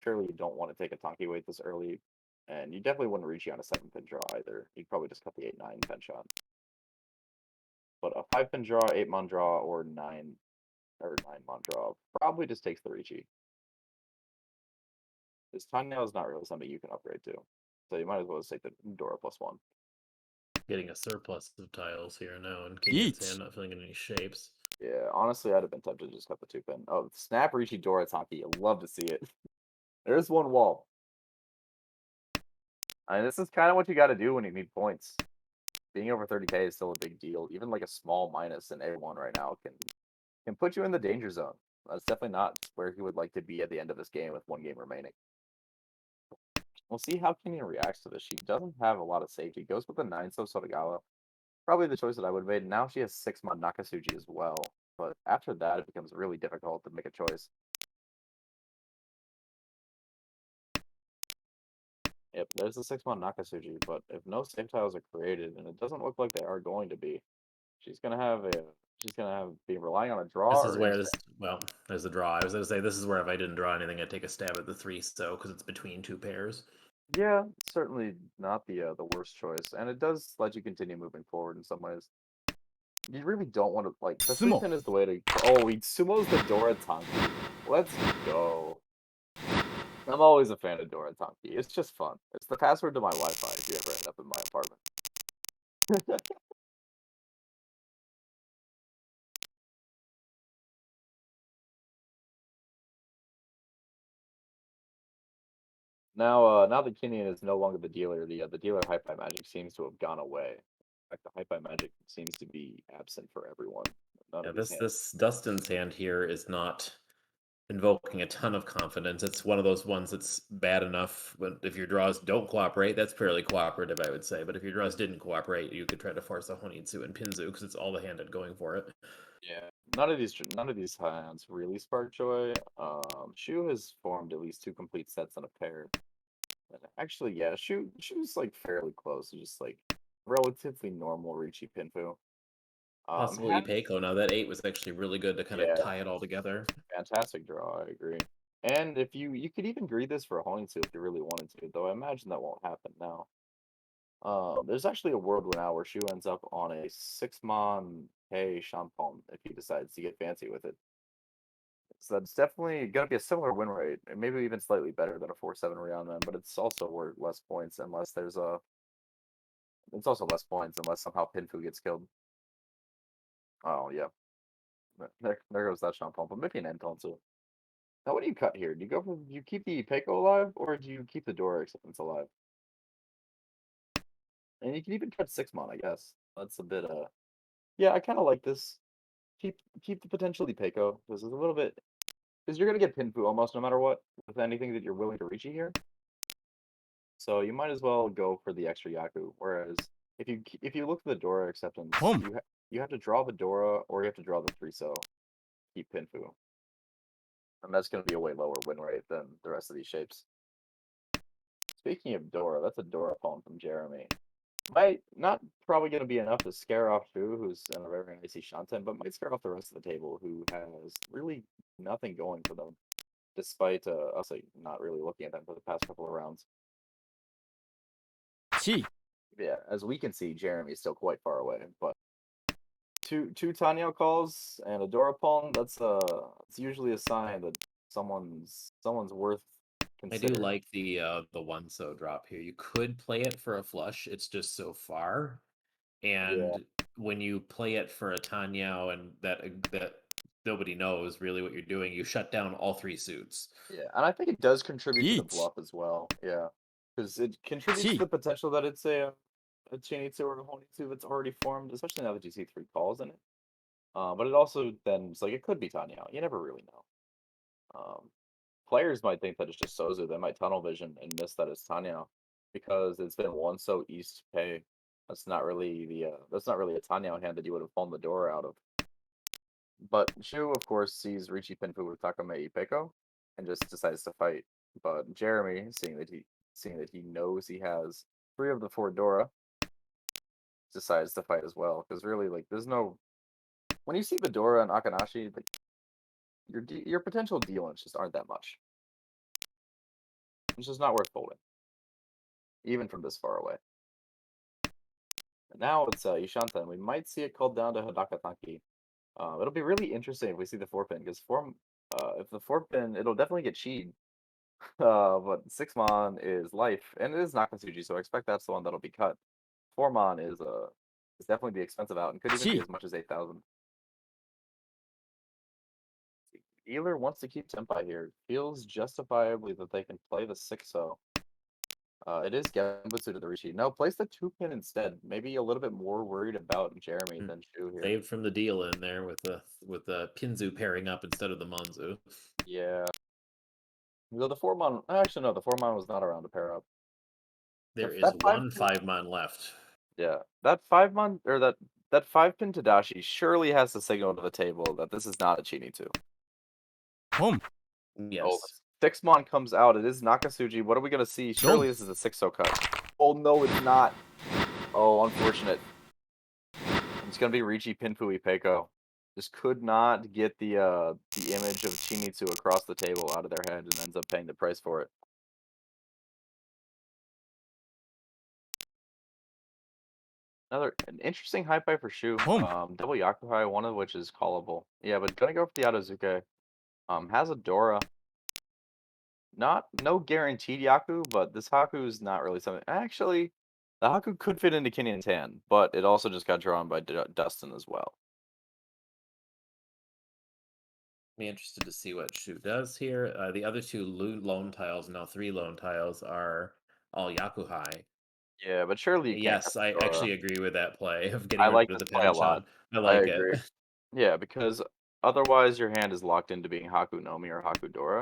Surely you don't want to take a Tonki weight this early, and you definitely wouldn't reach you on a 7-pin draw either. You'd probably just cut the 8-9 penchant. But a 5-pin draw, 8-mon draw, or 9-mon draw probably just takes the Riichi. This Tanya is not really something you can upgrade to, so you might as well just take the Dora +1. Getting a surplus of tiles here now, and Kenyan's Yeet. hand not filling in any shapes. Yeah, honestly, I'd have been tempted to just cut the 2-pin. Oh, Snap Riichi Dora Tonki. I'd love to see it. There's one wall. I mean, this is kind of what you got to do when you need points. Being over 30k is still a big deal. Even like a small minus in A1 right now can put you in the danger zone. That's definitely not where he would like to be at the end of this game with 1 game remaining. We'll see how Kenyan reacts to this. She doesn't have a lot of safety. Goes with the 9-so Sotogawa. Probably the choice that I would have made. Now she has 6-mon Nakasuji as well. But after that, it becomes really difficult to make a choice. Yep, there's the 6-mon Nakasuji, but if no save tiles are created, and it doesn't look like they are going to be, she's gonna be relying on a draw. This is or where there's a draw. I was gonna say this is where if I didn't draw anything, I'd take a stab at the 3-so because it's between 2 pairs. Yeah, certainly not the worst choice, and it does let you continue moving forward in some ways. You really don't want to like the Sumo. 3-pin is the way to. Oh, he sumo's the Dora Tonki. Let's go. I'm always a fan of Dora Tonki. It's just fun. It's the password to my Wi-Fi if you ever end up in my apartment. Now that Kenyan is no longer the dealer, the dealer Hi-Fi Magic seems to have gone away. In fact, the Hi-Fi Magic seems to be absent for everyone. Yeah, this Dustin's hand here is not invoking a ton of confidence. It's one of those ones that's bad enough. But if your draws don't cooperate, that's fairly cooperative, I would say. But if your draws didn't cooperate, you could try to force a Honitsu and Pinzu because it's all the handed going for it. Yeah, none of these hands really spark joy. Shu has formed at least 2 complete sets on a pair. And actually, yeah, Shu's like fairly close to just like relatively normal Riichi Pinfu. Possible Ipeiko. Now that 8 was actually really good to kind of tie it all together. Fantastic draw, I agree. And if you could even greed this for a Honitsu if you really wanted to, though I imagine that won't happen now. There's actually a world now where Shu ends up on a 6-mon Pei Shampon if he decides to get fancy with it. So that's definitely going to be a similar win rate, and maybe even slightly better than a 4-7 Ryanman, but it's also worth less points unless there's a. It's also less points unless somehow Pinfu gets killed. Oh yeah, there goes that Shampon, but maybe an Entonsu. Now, what do you cut here? Do you keep the Peiko alive, or do you keep the Dora Acceptance alive? And you can even cut 6-mon, I guess. That's a bit yeah, I kind of like this. Keep the potentially Peiko. This is a little bit because you're gonna get Pinfu almost no matter what with anything that you're willing to reach here. So you might as well go for the extra Yaku. Whereas if you look for the Dora Acceptance, you have to draw the Dora or you have to draw the 3-so. Keep Pinfu. And that's going to be a way lower win rate than the rest of these shapes. Speaking of Dora, that's a Dora poem from Jeremy. Might not probably going to be enough to scare off Shu, who's in a very icy Shanten, but might scare off the rest of the table, who has really nothing going for them, despite us not really looking at them for the past couple of rounds. Yeah, as we can see, Jeremy is still quite far away, but two Tanya calls and a Dora Palm, that's it's usually a sign that someone's worth considering. I do like the 1-so drop here. You could play it for a flush. It's just so far. And when you play it for a Tanyao and that nobody knows really what you're doing, you shut down all 3 suits. Yeah, and I think it does contribute to the Each. bluff as well. Yeah, because it contributes to Chi. the potential that it's a Chinitsu or a Honitsu that's already formed, especially now that you see 3 calls in it. But it also then it's like it could be Tanyao. You never really know. Players might think that it's just Sozu. They might tunnel vision and miss that it's Tanyao because it's been one so east pay. That's not really that's not really a Tanyao hand that you would have pulled the door out of. But Shu, of course, sees Richi Pinfu with Takamei Ipeko and just decides to fight. But Jeremy, seeing that he knows he has 3 of the 4 Dora, decides to fight as well. Because really, like, there's no when you see the Dora and Akanashi, like your potential dealings just aren't that much. It's just not worth folding, even from this far away. And now it's Yishanta, and we might see it called down to Hadaka Tanki. It'll be really interesting if we see the 4-pin, because if the 4-pin, it'll definitely get cheated. But 6-mon is life, and it is Nakatsuji, so I expect that's the one that'll be cut. 4-mon is definitely the expensive out, and could even be Chi. as much as 8,000. Dealer wants to keep Senpai here. Feels justifiably that they can play the 6-0. It is Gembutsu to the Rishi. No, place the 2-pin instead. Maybe a little bit more worried about Jeremy than Shu here. Saved from the deal in there with the Pinzu pairing up instead of the Monzu. Yeah. Though the 4-mon, actually no, the 4-mon was not around to pair up. There If is that one 5-pin 5-mon left. Yeah, that 5-mon or that 5-pin Tadashi surely has to signal to the table that this is not a Chinitsu. Home. Oh, Yes. the 6-mon comes out. It is Nakatsuji. What are we gonna see? Surely this is a 6-0 cut. Oh no, it's not. Oh, unfortunate. It's gonna be Richi Pinfu Ipeko. Just could not get the image of Chinitsu across the table out of their head and ends up paying the price for it. An interesting high pie for Shu. Home. Double Yakuhai, one of which is callable. Yeah, but gonna go for the Adazuke. Has a Dora. No guaranteed Yaku, but this Haku is not really something. Actually, the Haku could fit into Kinyan's hand, but it also just got drawn by Dustin as well. Be interested to see what Shu does here. The other 2 lone tiles, now 3 lone tiles, are all Yakuhai. Yeah, but surely you can't. Yes, I actually agree with that play of getting I rid like of this the play a lot. Panichan. I like agree. it. Yeah, because otherwise your hand is locked into being Haku Nomi or Haku Dora.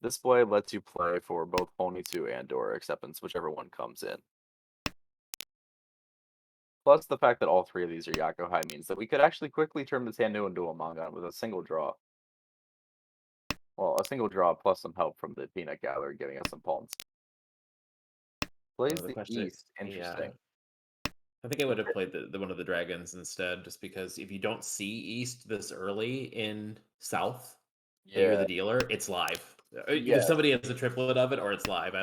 This play lets you play for both Honitsu and Dora acceptance, whichever one comes in. Plus, the fact that all 3 of these are Yakuhai means that we could actually quickly turn this hand into a Mangan with a single draw. Well, a single draw plus some help from the peanut gallery giving us some pawns. Plays the East. Interesting. Yeah. I think I would have played the one of the dragons instead, just because if you don't see East this early in South, and you're the dealer, it's live. Yeah. If somebody has a triplet of it, or it's live.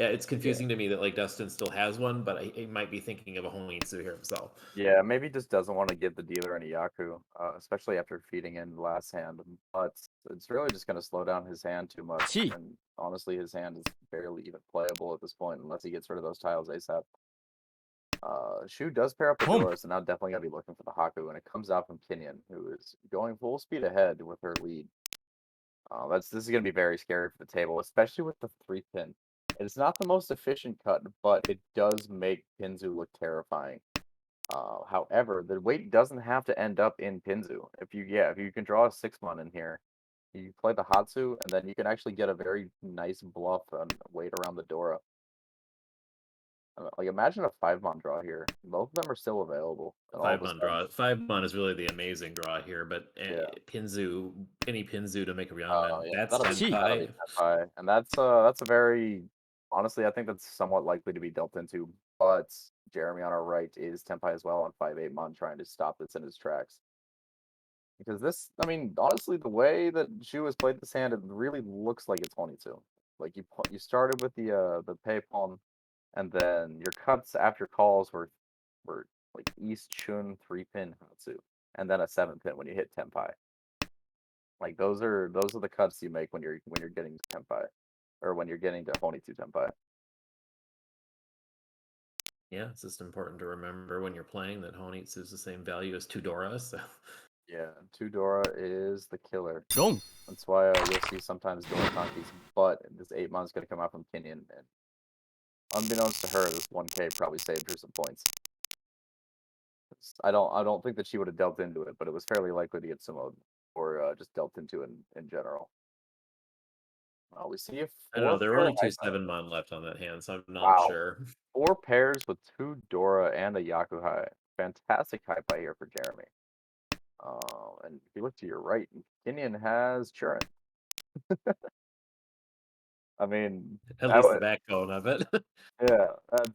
It's confusing to me that like Dustin still has one, but he might be thinking of a Honitsu here himself. Yeah, maybe he just doesn't want to give the dealer any Yaku, especially after feeding in the last hand. But it's really just going to slow down his hand too much. Chi. And honestly, his hand is barely even playable at this point unless he gets rid of those tiles ASAP. Shu does pair up the Home. Dora, so now definitely going to be looking for the Haku, and it comes out from Kinyan, who is going full speed ahead with her lead. This is going to be very scary for the table, especially with the 3-pin. It's not the most efficient cut, but it does make Pinzu look terrifying. However, the weight doesn't have to end up in Pinzu. If you can draw a 6-mon in here, you play the Hatsu, and then you can actually get a very nice bluff and weight around the Dora. Like, imagine a 5-mon draw here. Both of them are still available. 5-mon draw. 5-mon is really the amazing draw here, but Yeah. Pinzu, any Pinzu to make a Yeah, Ryanman, that's that'll be Senpai. Senpai. And that's a very honestly, I think that's somewhat likely to be dealt into. But Jeremy on our right is Tenpai as well on 5-8-mon trying to stop this in his tracks. Because this, I mean, honestly, the way that Shu has played this hand, it really looks like it's 22. Like you started with the pay pawn, and then your cuts after calls were like East Chun 3-pin Hatsu, and then a 7-pin when you hit Tenpai. Like those are the cuts you make when you're getting to Tenpai, or when you're getting to Honitsu Tenpai. Yeah, it's just important to remember when you're playing that Honitsu is the same value as Tudora. So Yeah, Tudora is the killer. ドン That's why you'll see sometimes Dora Tanki's, but this 8 month's gonna come out from Kenyon, and unbeknownst to her, this 1K probably saved her some points. I don't think that she would have delved into it, but it was fairly likely to get sumoed or just delved into it in general. We see a I don't know. four There were pair only two hyper. 7-mon left on that hand, so I'm not Wow, sure. 4 pairs with 2 Dora and a Yakuhai. Fantastic hype by here for Jeremy. And if you look to your right, Kenyon has Churin. I mean, At that least the would, backbone of it. yeah.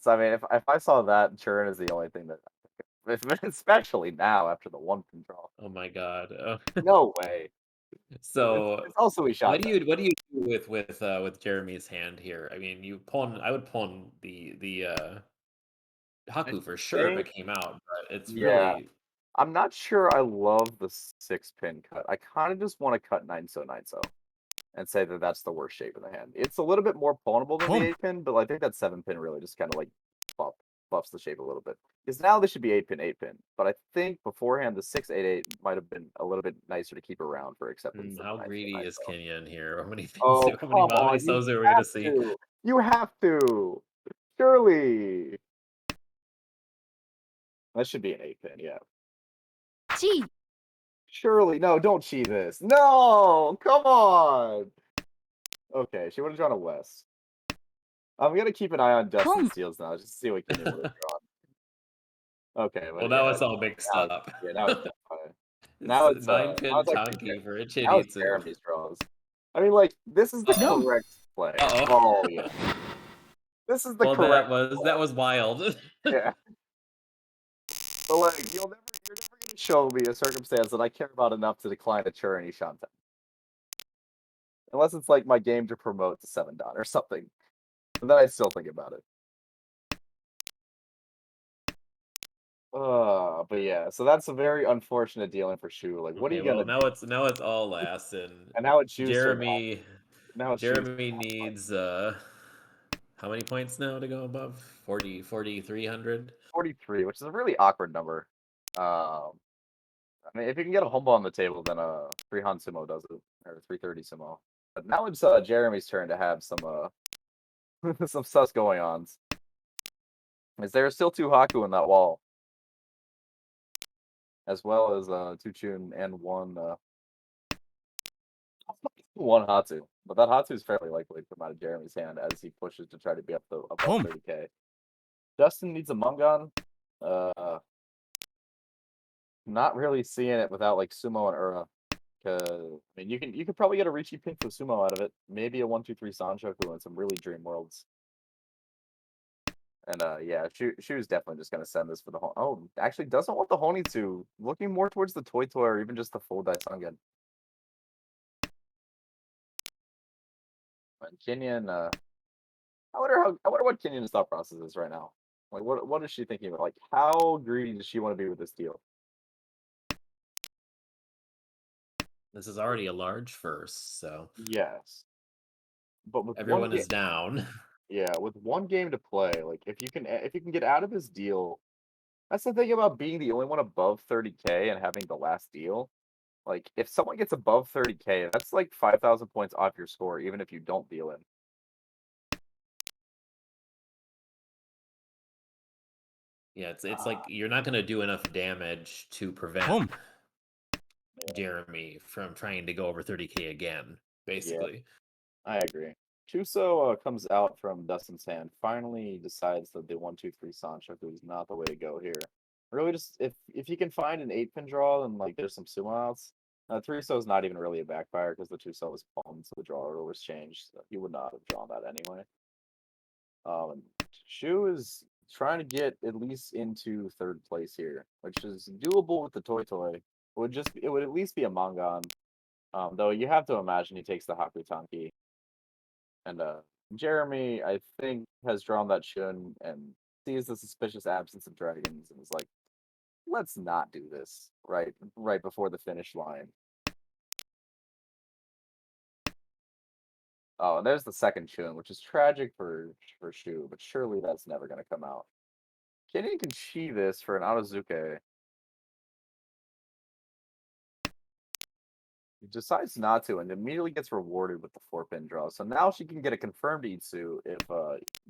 I mean, if I saw that, Churin is the only thing that, especially now after the 1 pin draw. Oh my god. No way. So It's also what Ishata. do you do with Jeremy's hand here? I mean, I would pawn the I Haku for sure if think, it came out, but it's yeah. really I'm not sure I love the 6-pin cut. I kind of just want to cut 9-so and say that that's the worst shape of the hand. It's a little bit more pawnable than the Pump. 8-pin, but I think that 7-pin really just kind of like buffs the shape a little bit. Because now this should be 8-pin, but I think beforehand the 6-8-8 might have been a little bit nicer to keep around for acceptance than how the 9 greedy is 9 Kenyon here? How many pins? Oh, How come many on, you Sozu are we gonna have see? to. You have to. Surely. That should be an 8-pin, yeah. チー Surely. No, don't cheat this. No, come on. Okay, she would have drawn a West. I'm gonna keep an eye on Dustin Pump. Steels now, just to see what Kenyon would have drawn. Okay, Well, but now yeah, it's all mixed now, up. yeah, now it's definitely. It's Now it's 9-pin actually Tanki for a now it's Chinitsu. Jeremy's draws. I mean, like this is the No. correct play. Uh-oh. Oh yeah, this is the Well, correct. that was wild. Yeah, but like you're never gonna show me a circumstance that I care about enough to decline a Churin Ishanta. Unless it's like my game to promote to 7 dot or something. And then I still think about it. But yeah, so that's a very unfortunate dealing for Shu. Like, what are Okay, you well gonna do? now it's all last, and And now it's Shu's turn. Now it's Shu's Jeremy needs how many points now to go above 4,300? 43, which is a really awkward number. I mean, if you can get a humble on the table, then 3Han Sumo does it, or 330 Sumo. But now it's Jeremy's turn to have some some sus going on. Is there still 2 Haku in that wall? As well as 2 Chun and 1 Hatsu. But that Hatsu is fairly likely to come out of Jeremy's hand as he pushes to try to be above Pump. 30k. Justin needs a Mungan. Not really seeing it without like Sumo and Ura. Cause I mean you could probably get a Richie Pink with Sumo out of it. Maybe a 1-2-3 Sanchoku and some really dream worlds. And yeah, Shu's definitely just gonna send this for the actually doesn't want the Honitsu. Looking more towards the Toy or even just the full Daisangen. But Kenyon, I wonder what Kenyon's thought process is right now. Like what is she thinking about? Like how greedy does she want to be with this deal? This is already a large first, so Yes. But with everyone one game, is down. yeah, with 1 game to play, like if you can get out of this deal, that's the thing about being the only one above 30k and having the last deal. Like if someone gets above 30k, that's like 5,000 points off your score, even if you don't deal in. Yeah, it's like you're not going to do enough damage to prevent Pump. Jeremy from trying to go over 30k again, basically. I agree. Chuso comes out from Dustin's hand, finally decides that the 1-2-3 Sanchoku is not the way to go here. Really, just if you can find an 8-pin draw and like there's some sumo outs, 3-so is not even really a backfire because the 2-so was palmed, so the draw order was changed. So he would not have drawn that anyway. Shu is trying to get at least into 3rd place here, which is doable with the Toy. It would at least be a Mangan. Though you have to imagine he takes the Haku Tanki. And Jeremy, I think, has drawn that Shun and sees the suspicious absence of dragons and is like, let's not do this right before the finish line. Oh, and there's the second Shun, which is tragic for Shu, but surely that's never going to come out. Kenyon can chi this for an Aozuke. He decides not to and immediately gets rewarded with the 4-pin draw. So now she can get a confirmed Itsu if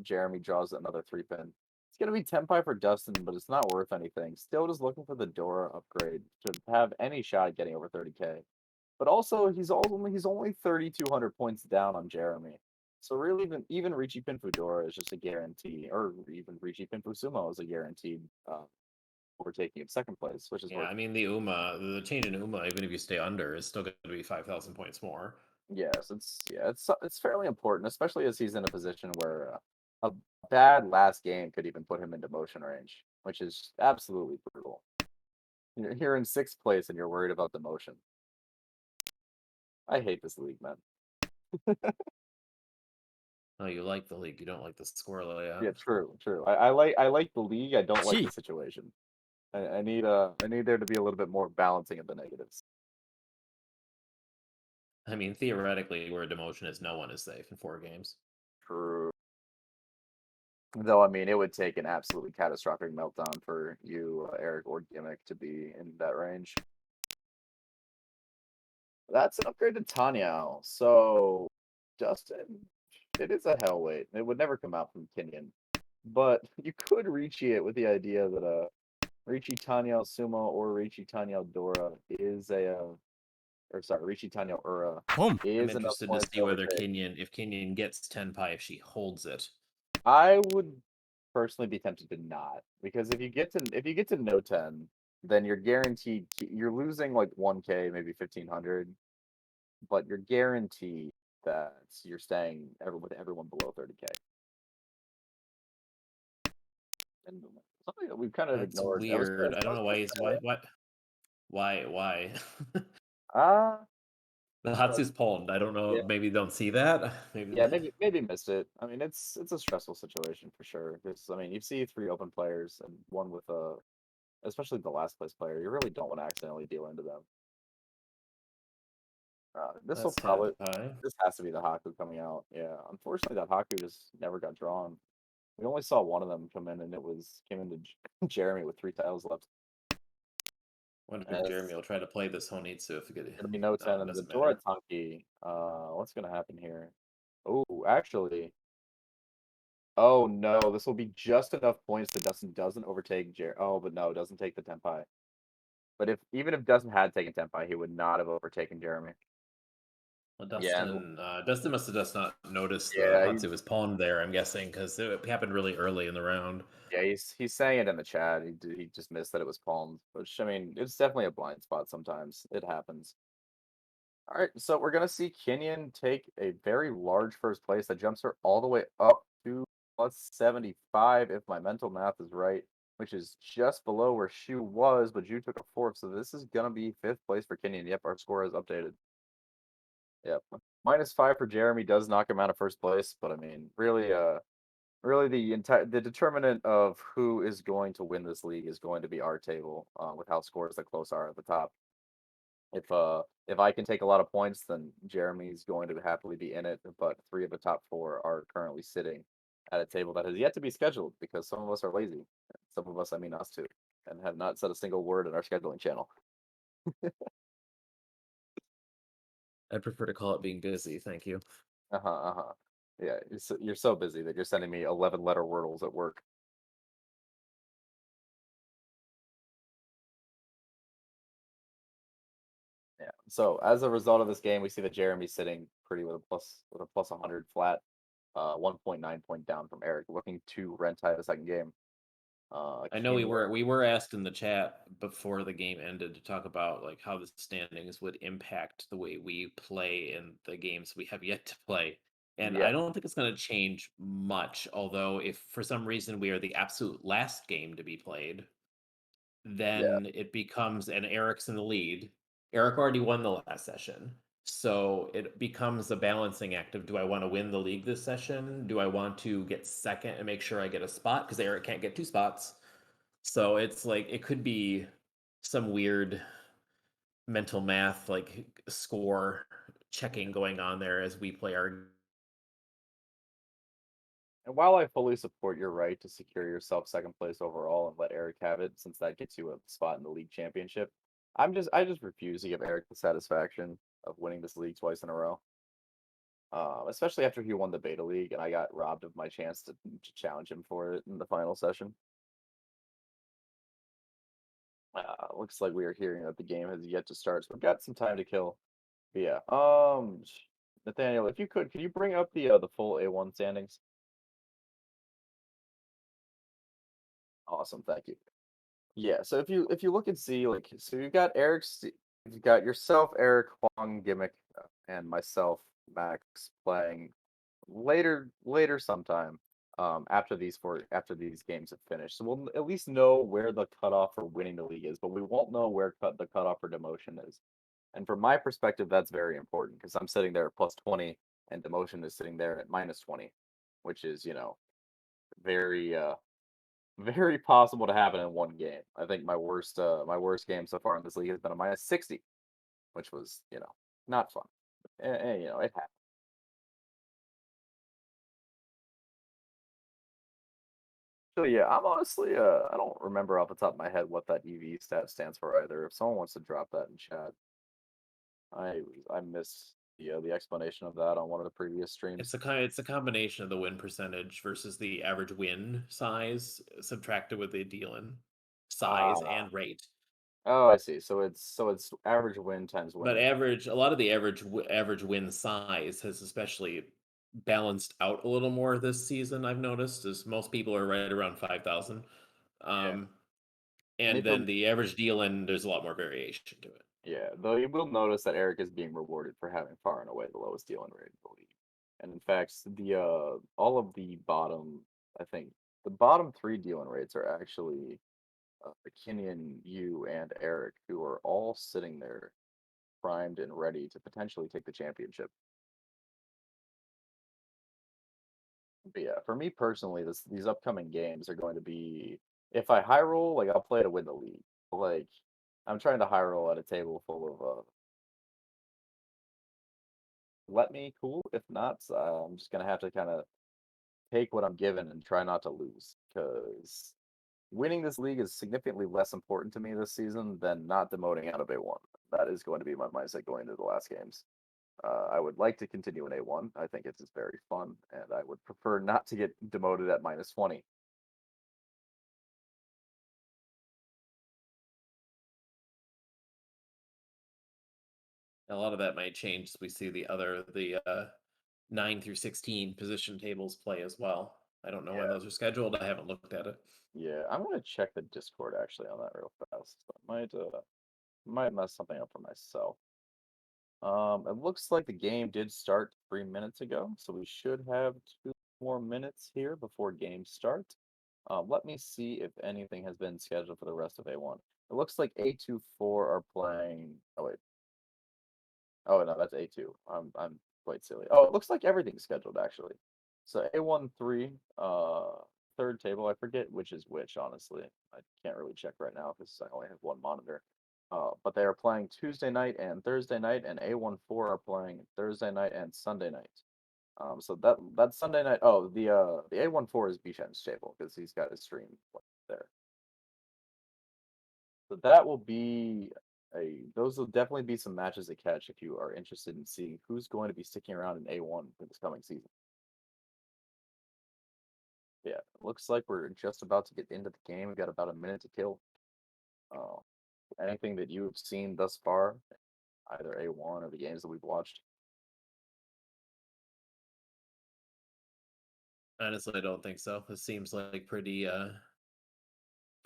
Jeremy draws another 3-pin. It's going to be Tenpai for Dustin, but it's not worth anything. Still just looking for the Dora upgrade to have any shot at getting over 30k. But also, he's only 3,200 points down on Jeremy. So really, even Ricci Pin Fudora is just a guarantee, or even Ricci Pin Fusumo is a guaranteed overtaking of second place, which is Yeah, worth. I mean the change in UMA, even if you stay under, is still going to be 5,000 points more. Yes, it's fairly important, especially as he's in a position where a bad last game could even put him into motion range, which is absolutely brutal. You're in 6th place and you're worried about the motion. I hate this league, man. Oh, you like the league, you don't like the score layout. Yeah, true. I like the league. I don't like Gee. the situation. I need there to be a little bit more balancing of the negatives. I mean, theoretically, where demotion is, no one is safe in 4 games. True. Though I mean, it would take an absolutely catastrophic meltdown for you, Eric or Gimmick, to be in that range. That's an upgrade to Tanya. So, Justin, it is a hell weight. It would never come out from Kenyon, but you could Ricci it with the idea that Ricci Tanya Sumo or Ricci Tanya Dora is Ricci Tanya Ura Boom. I'm is enough interested to points see to whether overtake. if Kenyon gets Tenpai, if she holds it. I would personally be tempted to not, because if you get to no 10, then you're guaranteed you're losing like 1k, maybe 1,500, but you're guaranteed that you're staying with everyone below 30k. And something that we've kind of That's ignored. weird. I don't know why why? Ah, The Hatsu's pawned. I don't know. yeah, Maybe don't see that. Maybe. yeah, maybe missed it. I mean, it's a stressful situation for sure. Because I mean, you see 3 open players and one with especially the last place player. You really don't want to accidentally deal into them. This will That's probably Tenpai. this has to be the Haku coming out. Yeah, unfortunately, that Haku just never got drawn. We only saw one of them come in, and came into Jeremy with 3 tiles left. Wonder And if it's Jeremy will try to play this Honitsu if it gonna be no 10, it and the doesn't Dora matter. Tanki. What's gonna happen here? Oh, actually, oh no, this will be just enough points that Dustin doesn't overtake Jer. Oh, but no, it doesn't take the Tenpai. But even if Dustin had taken Tenpai, he would not have overtaken Jeremy. Well, Yeah, and Dustin must have just not noticed the yeah, Hatsu was pawned there. I'm guessing because it happened really early in the round. yeah, he's saying it in the chat. He just missed that it was palmed, which I mean, it's definitely a blind spot sometimes. It happens. All right, so we're gonna see Kenyon take a very large first place that jumps her all the way up to plus 75, if my mental math is right, which is just below where she was, but Ju took a 4th, so this is gonna be 5th place for Kenyon. Yep, our score is updated. Yep, -5 for Jeremy does knock him out of first place, but I mean, really the determinant of who is going to win this league is going to be our table, with how scores that close are at the top. If I can take a lot of points, then Jeremy's going to happily be in it, but 3 of the top 4 are currently sitting at a table that has yet to be scheduled because some of us are lazy. Some of us, I mean us too, and have not said a single word in our scheduling channel. I'd prefer to call it being busy. Thank you. Uh-huh. Yeah, you're so busy that you're sending me 11-letter wordles at work. Yeah. So as a result of this game, we see that Jeremy's sitting pretty with a plus 100 flat, 1.9 point down from Eric, looking to rent tie the second game. I know we Kenya, were asked in the chat before the game ended to talk about like how the standings would impact the way we play in the games we have yet to play. And yeah, I don't think it's going to change much, although if for some reason we are the absolute last game to be played, yeah, then it becomes and Eric's in the lead. Eric already won the last session. So it becomes a balancing act of do I want to win the league this session? Do I want to get second and make sure I get a spot? Because Eric can't get 2 spots. So it's like it could be some weird mental math like score checking going on there as we play our And while I fully support your right to secure yourself second place overall and let Eric have it, since that gets you a spot in the league championship, I just refuse to give Eric the satisfaction of winning this league twice in a row. Especially after he won the beta league and I got robbed of my chance to challenge him for it in the final session. Looks like we are hearing that the game has yet to start, so we've got some time to kill. But yeah, Nathaniel, if you could you bring up the full A1 standings? Awesome, thank you. Yeah, so if you look and see, like, so you've got you've got yourself, Eric, Huang, Gimmick, and myself, Max, playing later sometime. After these games have finished, so we'll at least know where the cutoff for winning the league is, but we won't know where the cutoff for demotion is. And from my perspective, that's very important because I'm sitting there at +20, and demotion is sitting there at -20, which is very very possible to happen in one game. I think my worst game so far in this league has been a -60, which was, not fun. And, it happened. So yeah, I'm honestly I don't remember off the top of my head what that EV stat stands for either. If someone wants to drop that in chat, I missed the explanation of that on one of the previous streams. It's a combination of the win percentage versus the average win size subtracted with the deal-in size Ah, and rate. oh, I see. So it's average win times But winning. a lot of the average win size has especially balanced out a little more this season. I've noticed, as most people are right around 5,000, Yeah, um, and and if you're then the average deal-in, there's a lot more variation to it. Yeah, though you will notice that Eric is being rewarded for having far and away the lowest dealing rate in the league. And in fact, the all of the bottom, I think the bottom three dealing rates are actually Kenyon, you, and Eric, who are all sitting there primed and ready to potentially take the championship. But yeah, for me personally, these upcoming games are going to be if I high roll, like I'll play to win the league. Like I'm trying to high roll at a table full of let me, cool. If not, I'm just gonna have to kind of take what I'm given and try not to lose because winning this league is significantly less important to me this season than not demoting out of A1. That is going to be my mindset going into the last games. I would like to continue in A1. I think it's just very fun, and I would prefer not to get demoted at -20. A lot of that might change as we see the 9 through 16 position tables play as well. I don't know when Yeah, those are scheduled. I haven't looked at it. yeah. I'm gonna check the Discord actually on that real fast. Might mess something up for myself. It looks like the game did start 3 minutes ago, so we should have 2 more minutes here before game start. Let me see if anything has been scheduled for the rest of A1. It looks like A24 are playing. Oh wait, oh no, that's A2. I'm quite silly. Oh, it looks like everything's scheduled actually. So A13, third table. I forget which is which. Honestly, I can't really check right now because I only have one monitor. But they are playing Tuesday night and Thursday night, and A14 are playing Thursday night and Sunday night. So that's Sunday night. Oh, the A14 is Bishan's table because he's got his stream there. So that will be those will definitely be some matches to catch if you are interested in seeing who's going to be sticking around in A1 for this coming season. Yeah, looks like we're just about to get into the game. We've got about a minute to kill. Uh, Anything that you have seen thus far, either A1 or the games that we've watched? Honestly, I don't think so. This seems like pretty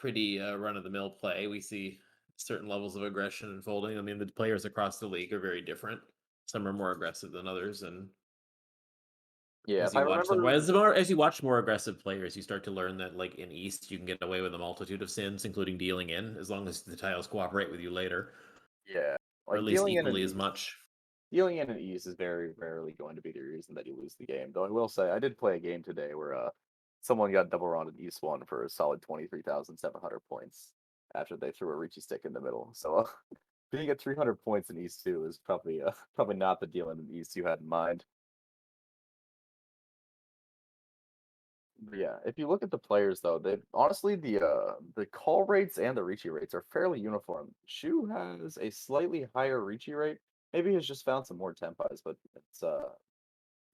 run-of-the-mill play. We see certain levels of aggression unfolding. I mean, the players across the league are very different. Some are more aggressive than others, and Yeah, as if I you watch them, remember, as you watch more aggressive players, you start to learn that, like in East, you can get away with a multitude of sins, including dealing in, as long as the tiles cooperate with you later, yeah, or at like least equally as much. dealing in an ease is very rarely going to be the reason that you lose the game. Though I will say, I did play a game today where someone got double rounded East one for a solid 23,700 points after they threw a Ricci stick in the middle. So being at 300 points in East two is probably probably not the deal in East you had in mind. Yeah, if you look at the players though, they honestly the call rates and the Ricci rates are fairly uniform. Shu has a slightly higher Ricci rate. Maybe he's just found some more tempis, but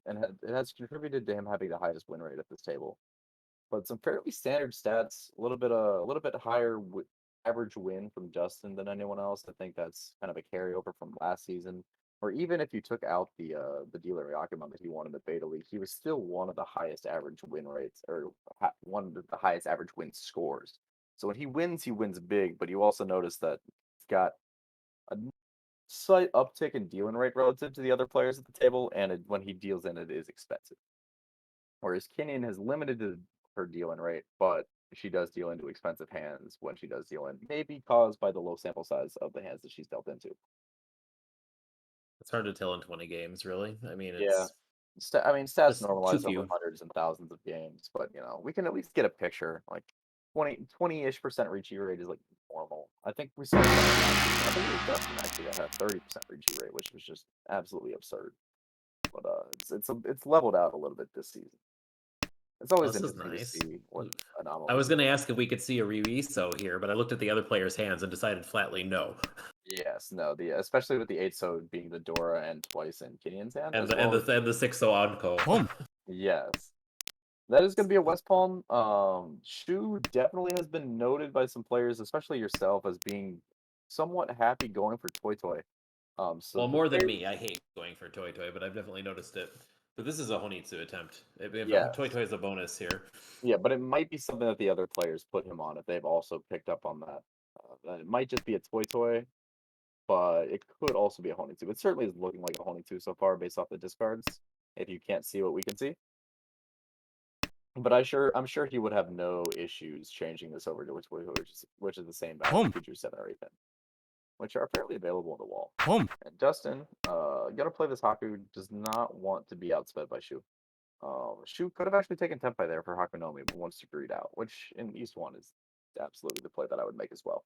it has contributed to him having the highest win rate at this table. But some fairly standard stats, a little bit higher average win from Justin than anyone else. I think that's kind of a carryover from last season. Or even if you took out the dealer Yakima that he won in the beta league, he was still one of the highest average win rates, or one of the highest average win scores. So when he wins big. But you also notice that he's got a slight uptick in dealing rate relative to the other players at the table, and when he deals in, it is expensive. Whereas Kenyon has limited her dealing rate, but she does deal into expensive hands when she does deal in, maybe caused by the low sample size of the hands that she's dealt into. It's hard to tell in 20 games, really. I mean, Yeah. it's I mean, stats just too normalize over few. hundreds and thousands of games, but we can at least get a picture. Like 20-ish% Ricci rate is like normal. I think we saw I think it was Justin actually that had 30% Ricci rate, which was just absolutely absurd. But it's leveled out a little bit this season. It's always This is interesting to nice. see what I anomalies. was going to ask if we could see a Riso here, but I looked at the other players' hands and decided flatly no. Yes, no, especially with the 8 so being the Dora and twice in Kenyan's hand And as the well. and the 6 so Onko. Boom. Yes. That is going to be a West Palm. Shu definitely has been noted by some players, especially yourself, as being somewhat happy going for Toy Toy. So Well, the more than players, me. I hate going for Toy Toy, but I've definitely noticed it. But this is a Honitsu attempt. If yeah, Toy Toy is a bonus here. yeah, but it might be something that the other players put him on if they've also picked up on that. It might just be a Toy Toy, but it could also be a Honitsu. It certainly is looking like a Honitsu so far based off the discards, if you can't see what we can see. But I'm sure he would have no issues changing this over to which is the same value Boom. feature 7 or 8 pin, which are fairly available on the wall. Boom. And Justin, gonna play this Haku, does not want to be outsped by Shu. Shu could have actually taken Tempai there for Hakunomi, but wants to greed out, which in East 1 is absolutely the play that I would make as well.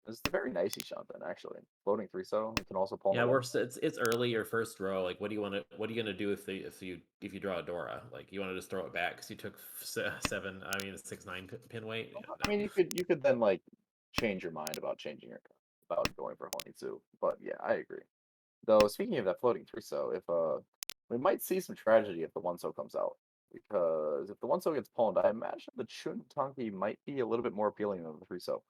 It's a very nicey Shantan, actually. Floating 3 so, you can also pull Yeah, it's early, your first row. Like, what are you gonna do if you draw a Dora? Like, you want to just throw it back because you took 7, I mean 6-9 pin weight. Yeah, I mean, you could then like change your mind about about going for Honitsu, but yeah, I agree. Though speaking of that floating 3 so, if we might see some tragedy if the 1 so comes out. Because if the 1 so gets pwned, I imagine the Chun Tanki might be a little bit more appealing than the 3 so.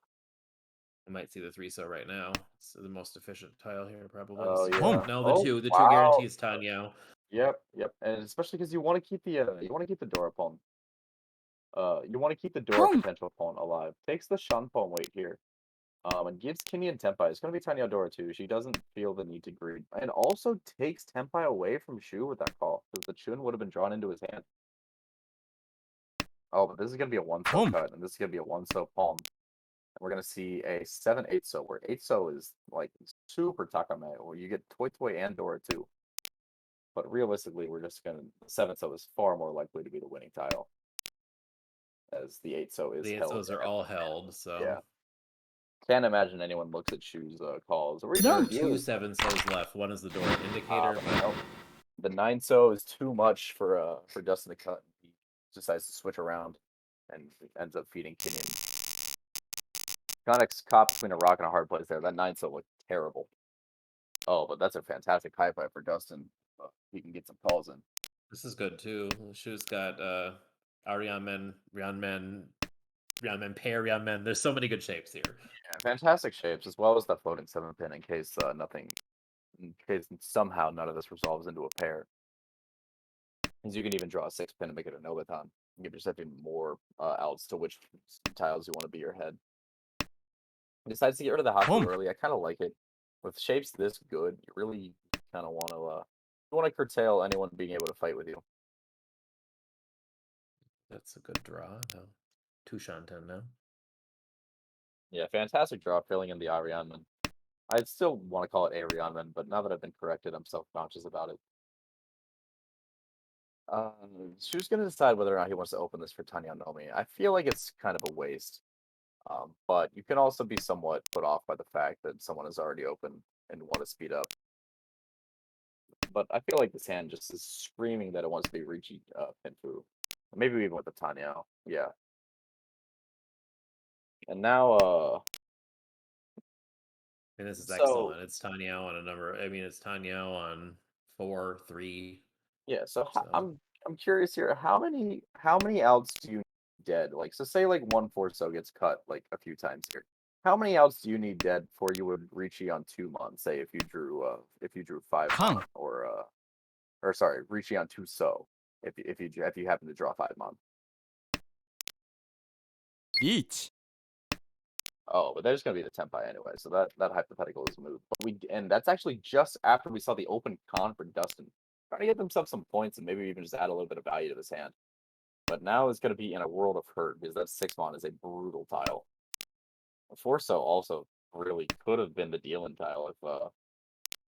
I might see the 3 so right now. It's the most efficient tile here, probably. Oh So, yeah. no, Oh, the two wow. guarantees Tanyao. Yep, and especially because you want to keep the Dora pawn. You want to keep the Dora potential pawn alive. Takes the Shun pawn weight here. And gives Kenyan Tempai. It's going to be Tanya Dora too. She doesn't feel the need to greed. And also takes Tempai away from Shu with that call. Because the Chun would have been drawn into his hand. Oh, but this is going to be a 1 so cut. And this is going to be a 1 so palm. And we're going to see a 7-8 so. Where 8 so is like super Takame. Where you get Toy Toy and Dora too. But realistically, we're just going to... 7 so is far more likely to be the winning tile. As the 8 so is The 8 held. so's are all held, so... Yeah. Can't imagine anyone looks at Shu's calls. There are 2 7 so's left. One is the Dora indicator. Nope. The 9 so is too much for Justin to cut. He decides to switch around and ends up feeding Kenyon. Connex caught between a rock and a hard place there. That 9 so looked terrible. Oh, but that's a fantastic high five for Justin. He can get some calls in. This is good too. Shu's got Arianmen, Ryanmen, pair Ryanmen. There's so many good shapes here. Yeah, fantastic shapes, as well as that floating 7 pin in case somehow none of this resolves into a pair. Because you can even draw a 6 pin and make it a Nobaton. Give yourself even more outs to which tiles you want to be your head. Besides to get rid of the Haku early, I kind of like it. With shapes this good, you really kind of want to curtail anyone being able to fight with you. That's a good draw, though. 2 Shanten now. Yeah, fantastic draw filling in the Arianmen. I'd still want to call it Arianmen, but now that I've been corrected, I'm self-conscious about it. Shu's going to decide whether or not he wants to open this for Tanya Nomi. I feel like it's kind of a waste. But you can also be somewhat put off by the fact that someone is already open and want to speed up. but I feel like this hand just is screaming that it wants to be Ricci Pinfu. Maybe even with the Tanya. Yeah. And now, And this is so excellent. It's Tanyao on a number. I mean, it's Tanyao on 4, 3. yeah, so So I'm curious here. How many outs do you need dead? Like, so say like 1 4 gets cut like a few times here. How many outs do you need dead before you would Ricci on 2 mon? Say if you drew 5 mon, Kang. or sorry, Ricci on 2 if you happen to draw 5 mon. Beach. Oh, but there's gonna be the Tempai anyway, so that hypothetical is moot. But and that's actually just after we saw the open con for Dustin, trying to get themselves some points and maybe even just add a little bit of value to this hand. But now it's gonna be in a world of hurt because that 6 mon is a brutal tile. Forso also really could have been the dealing tile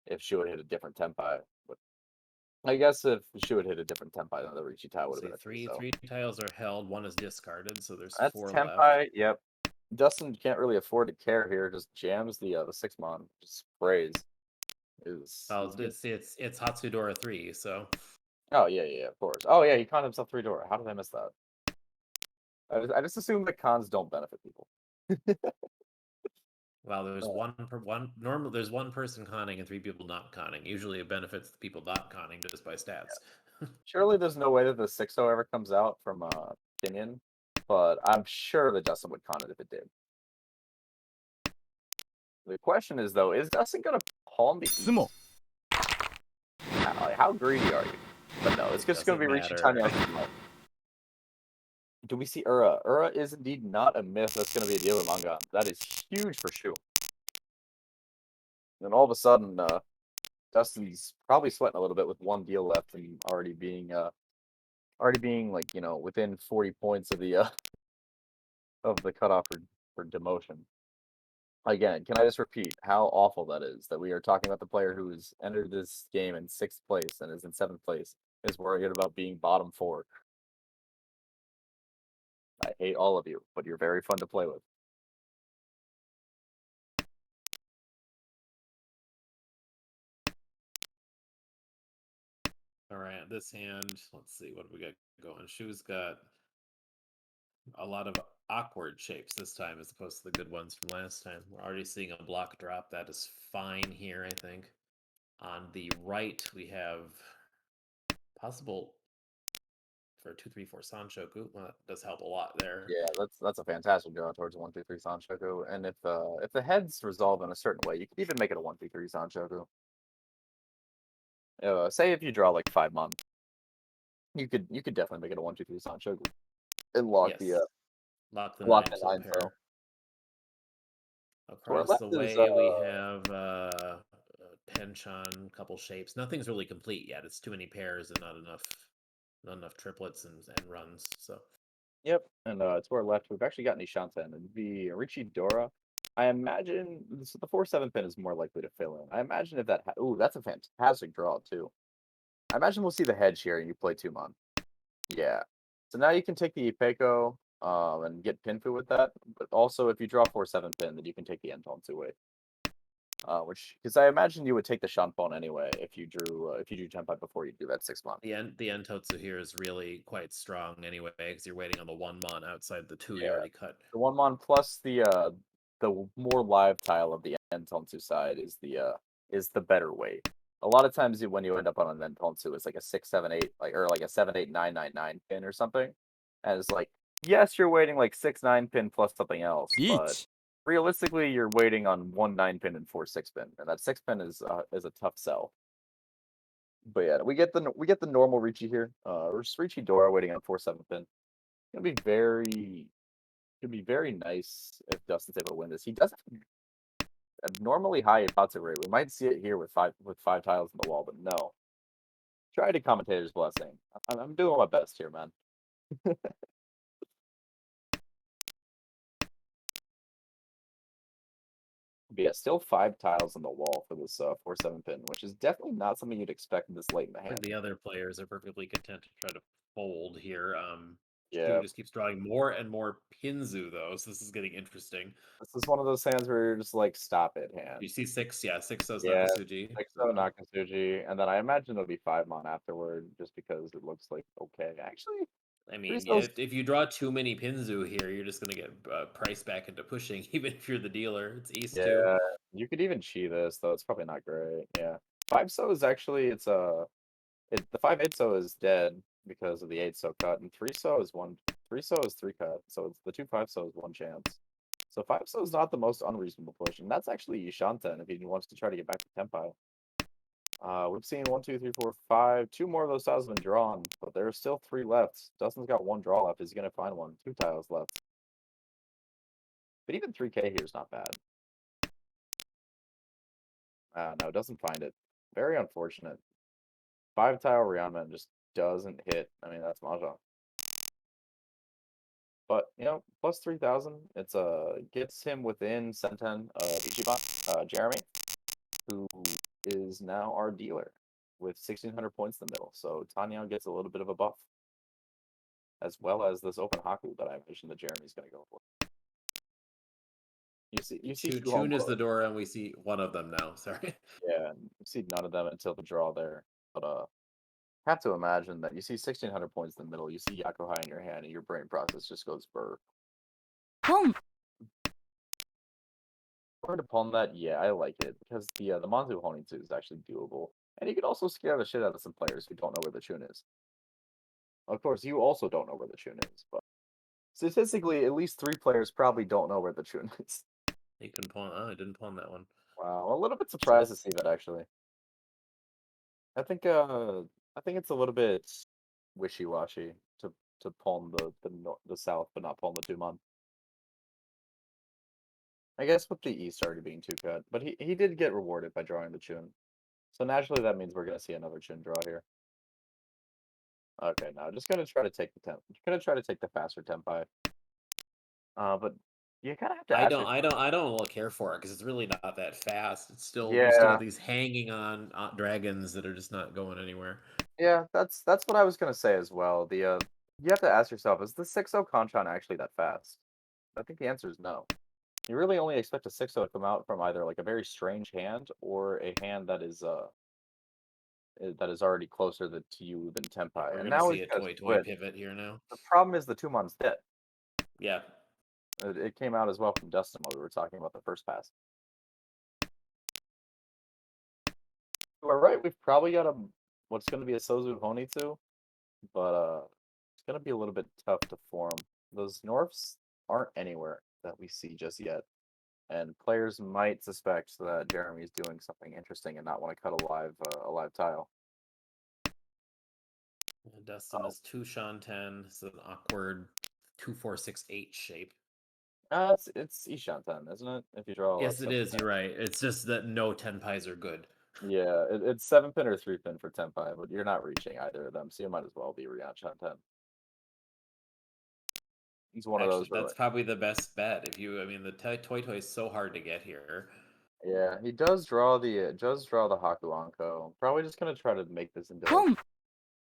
if she would hit a different Tempai. But I guess if she would hit a different Tempai, then the Ricci tile would have see, been a three tiles are held. 1 is discarded, so there's That's 4 Tempai. left. Yep. Dustin can't really afford to care here. Just jams the 6 mon, just sprays. Well, it's Hatsudora 3, so Oh yeah, of course. Oh yeah, he conned himself 3 Dora. How did I miss that? I just assume that cons don't benefit people. well, there's Oh. there's 1 person conning and 3 people not conning. Usually it benefits the people not conning just by stats. Surely there's no way that the 6-0 ever comes out from Pinion, but I'm sure that Dustin would con it if it did. The question is though, is Dustin gonna palm the Sumo. how greedy are you? But no, it's just gonna be Doesn't Ricci matter. Tanya. Do we see Ura? Ura is indeed not a myth that's gonna be a deal with manga. That is huge for Shu. And all of a sudden, Dustin's probably sweating a little bit with 1 deal left and already being like, within 40 points of the cutoff for demotion. Again, can I just repeat how awful that is that we are talking about the player who has entered this game in 6th place and is in 7th place is worried about being bottom 4. I hate all of you, but you're very fun to play with. All right, this hand, let's see what we got going. Shu's got a lot of awkward shapes this time as opposed to the good ones from last time. We're already seeing a block drop. That is fine here, I think. On the right, we have possible for 2, 3, 4 Sanshoku. Well, that does help a lot there. Yeah, that's a fantastic draw towards a 1 2 3 Sanshoku. And if the heads resolve in a certain way, you could even make it a 1 2 3 Sanshoku. Say if you draw like 5 mon, you could definitely make it a 1 2 3 Sanshoku and lock Yes. the Lock the lock 9 the 9 pair. cell. Across left the is, way, we have Penchon, a couple shapes. Nothing's really complete yet. It's too many pairs and not enough triplets and runs. So Yep, and to our left, we've actually got Nishanten and the Ricci Dora. I imagine the 4/7 pin is more likely to fill in. I imagine if that. Ooh, that's a fantastic draw too. I imagine we'll see the hedge here and you play 2 mon. Yeah. So now you can take the Ipeco and get Pinfu with that. But also, if you draw 4/7 pin, then you can take the Enton 2-way. Because I imagine you would take the Shanpon anyway if you drew Tenpai before you do that 6 mon. the Entotsu here is really quite strong anyway because you're waiting on the 1 mon outside the 2 you Yeah. already cut. The 1 mon plus the more live tile of the Entonsu side is the better way. A lot of times when you end up on an Entonsu, it's like a 6 7 8 or like a 7 8 9 9 9 pin or something, and it's like yes, you're waiting like 6 9 pin plus something else, but Beach. realistically, you're waiting on 1 9 pin and 4 6 pin, and that 6 pin is a tough sell. But yeah, we get the normal Ricci here. Ricci Dora waiting on 4/7 pin. It'll be very nice if Dustin's able to win this. He doesn't abnormally high Ipatsu rate. We might see it here with five tiles in the wall, but no. Try to commentator's blessing. I'm doing my best here, man. But yeah, still 5 tiles on the wall for this 4/7 pin, which is definitely not something you'd expect this late in the hand. The other players are perfectly content to try to fold here. Yeah, Two just keeps drawing more and more Pinzu though, so this is getting interesting. this is one of those hands where you're just like, stop it, hand. You see six, yeah, six so's Yeah, Nakasuji. 6-0 Nakasuji, and then I imagine it'll be 5-mon afterward, just because it looks like okay. Actually, I three mean, so's if you draw too many Pinzu here, you're just gonna get priced back into pushing, even if you're the dealer. It's ace two. yeah, you could even cheat this though. It's probably not great. Yeah, 5-so is actually the 5-8-so is dead because of the 8-so cut, and 3-so is 3-so is 3 cut, so it's the 2-5-so is 1 chance. So 5-so is not the most unreasonable push, and that's actually Yishanten if he wants to try to get back to Tenpai. We've seen 1, 2, 3, 4, 5. 2 more of those tiles have been drawn, but there are still 3 left. Dustin's got 1 draw left. Is he gonna find one? 2 tiles left. But even 3K here is not bad. No, doesn't find it. Very unfortunate. 5 tile Ryanman just doesn't hit. I mean, that's Mahjong. But you know, plus 3,000. It's gets him within Senten of Ichiban, Jeremy, who is now our dealer with 1,600 points in the middle. So Tanya gets a little bit of a buff, as well as this open Haku that I mentioned that Jeremy's going to go for. You see Chun is the door, and we see one of them now. Sorry. Yeah, you see none of them until the draw there. But have to imagine that you see 1,600 points in the middle, you see Yakuhai in your hand, and your brain process just goes burr. Home. Or to pawn that, yeah, I like it because the Manzu Honitsu is actually doable, and you could also scare the shit out of some players who don't know where the Chun is. Of course, you also don't know where the Chun is, but statistically, at least 3 players probably don't know where the Chun is. You can pawn. Oh, I didn't pawn that one. Wow, a little bit surprised to see that actually. I think it's a little bit wishy-washy to pawn the south, but not pawn the 2-mon. I guess with the east already being 2 cut, but he did get rewarded by drawing the Chun. So naturally that means we're gonna see another Chun draw here. Okay, now just gonna try to take the faster Tenpai. But you kind of have to I ask don't. yourself- I don't care for it because it's really not that fast. It's still Yeah. you still have these hanging on dragons that are just not going anywhere. Yeah, that's what I was gonna say as well. You have to ask yourself, is the 6-0 Kanchan actually that fast? I think the answer is no. You really only expect a 6-0 to come out from either like a very strange hand or a hand that is already closer to you than Tenpai. We're And gonna now see a it's gonna toy split. pivot here now. The problem is the 2-mon's dead. Yeah. It came out as well from Dustin while we were talking about the first pass. All right, we've probably got what's going to be a Sozu Honitsu, but it's going to be a little bit tough to form. Those Norfs aren't anywhere that we see just yet, and players might suspect that Jeremy's doing something interesting and not want to cut a live tile. And Dustin is 2 Shanten. It's an awkward 2-4-6-8 shape. It's Ishanten, isn't it? If you draw. Yes, it is. You're right. It's just that no Tenpais are good. Yeah, it's 7-pin or 3-pin for Tenpai, but you're not reaching either of them, so you might as well be Ryan Shanten. He's one of Actually, those. Where, that's probably the best bet. If you, I mean, the toy is so hard to get here. yeah, he does draw the Haku Anko. Probably just gonna try to make this into. Home.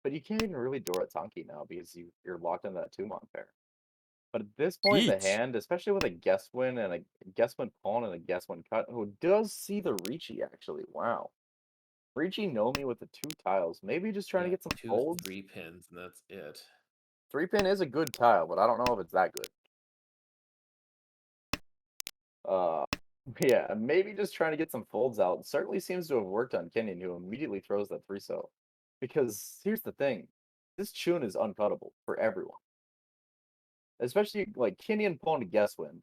But you can't even really draw a Tanki now because you're locked in that 2-mon pair. But at this point in the Yeet. hand, especially with a guess win and a guess win pawn and a guess win cut, who does see the Ricci actually? Wow, Ricci Nomi with the 2 tiles. Maybe just trying to get some 2 folds. 3 pins, and that's it. 3-pin is a good tile, but I don't know if it's that good. Yeah, maybe just trying to get some folds out. Certainly seems to have worked on Kenyon, who immediately throws that 3-so. Because here's the thing, this Chun is uncuttable for everyone. Especially like Kenyon pulling to guess win,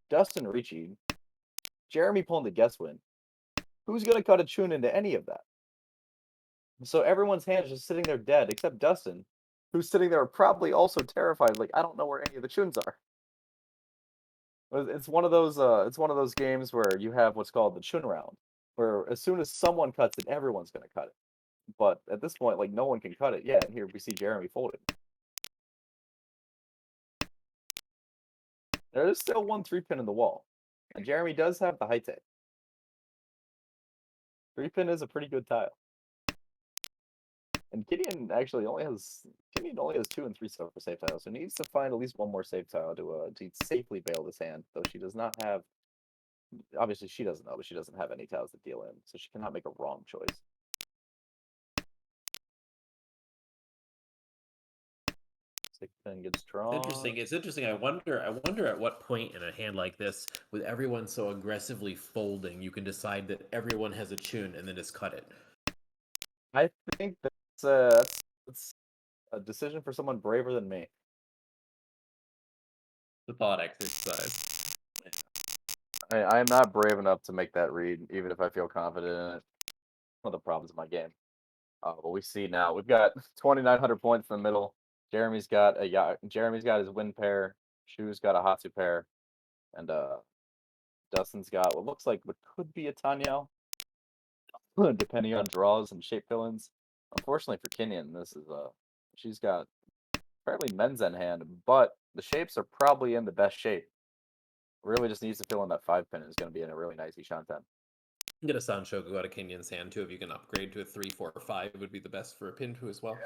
Dustin Ricci, Jeremy pulling to guess win. Who's gonna cut a Chun into any of that? So everyone's hand is just sitting there dead, except Dustin, who's sitting there probably also terrified, like I don't know where any of the Chuns are. It's one of those games where you have what's called the Chun round, where as soon as someone cuts it, everyone's gonna cut it. But at this point, like no one can cut it yet. And here we see Jeremy folded. There is still 1 3-pin in the wall, and Jeremy does have the Haite. 3-pin is a pretty good tile. And Gideon actually only has Kenyon only has 2 and 3 so for safe tiles, so needs to find at least one more safe tile to safely bail this hand. Though she does not have, obviously she doesn't know, but she doesn't have any tiles to deal in, so she cannot make a wrong choice. Six pin gets drawn. It's interesting. I wonder at what point in a hand like this, with everyone so aggressively folding, you can decide that everyone has a tune and then just cut it. I think that's a decision for someone braver than me. The thought exercise. I'm not brave enough to make that read, even if I feel confident in it. One of the problems in my game. But we see now we've got 2,900 points in the middle. Jeremy's got his win pair. Shu's got a Hatsu pair, and Dustin's got what looks like what could be a Tanyao, depending on draws and shape fill-ins. Unfortunately for Kenyon, this is she's got fairly Menzen hand, but the shapes are probably in the best shape. Really just needs to fill in that 5-pin is going to be in a really nice Ishanten. Get a Sanshoku out of Kenyon's hand too. If you can upgrade to a 3, 4, or 5, would be the best for a Pintu as well.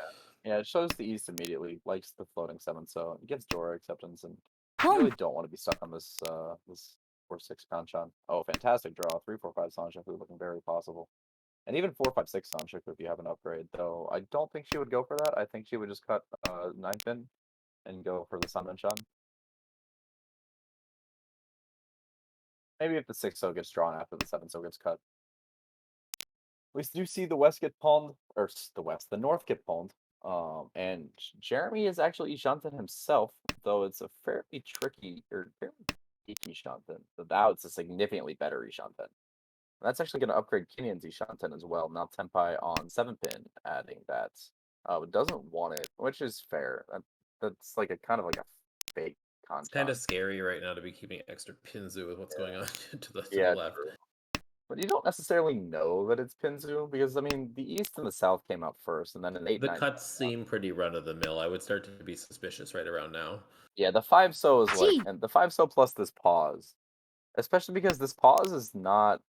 Yeah, it shows the East immediately. Likes the floating 7, so it gets Dora acceptance, and you really don't want to be stuck on this 4-6 Kanchan. Oh, fantastic draw. 3, 4, 5 Sanshoku looking very possible. And even 4, 5, 6 Sanshoku if you have an upgrade, though I don't think she would go for that. I think she would just cut 9-pin and go for the Sanmenchan. Maybe if the 6-0 gets drawn after the 7-0 gets cut. We do see the West get pawned, or the North get pawned. And Jeremy is actually Ishanten himself, though it's a fairly tricky or fairly weak Ishanten. But now it's a significantly better Ishanten. That's actually going to upgrade Kenyon's Ishanten as well. Now Tenpai on 7-pin, adding that. Doesn't want it, which is fair. That's like a kind of like a fake It's kind of Kanchan. scary right now to be keeping extra Pinzu with what's going on to the left. True. But you don't necessarily know that it's Pinzu because I mean the East and the South came out first, and then an 8. The cuts seem pretty run of the mill. I would start to be suspicious right around now. Yeah, the 5-so is like, and the 5-so plus this pause, especially because this pause is not.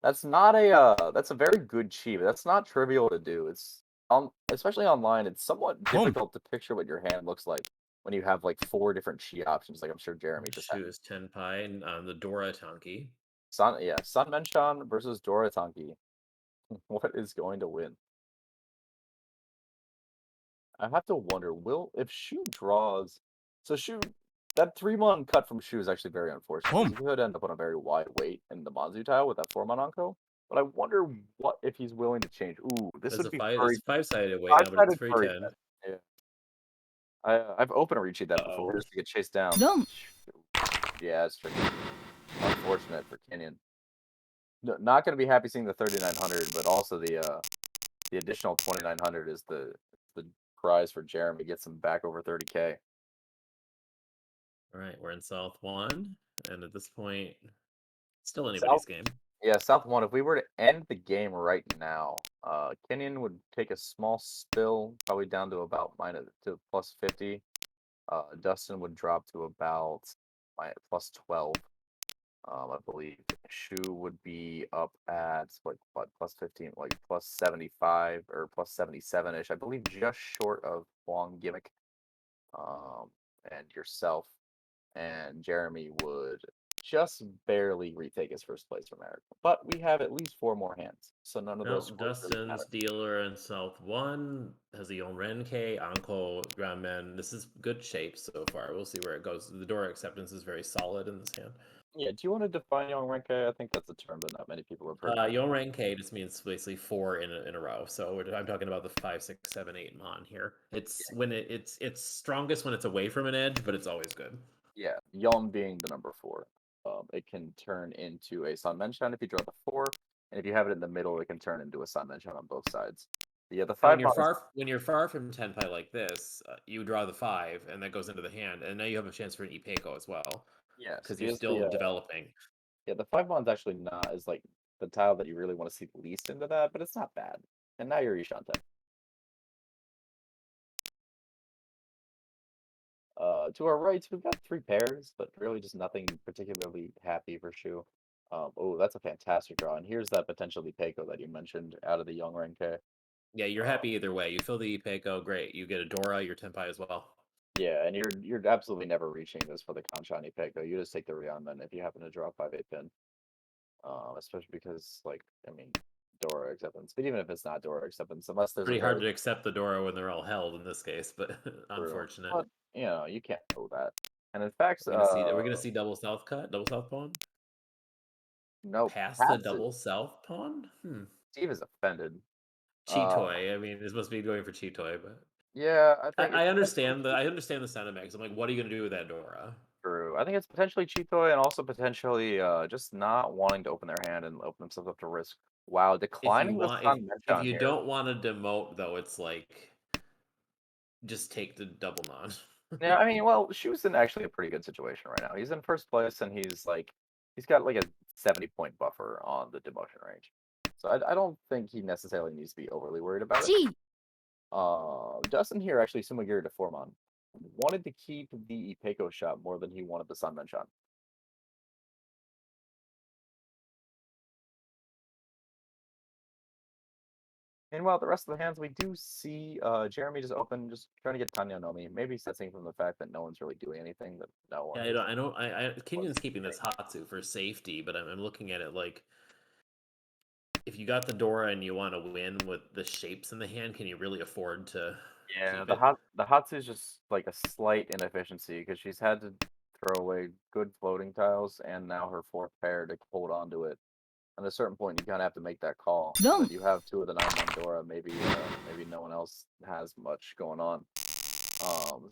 That's not a. That's a very good cheat. That's not trivial to do. It's especially online. It's somewhat difficult to picture what your hand looks like when you have like 4 different cheat options. Like I'm sure Jeremy just had. Choose Tenpai and the Dora Tanki. Sanmenchan versus Dora Tanki. What is going to win? I have to wonder, if Shu draws, so Shu, that 3-mon cut from Shu is actually very unfortunate. 'Cause he could end up on a very wide weight in the Manzu tile with that 4-mon Onko. But I wonder what if he's willing to change. Ooh, this would be very 5-sided weight now, but it's 310. Yeah. I've open Richi that before just to get chased down. Yeah, it's tricky. Unfortunate for Kenyon. No, not going to be happy seeing the 3,900, but also the additional 2,900 is the prize for Jeremy. Gets him back over 30K. All right, we're in South 1, and at this point, still anybody's game. Yeah, South 1. If we were to end the game right now, Kenyon would take a small spill, probably down to about plus 50. Dustin would drop to about plus 12. I believe Shu would be up at like what, plus 15, like plus 75 or plus 77-ish. I believe just short of Wong Gimmick. And yourself and Jeremy would just barely retake his first place from Eric. But we have at least 4 more hands, so none of those. Dustin's dealer in South 1 has the Yonrenke, Anko, Grandman. This is good shape so far. We'll see where it goes. The Dora acceptance is very solid in this hand. Yeah, do you want to define Yonrenke? I think that's a term that not many people have heard. Yonrenke just means basically 4 in a row. So I'm talking about the 5, 6, 7, 8 mon here. It's when it's strongest when it's away from an edge, but it's always good. Yeah, Yon being the number 4. It can turn into a Sanmenchan if you draw the 4, and if you have it in the middle, it can turn into a Sanmenchan on both sides. Yeah, the 5. When you're far from Tenpai like this, you draw the 5, and that goes into the hand, and now you have a chance for an Ipeiko as well. Yeah, because you're still developing. Yeah, the 5-mon's actually not as like the tile that you really want to see the least into that, but it's not bad. And now you're Ishanten. To our right, we've got 3 pairs, but really just nothing particularly happy for Shu. Oh, that's a fantastic draw. And here's that potentially Peiko that you mentioned out of the Yonrenke. Yeah, you're happy either way. You fill the Ipeco, great. You get a Dora, your Tenpai as well. Yeah, and you're absolutely never reaching this for the Kanchani Peko. You just take the Rionman if you happen to draw 5-8 pin. Especially because, like, I mean, Dora acceptance. But even if it's not Dora acceptance, unless there's Pretty a hard very to accept the Dora when they're all held in this case, but true, unfortunate. but you know, you can't know that. And in fact, We're gonna see double south cut, double south pawn? no, Past the Pat's double south pawn? Steve is offended. Uh, Cheetoy. I mean, this must be going for Cheetoy, but yeah, I think I it's understand the sentiment. 'Cause I'm like, what are you gonna do with that Dora? true. I think it's potentially Cheetoy and also potentially just not wanting to open their hand and open themselves up to risk while declining the Sun If Menchon you here. don't want to demote though, it's like just take the double non. Yeah, I mean, well, Shu's in actually a pretty good situation right now. He's in first place and he's got like a 70-point buffer on the demotion range. So I don't think he necessarily needs to be overly worried about it. G. Dustin here actually Sumagiri to Formon wanted to keep the Ipeco shot more than he wanted the Sun Menchon. Meanwhile, the rest of the hands, we do see Jeremy just open, just trying to get Tanya Nomi. Maybe sensing from the fact that no one's really doing anything, that no one. Yeah, Kenyon's keeping this Hatsu for safety, but I'm looking at it like if you got the Dora and you want to win with the shapes in the hand, can you really afford to Yeah, keep it? the Hatsu is just like a slight inefficiency because she's had to throw away good floating tiles and now her fourth pair to hold on to it. At a certain point, you kind of have to make that call. No. But you have two of the 9-1 Dora. Maybe no one else has much going on.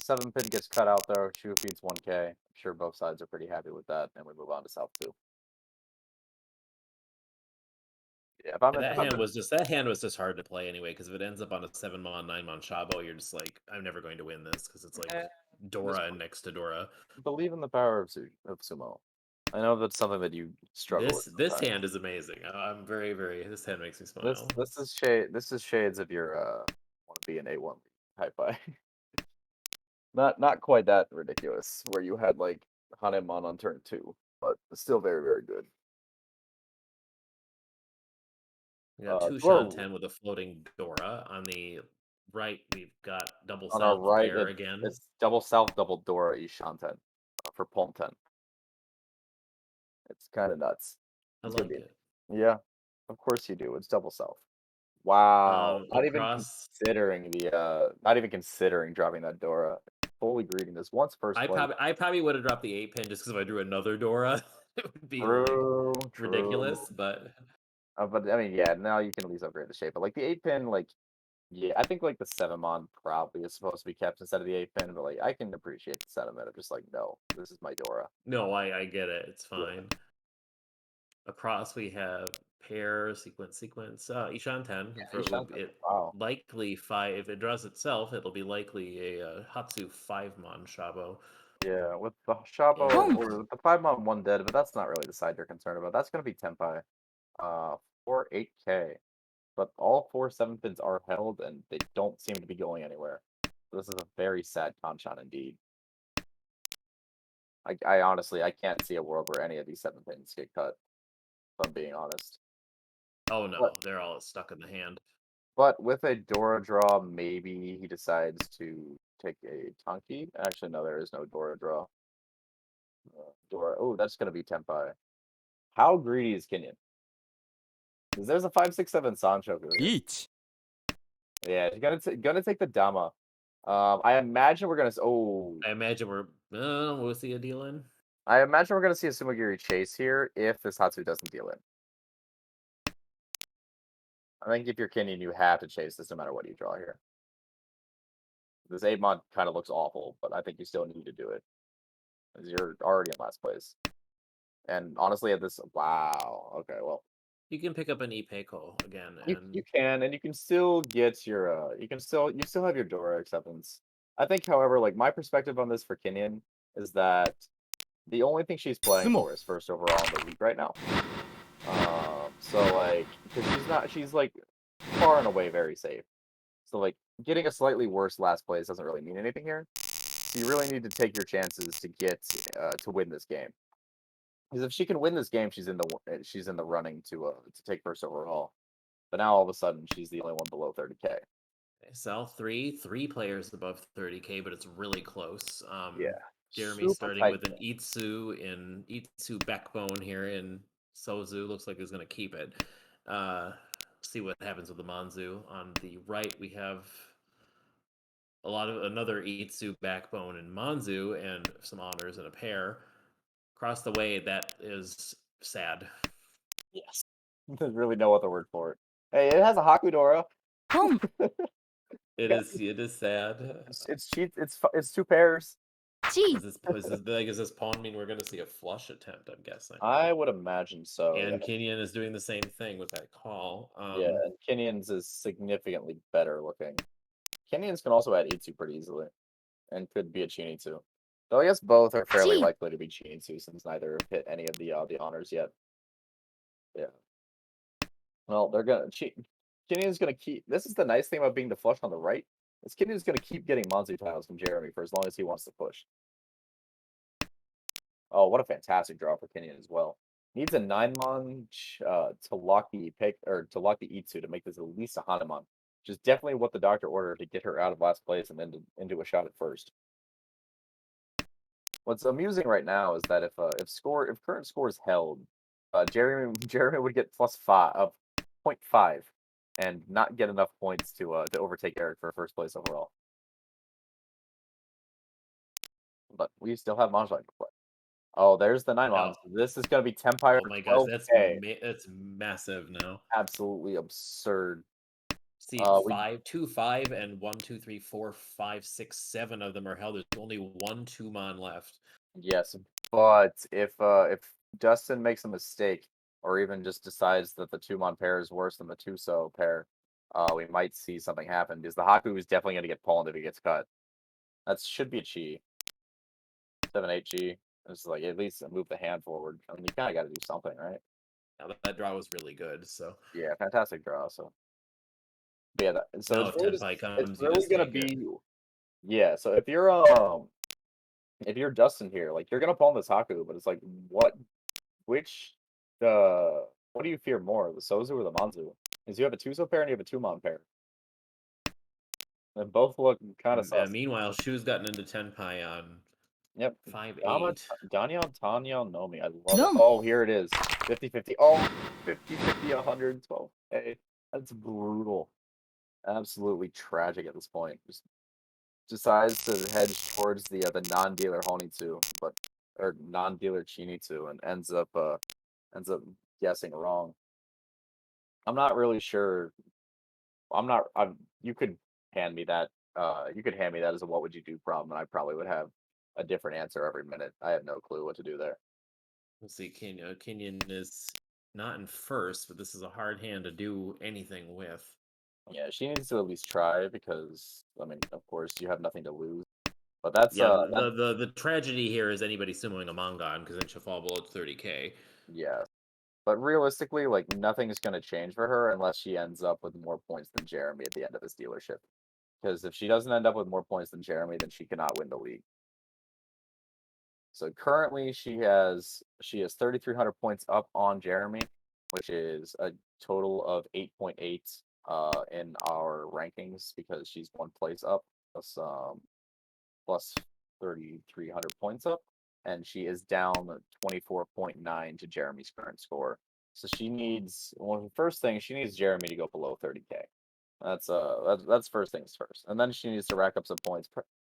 7 pin gets cut out there. Shu feeds 1K. I'm sure both sides are pretty happy with that, and we move on to South 2. Yeah, if I'm That hand was just hard to play anyway, because if it ends up on a 7-mon, 9-mon Shabo, you're just like, I'm never going to win this because it's like Dora next to Dora. believe in the power of sumo. I know that's something that you struggle with. This sometimes. hand is amazing. I'm very, very. This hand makes me smile. This is shades of your want to be an A1 type by. Not quite that ridiculous, where you had like Hanemon on turn 2, but still very, very good. We got two whoa. Shan 10 with a floating Dora. On the right, we've got double On our south right, there again. it's double south, double Dora, Ishanten for Palm 10. It's kind of nuts. I It's like gonna be- it. Yeah, of course you do. It's double south. Wow, not even Across, considering not even considering dropping that Dora. Fully greeting this once first I play. probably would have dropped the 8-pin just because if I drew another Dora, it would be True, like ridiculous. true. But But I mean, yeah, now you can at least upgrade the shape. But like the 8-pin, like, yeah, I think like the 7-mon probably is supposed to be kept instead of the 8-pin. But like, I can appreciate the sentiment of just like, no, this is my Dora. no, I get it. It's Yeah. fine. Across we have pair sequence. Ishan 10. Wow. Likely 5. If it draws itself, it'll be likely a Hatsu 5-mon Shabo. Yeah, with the Shabo Yeah. or the 5-mon 1 dead, but that's not really the side you're concerned about. That's gonna be Tenpai. For 8K. But all 4 7-pins are held and they don't seem to be going anywhere. This is a very sad Kanchan indeed. I honestly I can't see a world where any of these 7-pins get cut, if I'm being honest. Oh no, But- they're all stuck in the hand. But with a Dora draw, maybe he decides to take a Tonki. Actually, no, there is no Dora draw. Dora. Oh, that's going to be Tenpai. How greedy is Kenyon? Because there's a 5, 6, 7 Sancho. Each. Yeah, he's gonna take the Dama. I imagine we're gonna. Oh, I imagine we'll see a deal in. I imagine we're gonna see a Sumagiri chase here if this Hatsu doesn't deal in. I think if you're Kenyon, you have to chase this no matter what you draw here. This 8-mon kind of looks awful, but I think you still need to do it. Because you're already in last place. And honestly, at this, wow. Okay, well, You can pick up an Ipeco again, you and can, and you can still get your you still have your Dora acceptance. I think, however, like my perspective on this for Kenyon is that the only thing she's playing Sumo. for is first overall in the league right now. So like, because she's like far and away very safe. So like, getting a slightly worse last place doesn't really mean anything here. So you really need to take your chances to get to win this game. Because if she can win this game, she's in the running to take first overall. But now all of a sudden she's the only one below 30k. Sell three players above 30k, but it's really close. Yeah, Jeremy super starting tight. with an Itsu backbone here in Sozu. Looks like he's going to keep it. See what happens with the Manzu. On the right, we have another Itsu backbone in Manzu and some honors in a pair. Across the way, that is sad. Yes. There's really no other word for it. Hey, it has a Hakudora. Home. It Yeah. is sad. It's cheap. It's 2 pairs. G. Does this pawn mean we're going to see a flush attempt? I'm guessing. I would imagine so. And Kenyan is doing the same thing with that call. Yeah, and Kenyan's is significantly better looking. Kenyan's can also add Itsu pretty easily, and could be a Chini too. Though I guess both are fairly Gee. likely to be Chini too, since neither have hit any of the honors yet. Yeah. Well, they're gonna Kenyan's gonna keep. This is the nice thing about being the flush on the right. Is Kenyan's gonna keep getting Manzu tiles from Jeremy for as long as he wants to push. Oh, what a fantastic draw for Kenyan as well. Needs a 9-mon to lock the to lock the Itsu to make this at least a Hanuman, which is definitely what the doctor ordered to get her out of last place and then into a shot at first. What's amusing right now is that if current score is held, Jeremy would get +5 of 0.5 and not get enough points to overtake Eric for first place overall. But we still have Mahjong to play. Oh, there's the 9-mon. Oh. This is going to be Tempire. Oh my gosh, 12K. that's massive now. Absolutely absurd. See, 2, 5, and 1, 2, 3, 4, 5, 6, 7 of them are held. There's only 1 2-mon left. Yes, but if Dustin makes a mistake, or even just decides that the 2-mon pair is worse than the Tuso pair, we might see something happen, because the Haku is definitely going to get pawned if he gets cut. That should be a chi. 7-8 chi. It's like at least move the hand forward. I mean, you kind of got to do something, right? Now that draw was really good. So Yeah, fantastic draw. So yeah, so now it's really gonna be. Yeah, so if you're Dustin here, like you're gonna pawn this Haku, but it's like what do you fear more, the Sozu or the Manzu? Because you have a Tuso pair and you have a 2-mon pair. And both look kind of sus. Meanwhile, Shu's gotten into Tenpai on Yep. 5-8. Danyan Tanyan Nomi. I love it. Oh, here it is. 50-50. Oh, 50-50, 112. Hey, that's brutal. Absolutely tragic at this point. Just decides to head towards the non-dealer Honitsu, or non-dealer Chinitsu, and ends up guessing wrong. I'm not really sure. You could hand me that. You could hand me that as a what would you do problem, and I probably would have a different answer every minute. I have no clue what to do there. We'll see. Kenyan is not in first, but this is a hard hand to do anything with. Yeah, she needs to at least try, because I mean, of course, you have nothing to lose. But that's the tragedy here is anybody sumoing a Mongon, because then she'll fall below 30k. Yeah. But realistically, like nothing's going to change for her unless she ends up with more points than Jeremy at the end of this dealership. Because if she doesn't end up with more points than Jeremy, then she cannot win the league. So currently she has 3,300 points up on Jeremy, which is a total of 8.8 in our rankings, because she's 1 place up plus 3,300 points up, and she is down 24.9 to Jeremy's current score. So she needs, the first thing, she needs Jeremy to go below 30k. That's first things first, and then she needs to rack up some points.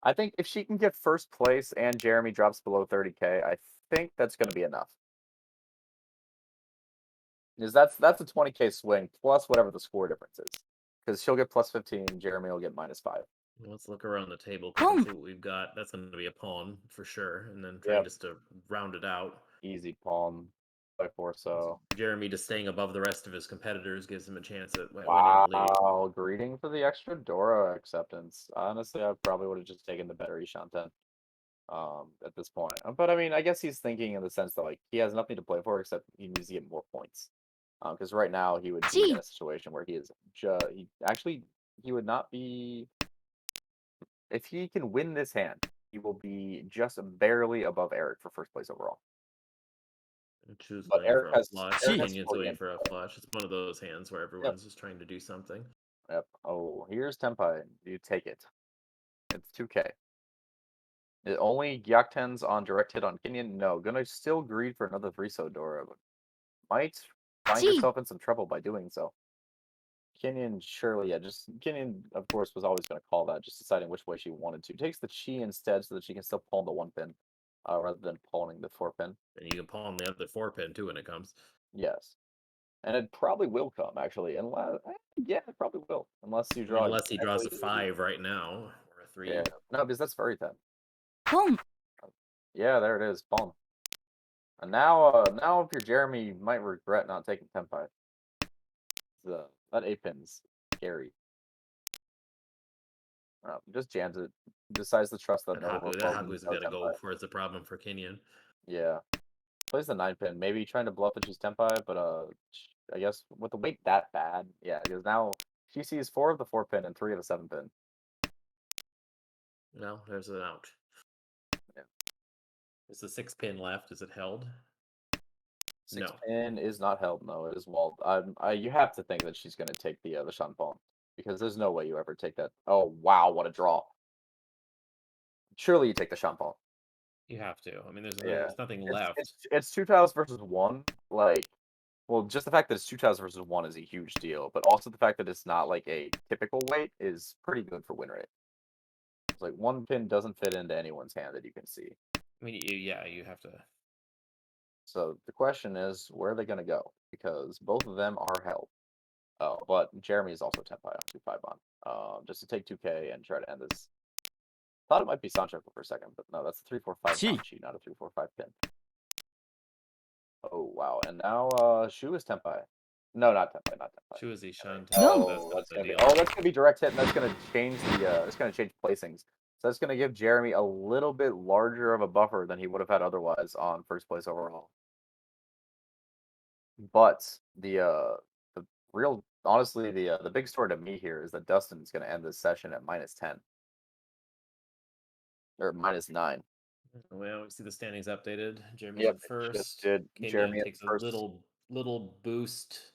I think if she can get first place and Jeremy drops below 30k, I think that's going to be enough. Because that's a 20k swing plus whatever the score difference is. Because she'll get plus 15, Jeremy will get minus 5. Let's look around the table and see what we've got. That's going to be a pawn for sure, and then try just to round it out. Easy pawn by 4 so. Jeremy just staying above the rest of his competitors gives him a chance at winning the league. Wow, greeting for the extra Dora acceptance. Honestly, I probably would have just taken the better Ishanten at this point. But I mean, I guess he's thinking in the sense that like he has nothing to play for except he needs to get more points. Because right now he would be in a situation where he would not be. If he can win this hand, he will be just barely above Eric for first place overall. Choose But waiting for Eric a has flush. Eric has Jeez. Kenyon's 40 waiting in for a play. flush. It's one of those hands where everyone's just trying to do something. Yep. Oh, here's Tempai. You take it. It's 2K. It only Gyakten's on direct hit on Kenyon. No, gonna still greed for another 3 Sodora, but might find Gee. yourself in some trouble by doing so. Kenyon surely, yeah, just Kenyon, of course, was always going to call that, just deciding which way she wanted to. Takes the Chi instead so that she can still pawn the 1 pin, rather than pawning the 4 pin. And you can pawn the other 4 pin too when it comes. Yes. And it probably will come, actually. Unless, yeah, it probably will. Unless you draw. Unless he draws a exactly- 5 right now or a 3. Yeah. No, because that's Furry 10. Boom. Yeah, there it is. Pawn. And now if you're Jeremy, you might regret not taking Tempai. That 8 pin's scary. Just jams it. Decides to trust that And no Haku, that overflow. Haku's got to go before it's a problem for Kenyon. Yeah. Plays the 9 pin. Maybe trying to bluff that she's Tempai, but I guess with the weight that bad, yeah, because now she sees 4 of the 4 pin and 3 of the 7 pin. No, there's an out. Yeah. Is the 6 pin left? Is it held? 6 No. pin is not held. No, it is walled. You have to think that she's going to take the Shanpon, because there's no way you ever take that. Oh wow, what a draw! Surely you take the Shanpon. You have to. I mean, there's Yeah. nothing left. It's 2 tiles versus 1. Like, well, just the fact that it's 2 tiles versus 1 is a huge deal, but also the fact that it's not like a typical weight is pretty good for win rate. It's like 1 pin doesn't fit into anyone's hand that you can see. I mean, you have to. So the question is, where are they going to go? Because both of them are held. Oh, but Jeremy is also Tempai on 2-5 on. Just to take 2K and try to end this. Thought it might be Sancho for a second, but no, that's a 3-4-5 Gee. Chi, not a 3-4-5 pin. Oh wow, and now Shu is Tempai. No, not Tempai, not Tempai. Shu is Ishan. Oh, that's gonna be direct hit, and that's gonna change the it's gonna change placings. So that's gonna give Jeremy a little bit larger of a buffer than he would have had otherwise on first place overall. But the real, honestly, the big story to me here is that Dustin's gonna end this session at -10 or -9. Well, we see the standings updated. Jeremy's Yep, in first. just did. Kenyon Jeremy in takes first. a little boost.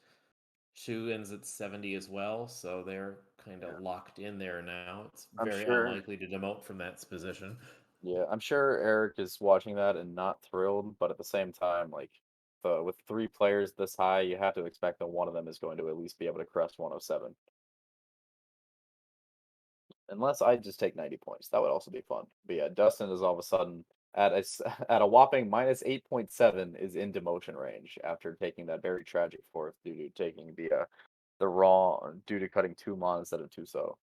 Shu ends at 70 as well, so they're kind of locked in there now. It's I'm very sure- unlikely to demote from that position. Yeah, I'm sure Eric is watching that and not thrilled, but at the same time, like with 3 players this high, you have to expect that one of them is going to at least be able to crest 107. Unless I just take 90 points, that would also be fun. But yeah, Dustin is all of a sudden at at a whopping -8.7 is in demotion range after taking that very tragic 4th due to taking the wrong due to cutting 2 mon instead of 2 so.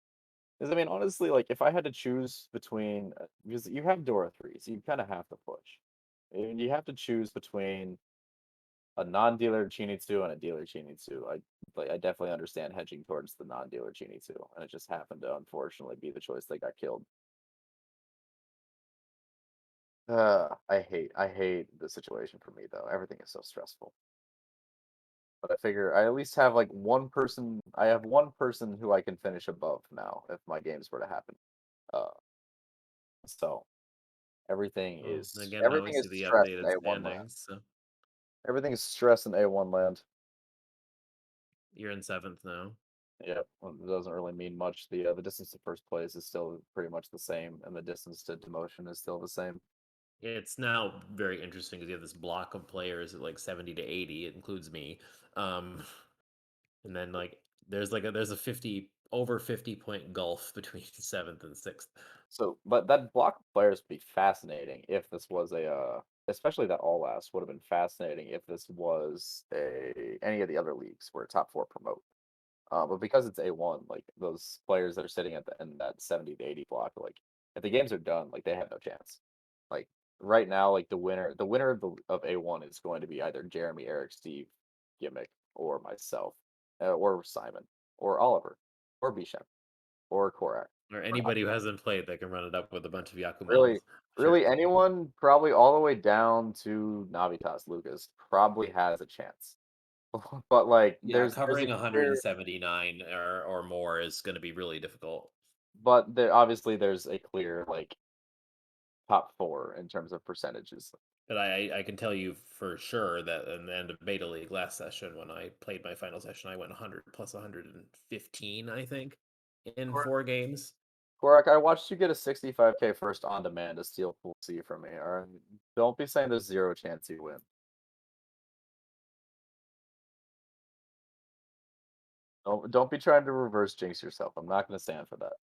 Because I mean, honestly, like if I had to choose between, because you have Dora 3, so you kind of have to push. And you have to choose between a non-dealer Chinitsu and a dealer Chinitsu. I definitely understand hedging towards the non-dealer Chinitsu, and it just happened to unfortunately be the choice that got killed. I hate the situation for me though. Everything is so stressful. But I figure I at least have like one person. I have one person who I can finish above now if my games were to happen. So everything Well, is again, now we everything is see the stressed in updated A1 land. standings. So Everything is stressed in A1 land. you're in 7th now. Yeah, well, it doesn't really mean much. The distance to first place is still pretty much the same, and the distance to demotion is still the same. It's now very interesting because you have this block of players at like 70 to 80. It includes me. And then like there's a 50 over 50 point gulf between 7th and 6th. So, but that block of players would be fascinating if this was especially that all last would have been fascinating if this was any of the other leagues where top 4 promote. But because it's A1, like those players that are sitting in that 70 to 80 block, like if the games are done, like they have no chance. Like right now, like the winner of A1 is going to be either Jeremy, Eric, Steve, Gimmick, or myself, or Simon, or Oliver, or Bishan, or Korak. Or anybody who hasn't played that can run it up with a bunch of Yakumo. Really, anyone, probably all the way down to Navitas Lucas, probably has a chance. But like, there's covering a clear, 179 or more is going to be really difficult. but obviously there's a clear like top 4 in terms of percentages. But I can tell you for sure that in the end of Beta League last session, when I played my final session, I went 100 plus 115, I think, in Correct. 4 games. Korak, I watched you get a 65K first on demand to steal Pool C from me. All right? Don't be saying there's 0 chance you win. Don't be trying to reverse jinx yourself. I'm not going to stand for that.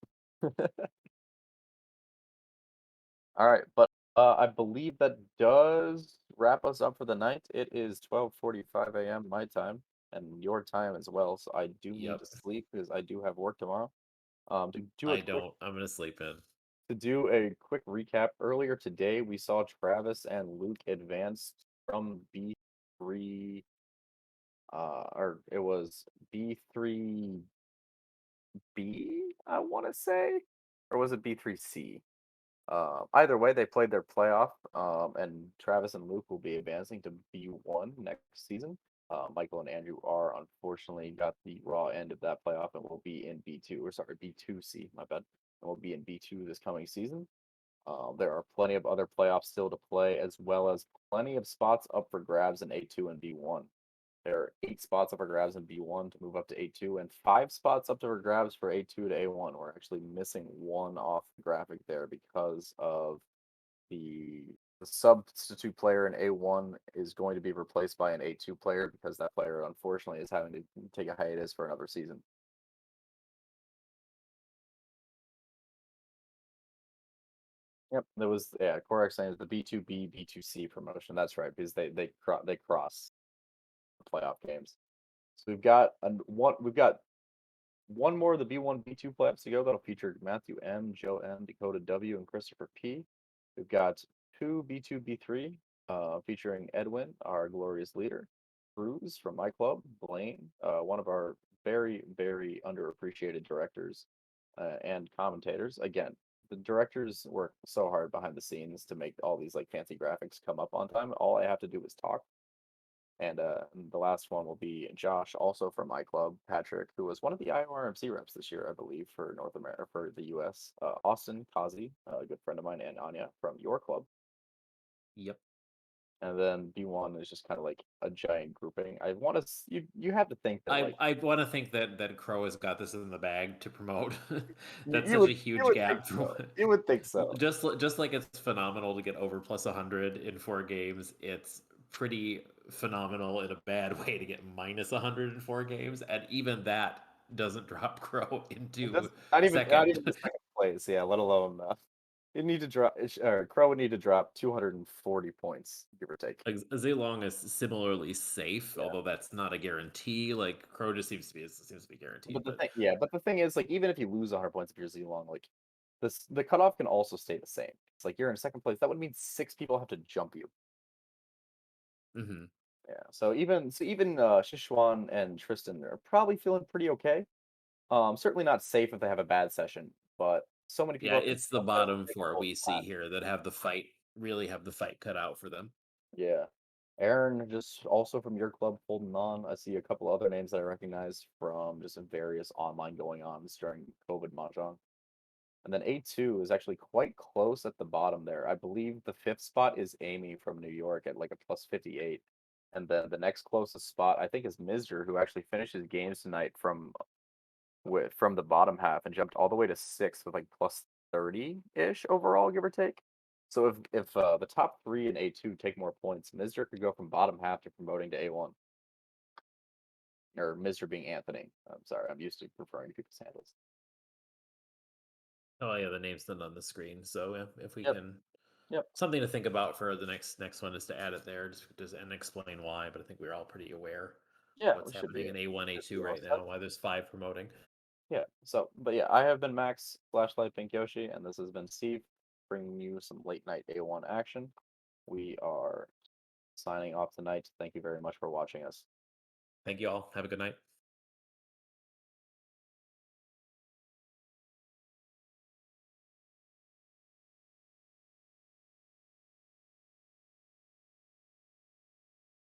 All right, but I believe that does wrap us up for the night. It is 12:45 a.m. my time and your time as well. So I do need Yep. to sleep because I do have work tomorrow. To do a I quick don't. I'm gonna sleep in. recap, earlier today we saw Travis and Luke advance from B3, or it was B3B, I want to say, or was it B3C? Either way, they played their playoff, and Travis and Luke will be advancing to B1 next season. Michael and Andrew are unfortunately got the raw end of that playoff and will be in B2, or sorry, B2C, my bad, and will be in B2 this coming season. There are plenty of other playoffs still to play, as well as plenty of spots up for grabs in A2 and B1. There are 8 spots up for grabs in B1 to move up to A2, and 5 spots up for grabs for A2 to A1. We're actually missing one off the graphic there because of the substitute player in A1 is going to be replaced by an A2 player because that player unfortunately is having to take a hiatus for another season. Yep, there was Korak saying it's the B2B B2C promotion. That's right because they cross the playoff games. So we've got one more of the B1 B2 playoffs to go that'll feature Matthew M, Joe M, Dakota W, and Christopher P. We've got 2 B2 B3 featuring Edwin, our glorious leader, Cruz from my club, Blaine, one of our very, very underappreciated directors and commentators. Again, the directors work so hard behind the scenes to make all these like fancy graphics come up on time. All I have to do is talk. And the last one will be Josh, also from my club, Patrick, who was one of the IORMC reps this year, I believe, for North America, for the US. Austin, Kazi, a good friend of mine, and Anya from your club. Yep. And then B1 is just kind of like a giant grouping. I want to, you have to think that like I want to think that Crow has got this in the bag to promote. That's you such a you huge would think gap from so. You would think so. just like it's phenomenal to get over plus 100 in 4 games. It's pretty phenomenal in a bad way to get minus 100 in 4 games, and even that doesn't drop Crow That's into not second. even the second place, yeah, let alone you need to drop Crow would need to drop 240 points, give or take. Like Zilong is similarly safe, Yeah. although that's not a guarantee. Like Crow just seems to be guaranteed. But the thing is, like, even if you lose 100 points if you're Z-Long, like, the cutoff can also stay the same. It's like you're in second place. That would mean 6 people have to jump you. Hmm. Yeah. So even Sichuan and Tristan are probably feeling pretty okay. Certainly not safe if they have a bad session, but so many people Yeah, have to it's the jump them, bottom they can four almost we see pass. here that have the fight, really have the fight cut out for them. Yeah. Aaron, just also from your club, holding on. I see a couple other names that I recognize from just various online going ons during COVID Mahjong. And then A2 is actually quite close at the bottom there. I believe the 5th spot is Amy from New York at like a plus 58. And then the next closest spot I think is Mizder, who actually finished his games tonight from the bottom half and jumped all the way to 6th with like plus 30-ish overall, give or take. So if the top 3 in A2 take more points, Mizder could go from bottom half to promoting to A1. Or Mizder being Anthony. I'm sorry, I'm used to referring to people's handles. Oh yeah, the name's not on the screen. So if we Yep. can, Yep. something to think about for the next one is to add it there, just and explain why. But I think we're all pretty aware Yeah, what's we should happening be in A1, should be A2 all right set. now. Why there's 5 promoting. Yeah. So, but yeah, I have been Max Flashlight Pink Yoshi, and this has been Steve bringing you some late night A1 action. We are signing off tonight. Thank you very much for watching us. Thank you all. Have a good night.